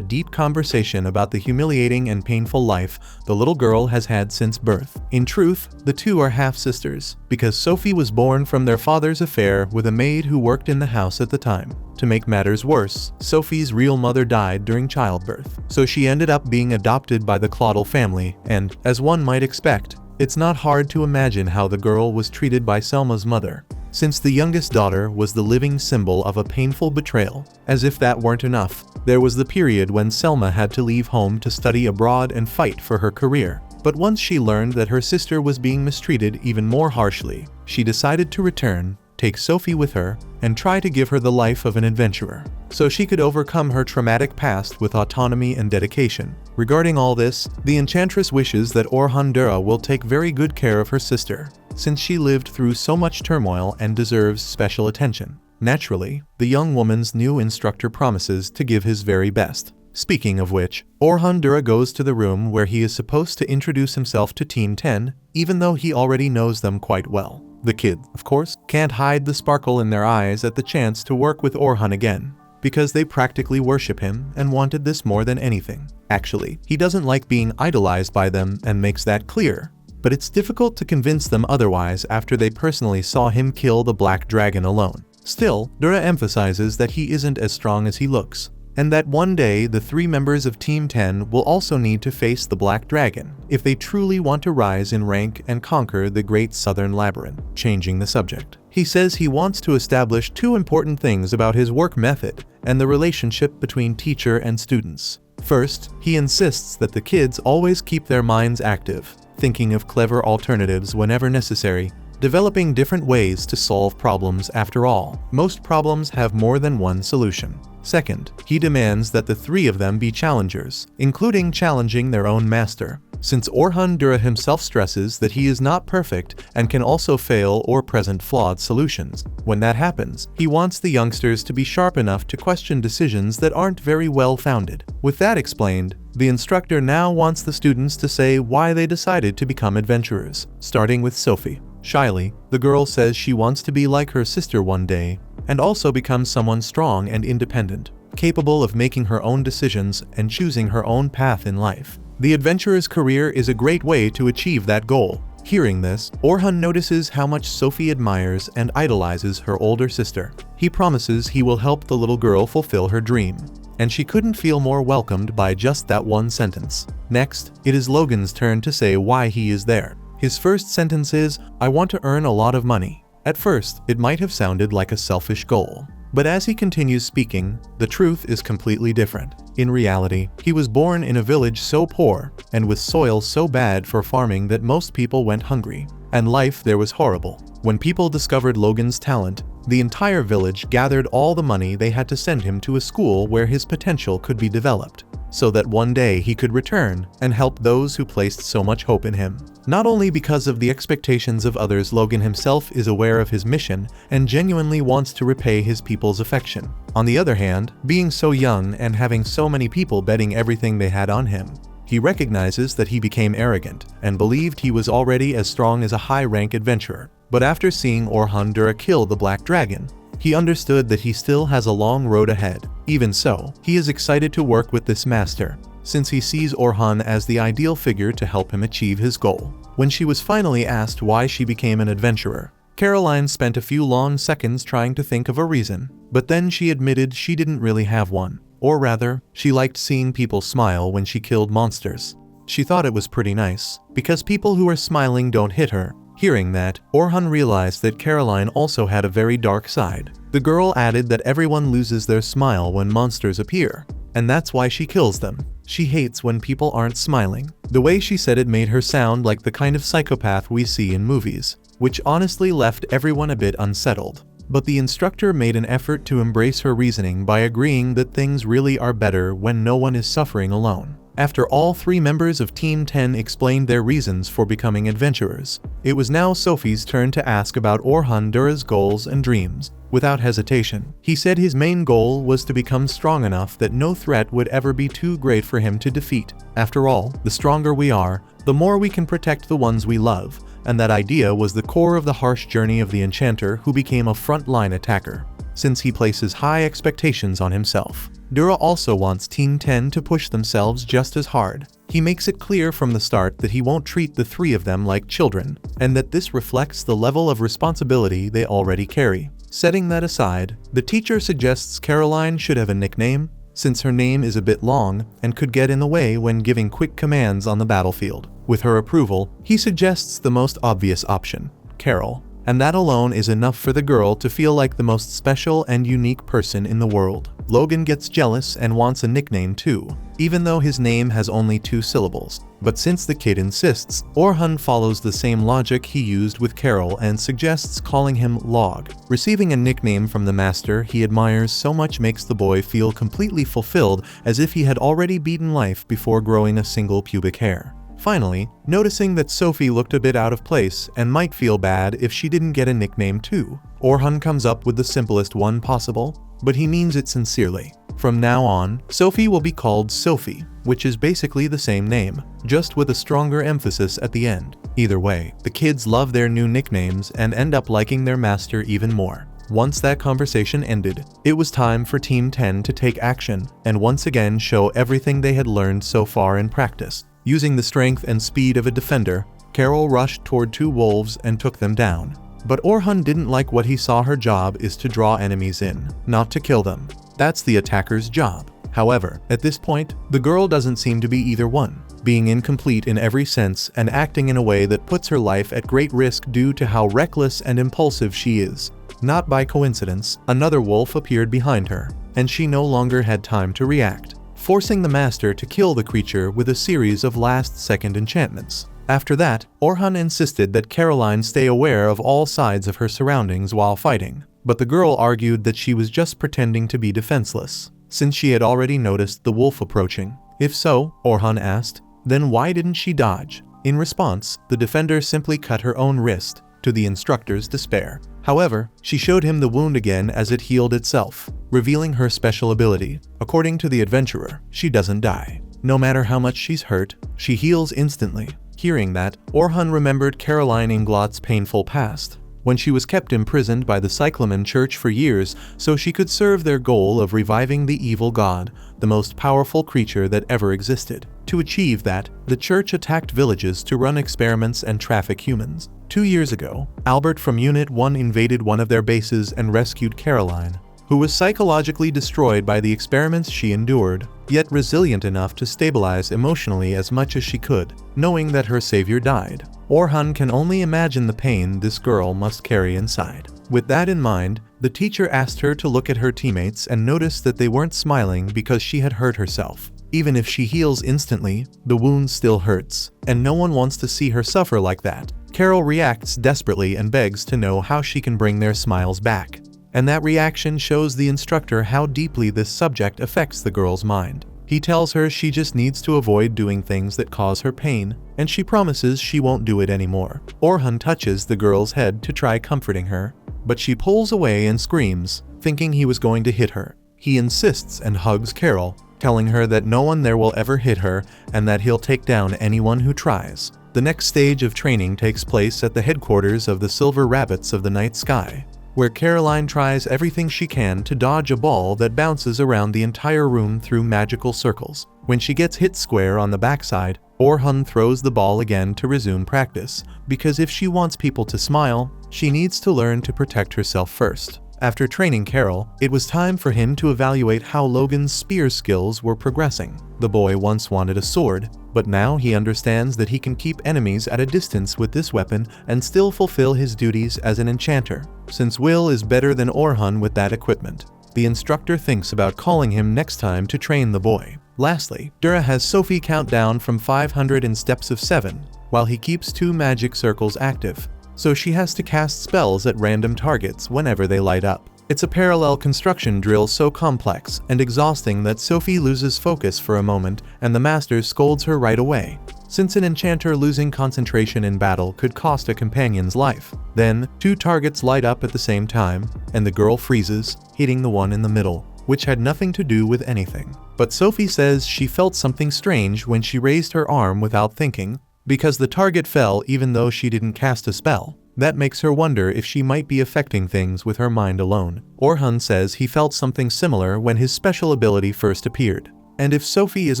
deep conversation about the humiliating and painful life the little girl has had since birth. In truth, the two are half-sisters, because Sophie was born from their father's affair with a maid who worked in the house at the time. To make matters worse, Sophie's real mother died during childbirth, so she ended up being adopted by the Claudel family, and, as one might expect, it's not hard to imagine how the girl was treated by Selma's mother, since the youngest daughter was the living symbol of a painful betrayal. As if that weren't enough, there was the period when Selma had to leave home to study abroad and fight for her career. But once she learned that her sister was being mistreated even more harshly, she decided to return, take Sophie with her, and try to give her the life of an adventurer, so she could overcome her traumatic past with autonomy and dedication. Regarding all this, the enchantress wishes that Orhan Dura will take very good care of her sister, since she lived through so much turmoil and deserves special attention. Naturally, the young woman's new instructor promises to give his very best. Speaking of which, Orhan Dura goes to the room where he is supposed to introduce himself to Team 10, even though he already knows them quite well. The kids, of course, can't hide the sparkle in their eyes at the chance to work with Orhan again, because they practically worship him and wanted this more than anything. Actually, he doesn't like being idolized by them and makes that clear, but it's difficult to convince them otherwise after they personally saw him kill the Black Dragon alone. Still, Dura emphasizes that he isn't as strong as he looks, and that one day the three members of Team 10 will also need to face the Black Dragon if they truly want to rise in rank and conquer the Great Southern Labyrinth. Changing the subject, he says he wants to establish two important things about his work method and the relationship between teacher and students. First, he insists that the kids always keep their minds active, thinking of clever alternatives whenever necessary, developing different ways to solve problems. After all, most problems have more than one solution. Second, he demands that the three of them be challengers, including challenging their own master, since Orhan Dura himself stresses that he is not perfect and can also fail or present flawed solutions. When that happens, he wants the youngsters to be sharp enough to question decisions that aren't very well founded. With that explained, the instructor now wants the students to say why they decided to become adventurers, starting with Sophie. Shyly, the girl says she wants to be like her sister one day, and also become someone strong and independent, capable of making her own decisions and choosing her own path in life. The adventurer's career is a great way to achieve that goal. Hearing this, Orhan notices how much Sophie admires and idolizes her older sister. He promises he will help the little girl fulfill her dream, and she couldn't feel more welcomed by just that one sentence. Next, it is Logan's turn to say why he is there. His first sentence is, "I want to earn a lot of money." At first, it might have sounded like a selfish goal, but as he continues speaking, the truth is completely different. In reality, he was born in a village so poor and with soil so bad for farming that most people went hungry, and life there was horrible. When people discovered Logan's talent, the entire village gathered all the money they had to send him to a school where his potential could be developed, so that one day he could return and help those who placed so much hope in him. Not only because of the expectations of others, Logan himself is aware of his mission and genuinely wants to repay his people's affection. On the other hand, being so young and having so many people betting everything they had on him, he recognizes that he became arrogant and believed he was already as strong as a high-rank adventurer. But after seeing Orhan Dura kill the Black Dragon, he understood that he still has a long road ahead. Even so, he is excited to work with this master, since he sees Orhan as the ideal figure to help him achieve his goal. When she was finally asked why she became an adventurer, Caroline spent a few long seconds trying to think of a reason, but then she admitted she didn't really have one. Or rather, she liked seeing people smile when she killed monsters. She thought it was pretty nice, because people who are smiling don't hit her. Hearing that, Orhan realized that Caroline also had a very dark side. The girl added that everyone loses their smile when monsters appear, and that's why she kills them. She hates when people aren't smiling. The way she said it made her sound like the kind of psychopath we see in movies, which honestly left everyone a bit unsettled. But the instructor made an effort to embrace her reasoning by agreeing that things really are better when no one is suffering alone. After all three members of Team 10 explained their reasons for becoming adventurers, it was now Sophie's turn to ask about Orhan Dura's goals and dreams. Without hesitation, he said his main goal was to become strong enough that no threat would ever be too great for him to defeat. After all, the stronger we are, the more we can protect the ones we love, and that idea was the core of the harsh journey of the enchanter who became a front-line attacker. since he places high expectations on himself. Dura also wants Team 10 to push themselves just as hard. He makes it clear from the start that he won't treat the three of them like children, and that this reflects the level of responsibility they already carry. Setting that aside, the teacher suggests Caroline should have a nickname, since her name is a bit long and could get in the way when giving quick commands on the battlefield. With her approval, he suggests the most obvious option, Carol, and that alone is enough for the girl to feel like the most special and unique person in the world. Logan gets jealous and wants a nickname too, even though his name has only 2 syllables. But since the kid insists, Orhan follows the same logic he used with Carol and suggests calling him Log. Receiving a nickname from the master he admires so much makes the boy feel completely fulfilled, as if he had already beaten life before growing a single pubic hair. Finally, noticing that Sophie looked a bit out of place and might feel bad if she didn't get a nickname too, Orhan comes up with the simplest one possible, but he means it sincerely. From now on, Sophie will be called Sophie, which is basically the same name, just with a stronger emphasis at the end. Either way, the kids love their new nicknames and end up liking their master even more. Once that conversation ended, it was time for Team 10 to take action and once again show everything they had learned so far in practice. Using the strength and speed of a defender, Carol rushed toward 2 wolves and took them down. But Orhan didn't like what he saw. Her job is to draw enemies in, not to kill them. That's the attacker's job. However, at this point, the girl doesn't seem to be either one, being incomplete in every sense and acting in a way that puts her life at great risk due to how reckless and impulsive she is. Not by coincidence, another wolf appeared behind her, and she no longer had time to react, forcing the master to kill the creature with a series of last-second enchantments. After that, Orhan insisted that Caroline stay aware of all sides of her surroundings while fighting, but the girl argued that she was just pretending to be defenseless, since she had already noticed the wolf approaching. If so, Orhan asked, then why didn't she dodge? In response, the defender simply cut her own wrist, to the instructor's despair. However, she showed him the wound again as it healed itself, revealing her special ability. According to the adventurer, she doesn't die. No matter how much she's hurt, she heals instantly. Hearing that, Orhan remembered Caroline Inglot's painful past, when she was kept imprisoned by the Cyclamen Church for years so she could serve their goal of reviving the evil god, the most powerful creature that ever existed. To achieve that, the church attacked villages to run experiments and traffic humans. 2 years ago, Albert from Unit 1 invaded one of their bases and rescued Caroline, who was psychologically destroyed by the experiments she endured, yet resilient enough to stabilize emotionally as much as she could, knowing that her savior died. Orhan can only imagine the pain this girl must carry inside. With that in mind, the teacher asked her to look at her teammates and notice that they weren't smiling because she had hurt herself. Even if she heals instantly, the wound still hurts, and no one wants to see her suffer like that. Carol reacts desperately and begs to know how she can bring their smiles back. And that reaction shows the instructor how deeply this subject affects the girl's mind. He tells her she just needs to avoid doing things that cause her pain, and she promises she won't do it anymore. Orhan touches the girl's head to try comforting her, but she pulls away and screams, thinking he was going to hit her. He insists and hugs Carol, telling her that no one there will ever hit her and that he'll take down anyone who tries. The next stage of training takes place at the headquarters of the Silver Rabbits of the Night Sky, where Caroline tries everything she can to dodge a ball that bounces around the entire room through magical circles. When she gets hit square on the backside, Orhan throws the ball again to resume practice, because if she wants people to smile, she needs to learn to protect herself first. After training Carol, it was time for him to evaluate how Logan's spear skills were progressing. The boy once wanted a sword, but now he understands that he can keep enemies at a distance with this weapon and still fulfill his duties as an enchanter, since Will is better than Orhan with that equipment. The instructor thinks about calling him next time to train the boy. Lastly, Dura has Sophie count down from 500 in steps of 7, while he keeps 2 magic circles active, so she has to cast spells at random targets whenever they light up. It's a parallel construction drill so complex and exhausting that Sophie loses focus for a moment and the master scolds her right away, since an enchanter losing concentration in battle could cost a companion's life. Then, 2 targets light up at the same time, and the girl freezes, hitting the one in the middle, which had nothing to do with anything. But Sophie says she felt something strange when she raised her arm without thinking, because the target fell even though she didn't cast a spell. That makes her wonder if she might be affecting things with her mind alone. Orhan says he felt something similar when his special ability first appeared. And if Sophie is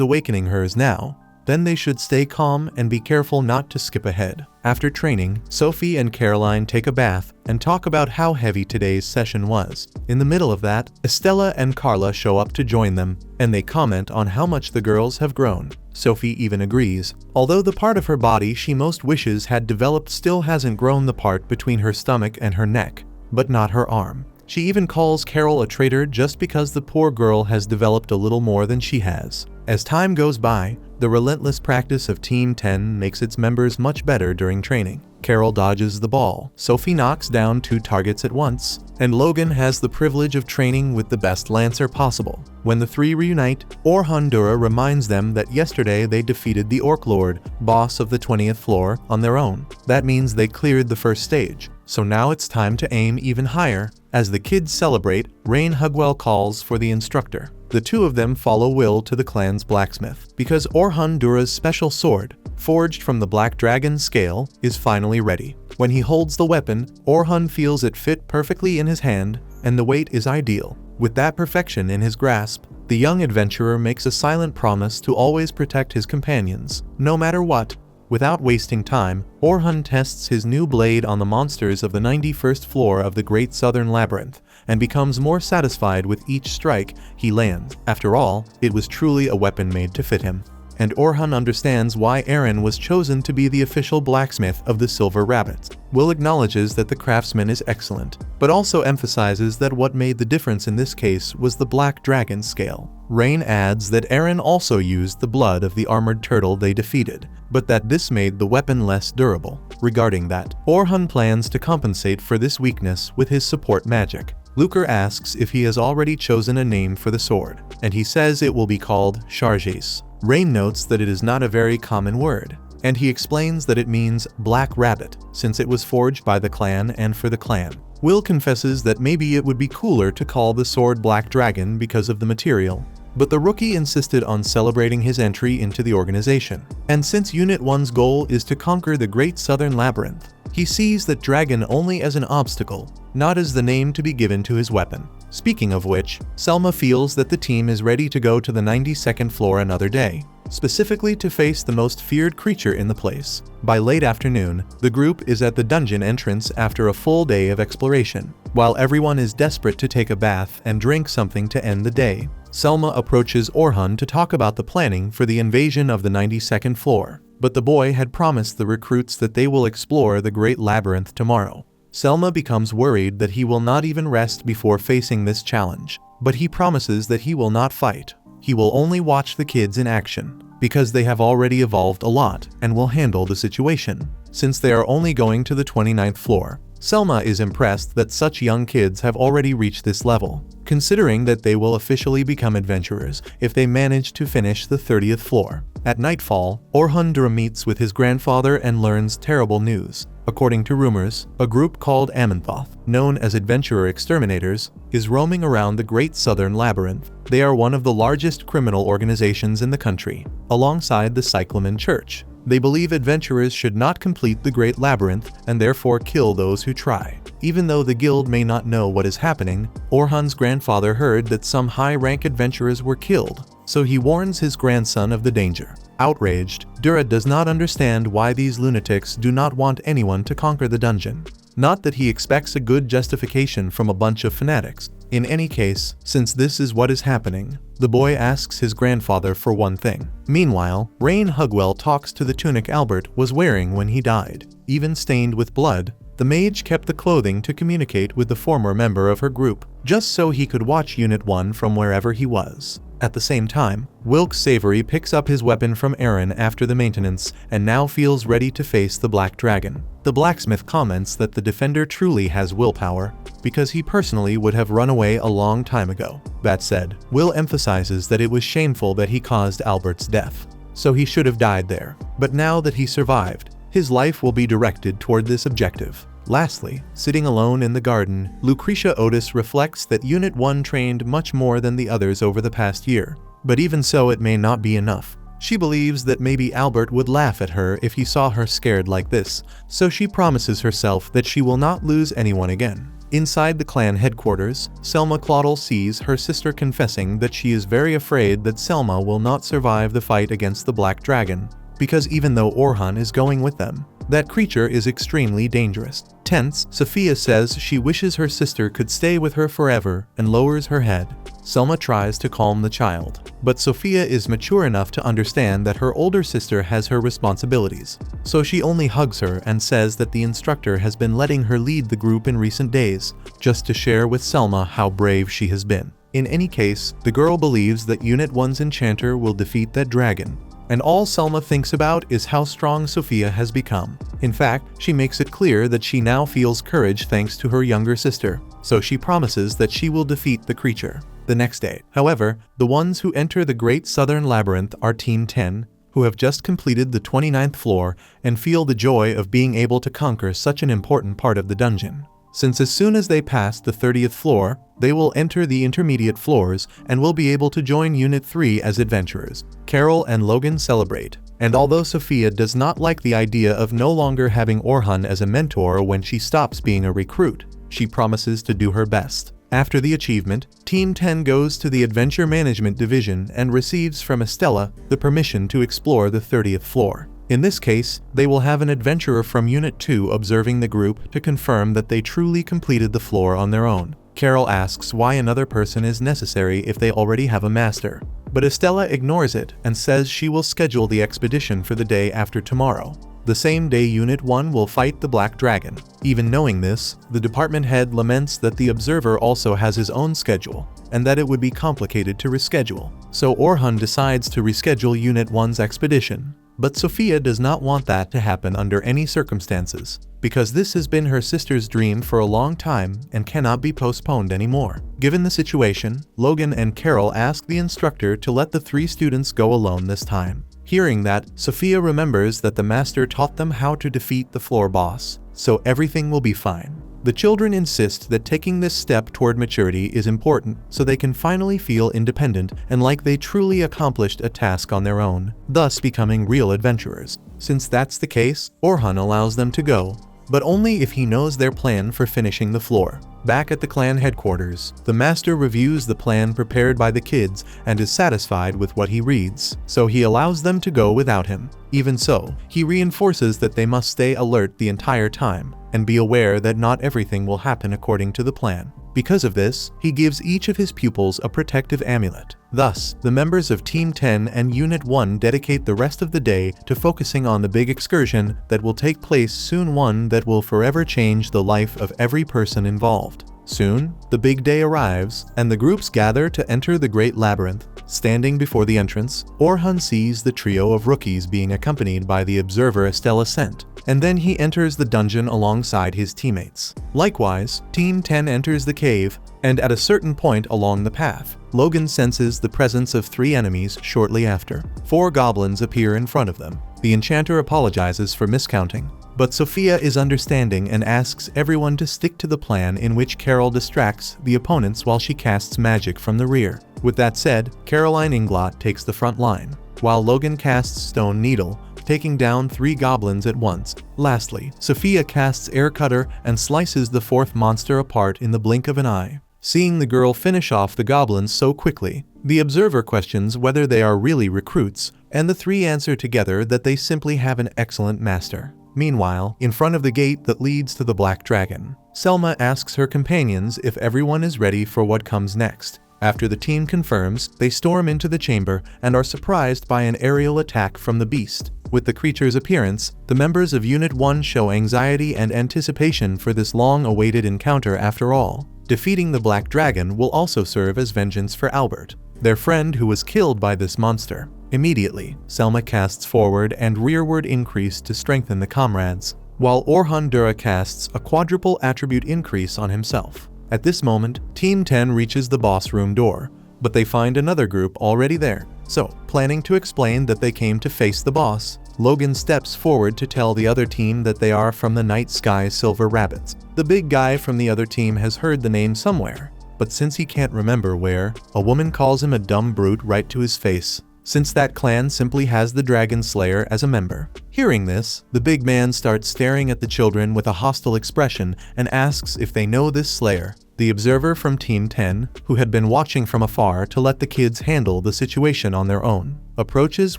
awakening hers now, then they should stay calm and be careful not to skip ahead. After training, Sophie and Caroline take a bath and talk about how heavy today's session was. In the middle of that, Estella and Carla show up to join them, and they comment on how much the girls have grown. Sophie even agrees, although the part of her body she most wishes had developed still hasn't grown, the part between her stomach and her neck, but not her arm. She even calls Carol a traitor just because the poor girl has developed a little more than she has. As time goes by, the relentless practice of Team 10 makes its members much better during training. Carol dodges the ball, Sophie knocks down 2 targets at once, and Logan has the privilege of training with the best lancer possible. When the 3 reunite, Orhan Dura reminds them that yesterday they defeated the Orc Lord, boss of the 20th floor, on their own. That means they cleared the first stage, so now it's time to aim even higher. As the kids celebrate, Rain Hugwell calls for the instructor. The 2 of them follow Will to the clan's blacksmith, because Orhan Dura's special sword, forged from the Black Dragon scale, is finally ready. When he holds the weapon, Orhan feels it fit perfectly in his hand, and the weight is ideal. With that perfection in his grasp, the young adventurer makes a silent promise to always protect his companions, no matter what. Without wasting time, Orhan tests his new blade on the monsters of the 91st floor of the Great Southern Labyrinth, and becomes more satisfied with each strike he lands. After all, it was truly a weapon made to fit him. And Orhan understands why Eren was chosen to be the official blacksmith of the Silver Rabbits. Will acknowledges that the craftsman is excellent, but also emphasizes that what made the difference in this case was the Black Dragon scale. Rain adds that Eren also used the blood of the armored turtle they defeated, but that this made the weapon less durable. Regarding that, Orhan plans to compensate for this weakness with his support magic. Luker asks if he has already chosen a name for the sword, and he says it will be called Charges. Rain notes that it is not a very common word, and he explains that it means Black Rabbit, since it was forged by the clan and for the clan. Will confesses that maybe it would be cooler to call the sword Black Dragon because of the material, but the rookie insisted on celebrating his entry into the organization. And since Unit 1's goal is to conquer the Great Southern Labyrinth, he sees that dragon only as an obstacle, not as the name to be given to his weapon. Speaking of which, Selma feels that the team is ready to go to the 92nd floor another day, specifically to face the most feared creature in the place. By late afternoon, the group is at the dungeon entrance after a full day of exploration. While everyone is desperate to take a bath and drink something to end the day, Selma approaches Orhan to talk about the planning for the invasion of the 92nd floor, but the boy had promised the recruits that they will explore the Great Labyrinth tomorrow. Selma becomes worried that he will not even rest before facing this challenge, but he promises that he will not fight. He will only watch the kids in action, because they have already evolved a lot and will handle the situation, since they are only going to the 29th floor. Selma is impressed that such young kids have already reached this level, considering that they will officially become adventurers if they manage to finish the 30th floor. At nightfall, Orhan Dura meets with his grandfather and learns terrible news. According to rumors, a group called Amanthoth, known as Adventurer Exterminators, is roaming around the Great Southern Labyrinth. They are one of the largest criminal organizations in the country, alongside the Cyclamen Church. They believe adventurers should not complete the Great Labyrinth and therefore kill those who try. Even though the guild may not know what is happening, Orhan's grandfather heard that some high-rank adventurers were killed, so he warns his grandson of the danger. Outraged, Dura does not understand why these lunatics do not want anyone to conquer the dungeon. Not that he expects a good justification from a bunch of fanatics. In any case, since this is what is happening, the boy asks his grandfather for one thing. Meanwhile, Rain Hugwell talks to the tunic Albert was wearing when he died. Even stained with blood, the mage kept the clothing to communicate with the former member of her group, just so he could watch Unit 1 from wherever he was. At the same time, Wilkes Savory picks up his weapon from Eren after the maintenance and now feels ready to face the Black Dragon. The blacksmith comments that the defender truly has willpower, because he personally would have run away a long time ago. That said, Will emphasizes that it was shameful that he caused Albert's death, so he should have died there. But now that he survived, his life will be directed toward this objective. Lastly, sitting alone in the garden, Lucretia Otis reflects that Unit 1 trained much more than the others over the past year, but even so it may not be enough. She believes that maybe Albert would laugh at her if he saw her scared like this, so she promises herself that she will not lose anyone again. Inside the clan headquarters, Selma Claudel sees her sister confessing that she is very afraid that Selma will not survive the fight against the Black Dragon, because even though Orhan is going with them, that creature is extremely dangerous. Tense, Sophia says she wishes her sister could stay with her forever and lowers her head. Selma tries to calm the child, but Sophia is mature enough to understand that her older sister has her responsibilities, so she only hugs her and says that the instructor has been letting her lead the group in recent days, just to share with Selma how brave she has been. In any case, the girl believes that Unit 1's enchanter will defeat that dragon, and all Selma thinks about is how strong Sophia has become. In fact, she makes it clear that she now feels courage thanks to her younger sister, so she promises that she will defeat the creature. The next day, however, the ones who enter the Great Southern Labyrinth are Team 10, who have just completed the 29th floor and feel the joy of being able to conquer such an important part of the dungeon. Since as soon as they pass the 30th floor, they will enter the intermediate floors and will be able to join Unit 3 as adventurers. Carol and Logan celebrate, and although Sophia does not like the idea of no longer having Orhan as a mentor when she stops being a recruit, she promises to do her best. After the achievement, Team 10 goes to the Adventure Management Division and receives from Estella the permission to explore the 30th floor. In this case, they will have an adventurer from Unit 2 observing the group to confirm that they truly completed the floor on their own. Carol asks why another person is necessary if they already have a master, but Estella ignores it and says she will schedule the expedition for the day after tomorrow, the same day Unit 1 will fight the Black Dragon. Even knowing this, the department head laments that the observer also has his own schedule, and that it would be complicated to reschedule. So Orhan decides to reschedule Unit 1's expedition. But Sophia does not want that to happen under any circumstances, because this has been her sister's dream for a long time and cannot be postponed anymore. Given the situation, Logan and Carol ask the instructor to let the 3 students go alone this time. Hearing that, Sophia remembers that the master taught them how to defeat the floor boss, so everything will be fine. The children insist that taking this step toward maturity is important so they can finally feel independent and like they truly accomplished a task on their own, thus becoming real adventurers. Since that's the case, Orhan allows them to go, but only if he knows their plan for finishing the floor. Back at the clan headquarters, the master reviews the plan prepared by the kids and is satisfied with what he reads, so he allows them to go without him. Even so, he reinforces that they must stay alert the entire time and be aware that not everything will happen according to the plan. Because of this, he gives each of his pupils a protective amulet. Thus, the members of Team 10 and Unit 1 dedicate the rest of the day to focusing on the big excursion that will take place soon, one that will forever change the life of every person involved. Soon, the big day arrives, and the groups gather to enter the Great Labyrinth. Standing before the entrance, Orhan sees the trio of rookies being accompanied by the observer Estella sent, and then he enters the dungeon alongside his teammates. Likewise, Team 10 enters the cave, and at a certain point along the path, Logan senses the presence of 3 enemies shortly after. 4 goblins appear in front of them. The enchanter apologizes for miscounting, but Sophia is understanding and asks everyone to stick to the plan in which Carol distracts the opponents while she casts magic from the rear. With that said, Caroline Inglot takes the front line, while Logan casts Stone Needle, taking down 3 goblins at once. Lastly, Sophia casts Air Cutter and slices the 4th monster apart in the blink of an eye. Seeing the girl finish off the goblins so quickly, the observer questions whether they are really recruits, and the 3 answer together that they simply have an excellent master. Meanwhile, in front of the gate that leads to the Black Dragon, Selma asks her companions if everyone is ready for what comes next. After the team confirms, they storm into the chamber and are surprised by an aerial attack from the beast. With the creature's appearance, the members of Unit 1 show anxiety and anticipation for this long-awaited encounter. After all, defeating the Black Dragon will also serve as vengeance for Albert, their friend who was killed by this monster. Immediately, Selma casts Forward and Rearward Increase to strengthen the comrades, while Orhan Dura casts a quadruple attribute increase on himself. At this moment, Team 10 reaches the boss room door, but they find another group already there. So, planning to explain that they came to face the boss, Logan steps forward to tell the other team that they are from the Night Sky Silver Rabbits. The big guy from the other team has heard the name somewhere, but since he can't remember where, a woman calls him a dumb brute right to his face. since that clan simply has the Dragon Slayer as a member. Hearing this, the big man starts staring at the children with a hostile expression and asks if they know this Slayer. The observer from Team 10, who had been watching from afar to let the kids handle the situation on their own, approaches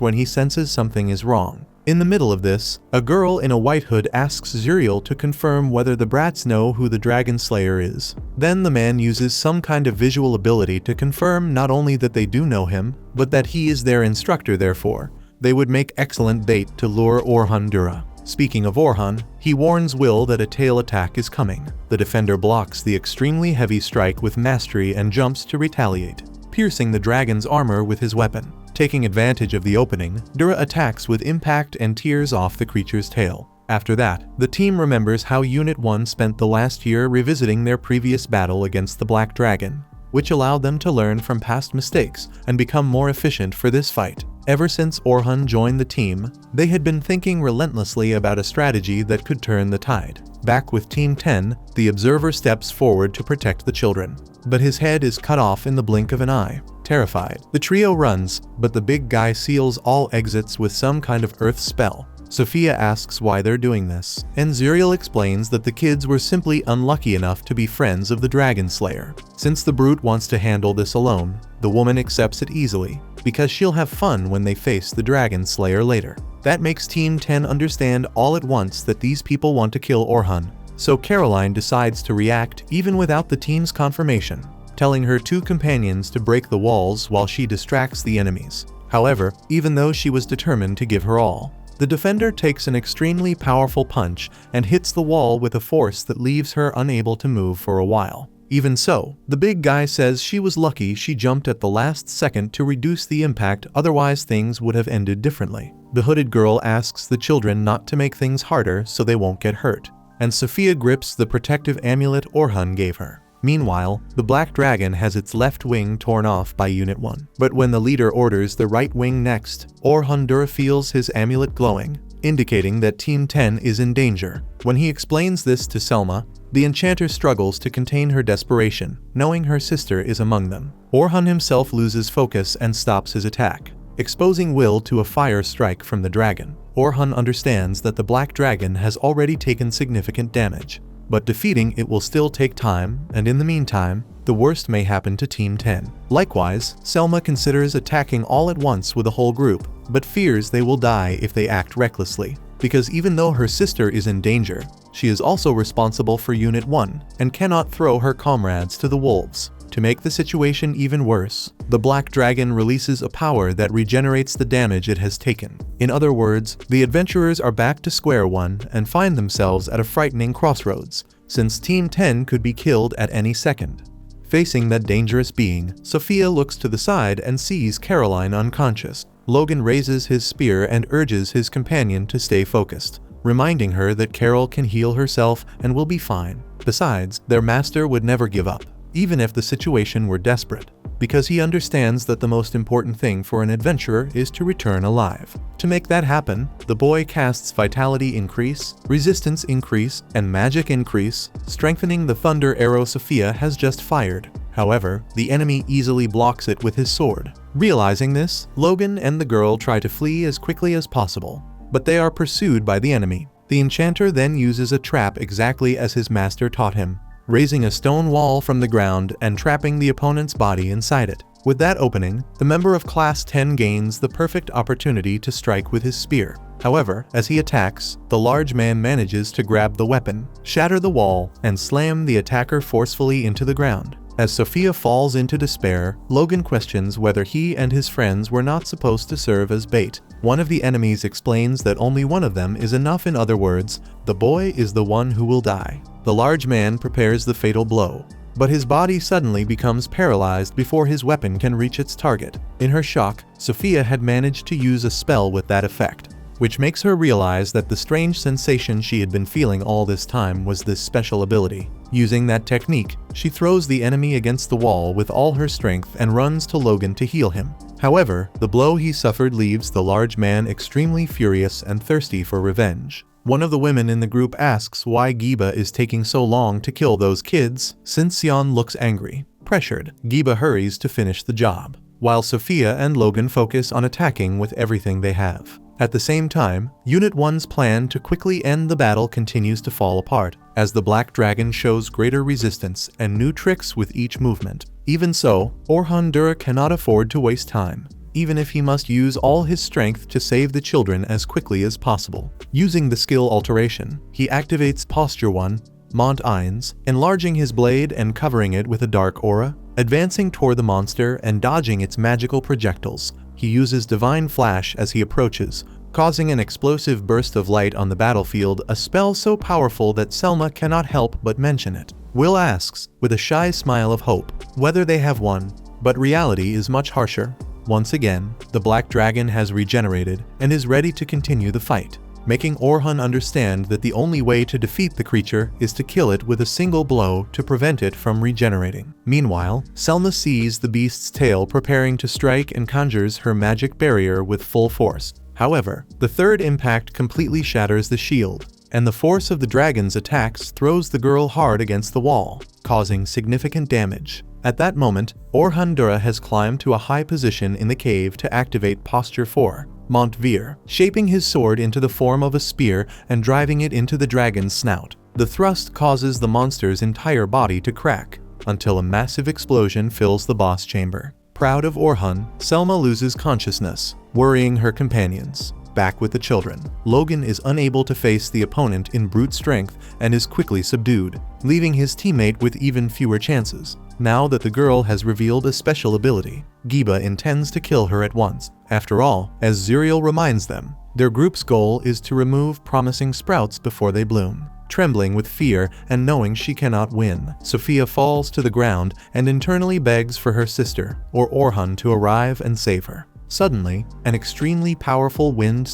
when he senses something is wrong. In the middle of this, a girl in a white hood asks Zuriel to confirm whether the brats know who the Dragon Slayer is. Then the man uses some kind of visual ability to confirm not only that they do know him, but that he is their instructor. Therefore, they would make excellent bait to lure Orhan Dura. Speaking of Orhan, he warns Will that a tail attack is coming. The defender blocks the extremely heavy strike with mastery and jumps to retaliate, piercing the dragon's armor with his weapon. Taking advantage of the opening, Dura attacks with impact and tears off the creature's tail. After that, the team remembers how Unit 1 spent the last year revisiting their previous battle against the Black Dragon, which allowed them to learn from past mistakes and become more efficient for this fight. Ever since Orhan joined the team, they had been thinking relentlessly about a strategy that could turn the tide. Back with Team 10, the observer steps forward to protect the children, but his head is cut off in the blink of an eye. Terrified, the trio runs, but the big guy seals all exits with some kind of earth spell. Sophia asks why they're doing this, and Zuriel explains that the kids were simply unlucky enough to be friends of the Dragon Slayer. Since the brute wants to handle this alone, the woman accepts it easily, because she'll have fun when they face the Dragon Slayer later. That makes Team 10 understand all at once that these people want to kill Orhan, so Caroline decides to react even without the team's confirmation, telling her two companions to break the walls while she distracts the enemies. However, even though she was determined to give her all, the defender takes an extremely powerful punch and hits the wall with a force that leaves her unable to move for a while. Even so, the big guy says she was lucky she jumped at the last second to reduce the impact, otherwise things would have ended differently. The hooded girl asks the children not to make things harder so they won't get hurt, and Sophia grips the protective amulet Orhan gave her. Meanwhile, the Black Dragon has its left wing torn off by Unit 1. But when the leader orders the right wing next, Orhan Dura feels his amulet glowing, indicating that Team 10 is in danger. When he explains this to Selma, the enchanter struggles to contain her desperation, knowing her sister is among them. Orhan himself loses focus and stops his attack, exposing Will to a fire strike from the dragon. Orhan understands that the Black Dragon has already taken significant damage, but defeating it will still take time, and in the meantime, the worst may happen to Team 10. Likewise, Selma considers attacking all at once with a whole group, but fears they will die if they act recklessly, because even though her sister is in danger, she is also responsible for Unit 1 and cannot throw her comrades to the wolves. To make the situation even worse, the Black Dragon releases a power that regenerates the damage it has taken. In other words, the adventurers are back to square one and find themselves at a frightening crossroads, since Team 10 could be killed at any second. Facing that dangerous being, Sophia looks to the side and sees Caroline unconscious. Logan raises his spear and urges his companion to stay focused, reminding her that Carol can heal herself and will be fine. Besides, their master would never give up, even if the situation were desperate, because he understands that the most important thing for an adventurer is to return alive. To make that happen, the boy casts Vitality Increase, Resistance Increase, and Magic Increase, strengthening the thunder arrow Sophia has just fired. However, the enemy easily blocks it with his sword. Realizing this, Logan and the girl try to flee as quickly as possible, but they are pursued by the enemy. The enchanter then uses a trap exactly as his master taught him, raising a stone wall from the ground and trapping the opponent's body inside it. With that opening, the member of Class 10 gains the perfect opportunity to strike with his spear. However, as he attacks, the large man manages to grab the weapon, shatter the wall, and slam the attacker forcefully into the ground. As Sophia falls into despair, Logan questions whether he and his friends were not supposed to serve as bait. One of the enemies explains that only one of them is enough. In other words, the boy is the one who will die. The large man prepares the fatal blow, but his body suddenly becomes paralyzed before his weapon can reach its target. In her shock, Sophia had managed to use a spell with that effect, which makes her realize that the strange sensation she had been feeling all this time was this special ability. Using that technique, she throws the enemy against the wall with all her strength and runs to Logan to heal him. However, the blow he suffered leaves the large man extremely furious and thirsty for revenge. One of the women in the group asks why Giba is taking so long to kill those kids. Since Sion looks angry, pressured, Giba hurries to finish the job. while Sophia and Logan focus on attacking with everything they have. At the same time, Unit 1's plan to quickly end the battle continues to fall apart, as the Black Dragon shows greater resistance and new tricks with each movement. Even so, Orhan Dura cannot afford to waste time, even if he must use all his strength to save the children as quickly as possible. Using the skill alteration, he activates Posture 1, Mont Eins, enlarging his blade and covering it with a dark aura. Advancing toward the monster and dodging its magical projectiles, he uses Divine Flash as he approaches, causing an explosive burst of light on the battlefield, a spell so powerful that Selma cannot help but mention it. Will asks, with a shy smile of hope, whether they have won, but reality is much harsher. Once again, the Black Dragon has regenerated and is ready to continue the fight, making Orhan understand that the only way to defeat the creature is to kill it with a single blow to prevent it from regenerating. Meanwhile, Selma sees the beast's tail preparing to strike and conjures her magic barrier with full force. However, the third impact completely shatters the shield, and the force of the dragon's attacks throws the girl hard against the wall, causing significant damage. At that moment, Orhan Dura has climbed to a high position in the cave to activate Posture 4, Mont Veer, shaping his sword into the form of a spear and driving it into the dragon's snout. The thrust causes the monster's entire body to crack, until a massive explosion fills the boss chamber. Proud of Orhan, Selma loses consciousness, worrying her companions. Back with the children, Logan is unable to face the opponent in brute strength and is quickly subdued, leaving his teammate with even fewer chances. Now that the girl has revealed a special ability, Giba intends to kill her at once. After all, as Zuriel reminds them, their group's goal is to remove promising sprouts before they bloom. Trembling with fear and knowing she cannot win, Sophia falls to the ground and internally begs for her sister, or Orhan, to arrive and save her. Suddenly, an extremely powerful wind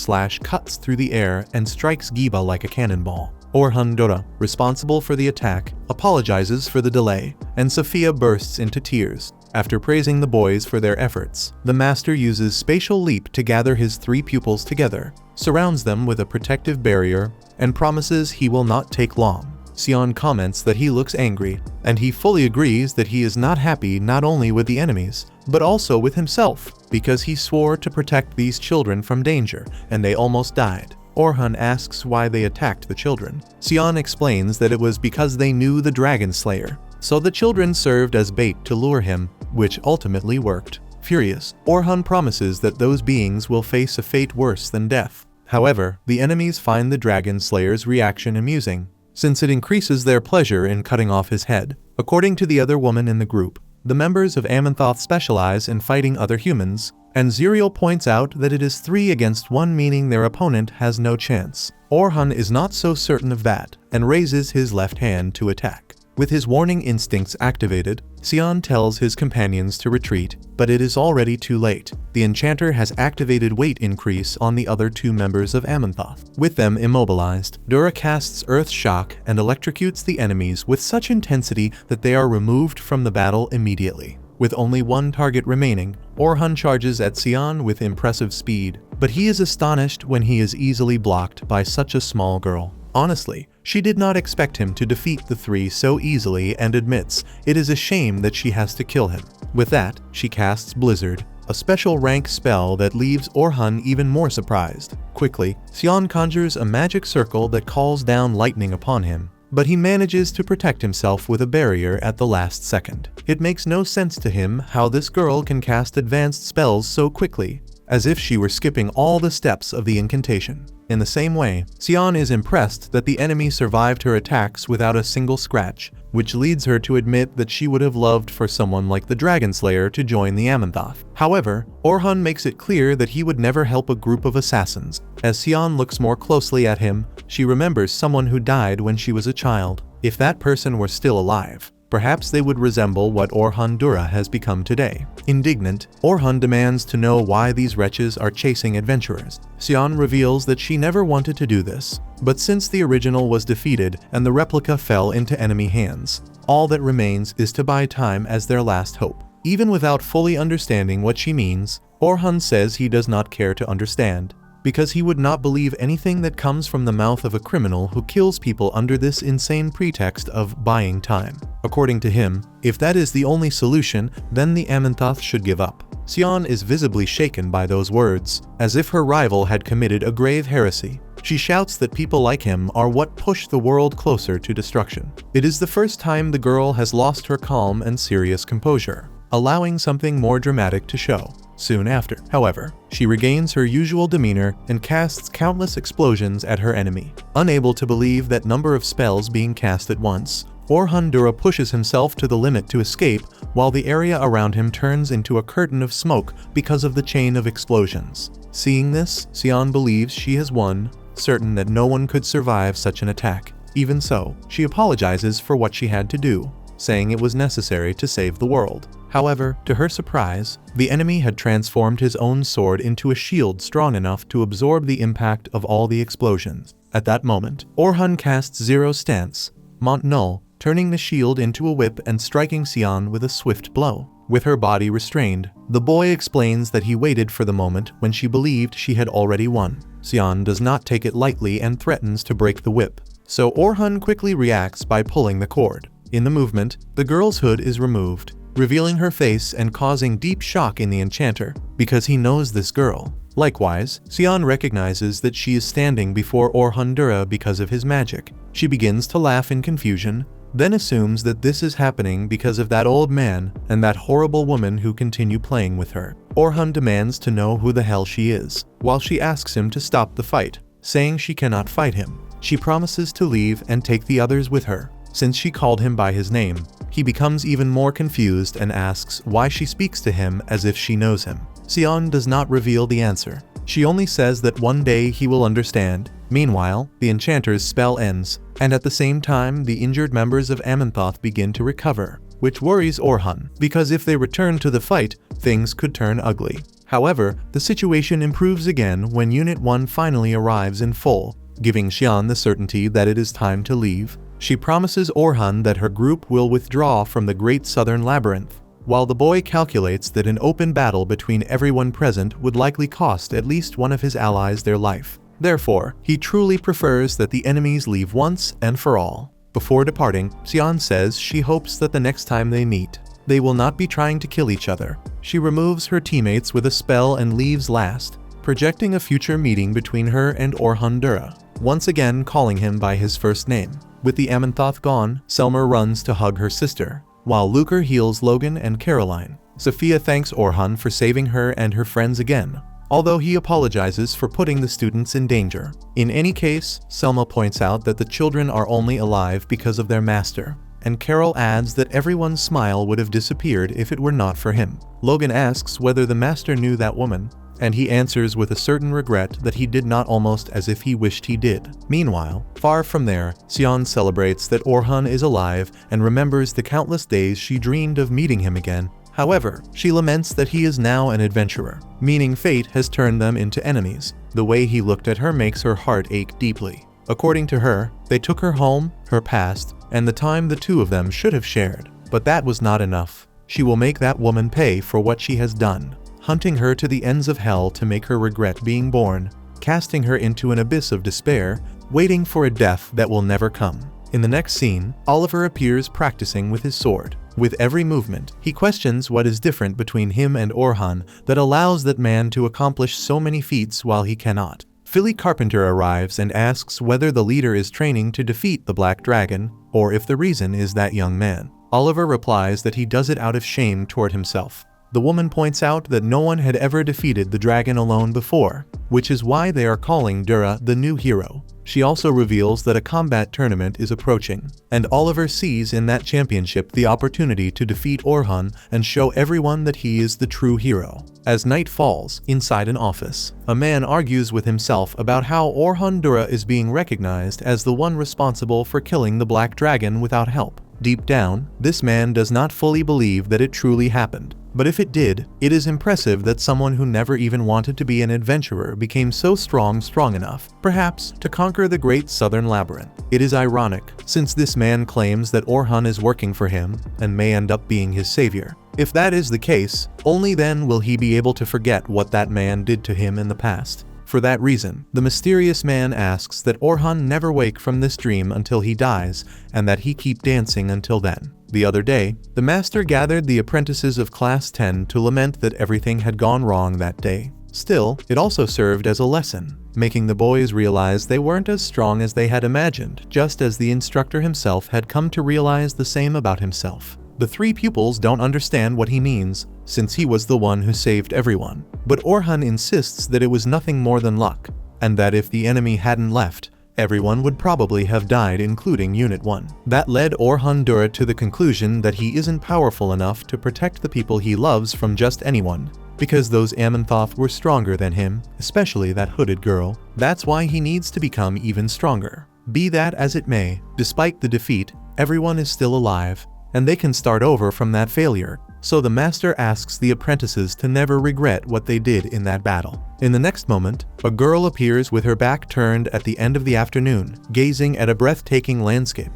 cuts through the air and strikes Giba like a cannonball. Orhan Dura, responsible for the attack, apologizes for the delay, and Sophia bursts into tears. After praising the boys for their efforts, the master uses Spatial Leap to gather his 3 pupils together, surrounds them with a protective barrier, and promises he will not take long. Sion comments that he looks angry, and he fully agrees that he is not happy not only with the enemies, but also with himself, because he swore to protect these children from danger, and they almost died. Orhan asks why they attacked the children. Sion explains that it was because they knew the Dragon Slayer, so the children served as bait to lure him, which ultimately worked. Furious, Orhan promises that those beings will face a fate worse than death. However, the enemies find the Dragon Slayer's reaction amusing, since it increases their pleasure in cutting off his head. According to the other woman in the group, the members of Amenthotep specialize in fighting other humans, and Zuriel points out that it is 3 against 1, meaning their opponent has no chance. Orhan is not so certain of that, and raises his left hand to attack. With his warning instincts activated, Sion tells his companions to retreat, but it is already too late. The enchanter has activated weight increase on the other 2 members of Amenthotep. With them immobilized, Dura casts Earth Shock and electrocutes the enemies with such intensity that they are removed from the battle immediately. With only 1 target remaining, Orhan charges at Sion with impressive speed, but he is astonished when he is easily blocked by such a small girl. Honestly, she did not expect him to defeat the 3 so easily and admits it is a shame that she has to kill him. With that, she casts Blizzard, a special rank spell that leaves Orhan even more surprised. Quickly, Sion conjures a magic circle that calls down lightning upon him, but he manages to protect himself with a barrier at the last second. It makes no sense to him how this girl can cast advanced spells so quickly, as if she were skipping all the steps of the incantation. In the same way, Sion is impressed that the enemy survived her attacks without a single scratch, which leads her to admit that she would have loved for someone like the Dragon Slayer to join the Amenthotep. However, Orhan makes it clear that he would never help a group of assassins. As Sion looks more closely at him, she remembers someone who died when she was a child. If that person were still alive, perhaps they would resemble what Orhan Dura has become today. Indignant, Orhan demands to know why these wretches are chasing adventurers. Sion reveals that she never wanted to do this, but since the original was defeated and the replica fell into enemy hands, all that remains is to buy time as their last hope. Even without fully understanding what she means, Orhan says he does not care to understand, because he would not believe anything that comes from the mouth of a criminal who kills people under this insane pretext of buying time. According to him, if that is the only solution, then the Amenthotep should give up. Sion is visibly shaken by those words, as if her rival had committed a grave heresy. She shouts that people like him are what push the world closer to destruction. It is the first time the girl has lost her calm and serious composure, allowing something more dramatic to show. Soon after, however, she regains her usual demeanor and casts countless explosions at her enemy. Unable to believe that number of spells being cast at once, Orhan Dura pushes himself to the limit to escape, while the area around him turns into a curtain of smoke because of the chain of explosions. Seeing this, Sion believes she has won, certain that no one could survive such an attack. Even so, she apologizes for what she had to do, saying it was necessary to save the world. However, to her surprise, the enemy had transformed his own sword into a shield strong enough to absorb the impact of all the explosions. At that moment, Orhan casts Zero Stance, Mont Null, turning the shield into a whip and striking Sion with a swift blow. With her body restrained, the boy explains that he waited for the moment when she believed she had already won. Sion does not take it lightly and threatens to break the whip, so Orhan quickly reacts by pulling the cord. In the movement, the girl's hood is removed, revealing her face and causing deep shock in the enchanter, because he knows this girl. Likewise, Sion recognizes that she is standing before Orhan Dura because of his magic. She begins to laugh in confusion, then assumes that this is happening because of that old man and that horrible woman who continue playing with her. Orhan demands to know who the hell she is, while she asks him to stop the fight, saying she cannot fight him. She promises to leave and take the others with her. Since she called him by his name, he becomes even more confused and asks why she speaks to him as if she knows him. Sion does not reveal the answer. She only says that one day he will understand. Meanwhile, the enchanter's spell ends, and at the same time the injured members of Amenthotep begin to recover, which worries Orhan, because if they return to the fight, things could turn ugly. However, the situation improves again when Unit 1 finally arrives in full, giving Xian the certainty that it is time to leave. She promises Orhan that her group will withdraw from the Great Southern Labyrinth, while the boy calculates that an open battle between everyone present would likely cost at least one of his allies their life. Therefore, he truly prefers that the enemies leave once and for all. Before departing, Xian says she hopes that the next time they meet, they will not be trying to kill each other. She removes her teammates with a spell and leaves last, projecting a future meeting between her and Orhan Dura, once again calling him by his first name. With the Amenthotep gone, Selmer runs to hug her sister, while Luker heals Logan and Caroline. Sophia thanks Orhan for saving her and her friends again, although he apologizes for putting the students in danger. In any case, Selma points out that the children are only alive because of their master, and Carol adds that everyone's smile would have disappeared if it were not for him. Logan asks whether the master knew that woman, and he answers with a certain regret that he did not, almost as if he wished he did. Meanwhile, far from there, Xian celebrates that Orhan is alive and remembers the countless days she dreamed of meeting him again. However, she laments that he is now an adventurer, meaning fate has turned them into enemies. The way he looked at her makes her heart ache deeply. According to her, they took her home, her past, and the time the two of them should have shared. But that was not enough. She will make that woman pay for what she has done, hunting her to the ends of hell to make her regret being born, casting her into an abyss of despair, waiting for a death that will never come. In the next scene, Oliver appears practicing with his sword. With every movement, he questions what is different between him and Orhan that allows that man to accomplish so many feats while he cannot. Philly Carpenter arrives and asks whether the leader is training to defeat the Black Dragon, or if the reason is that young man. Oliver replies that he does it out of shame toward himself. The woman points out that no one had ever defeated the dragon alone before, which is why they are calling Dura the new hero. She also reveals that a combat tournament is approaching, and Oliver sees in that championship the opportunity to defeat Orhan and show everyone that he is the true hero. As night falls, inside an office, a man argues with himself about how Orhan Dura is being recognized as the one responsible for killing the Black Dragon without help. Deep down, this man does not fully believe that it truly happened. But if it did, it is impressive that someone who never even wanted to be an adventurer became so strong enough, perhaps, to conquer the Great Southern Labyrinth. It is ironic, since this man claims that Orhan is working for him and may end up being his savior. If that is the case, only then will he be able to forget what that man did to him in the past. For that reason, the mysterious man asks that Orhan never wake from this dream until he dies, and that he keep dancing until then. The other day, the master gathered the apprentices of Class 10 to lament that everything had gone wrong that day. Still, it also served as a lesson, making the boys realize they weren't as strong as they had imagined, just as the instructor himself had come to realize the same about himself. The 3 pupils don't understand what he means, since he was the one who saved everyone. But Orhan insists that it was nothing more than luck, and that if the enemy hadn't left, everyone would probably have died, including Unit 1. That led Orhan Dura to the conclusion that he isn't powerful enough to protect the people he loves from just anyone, because those Amanthoth were stronger than him, especially that hooded girl. That's why he needs to become even stronger. Be that as it may, despite the defeat, everyone is still alive, and they can start over from that failure. So the master asks the apprentices to never regret what they did in that battle. In the next moment, a girl appears with her back turned at the end of the afternoon, gazing at a breathtaking landscape.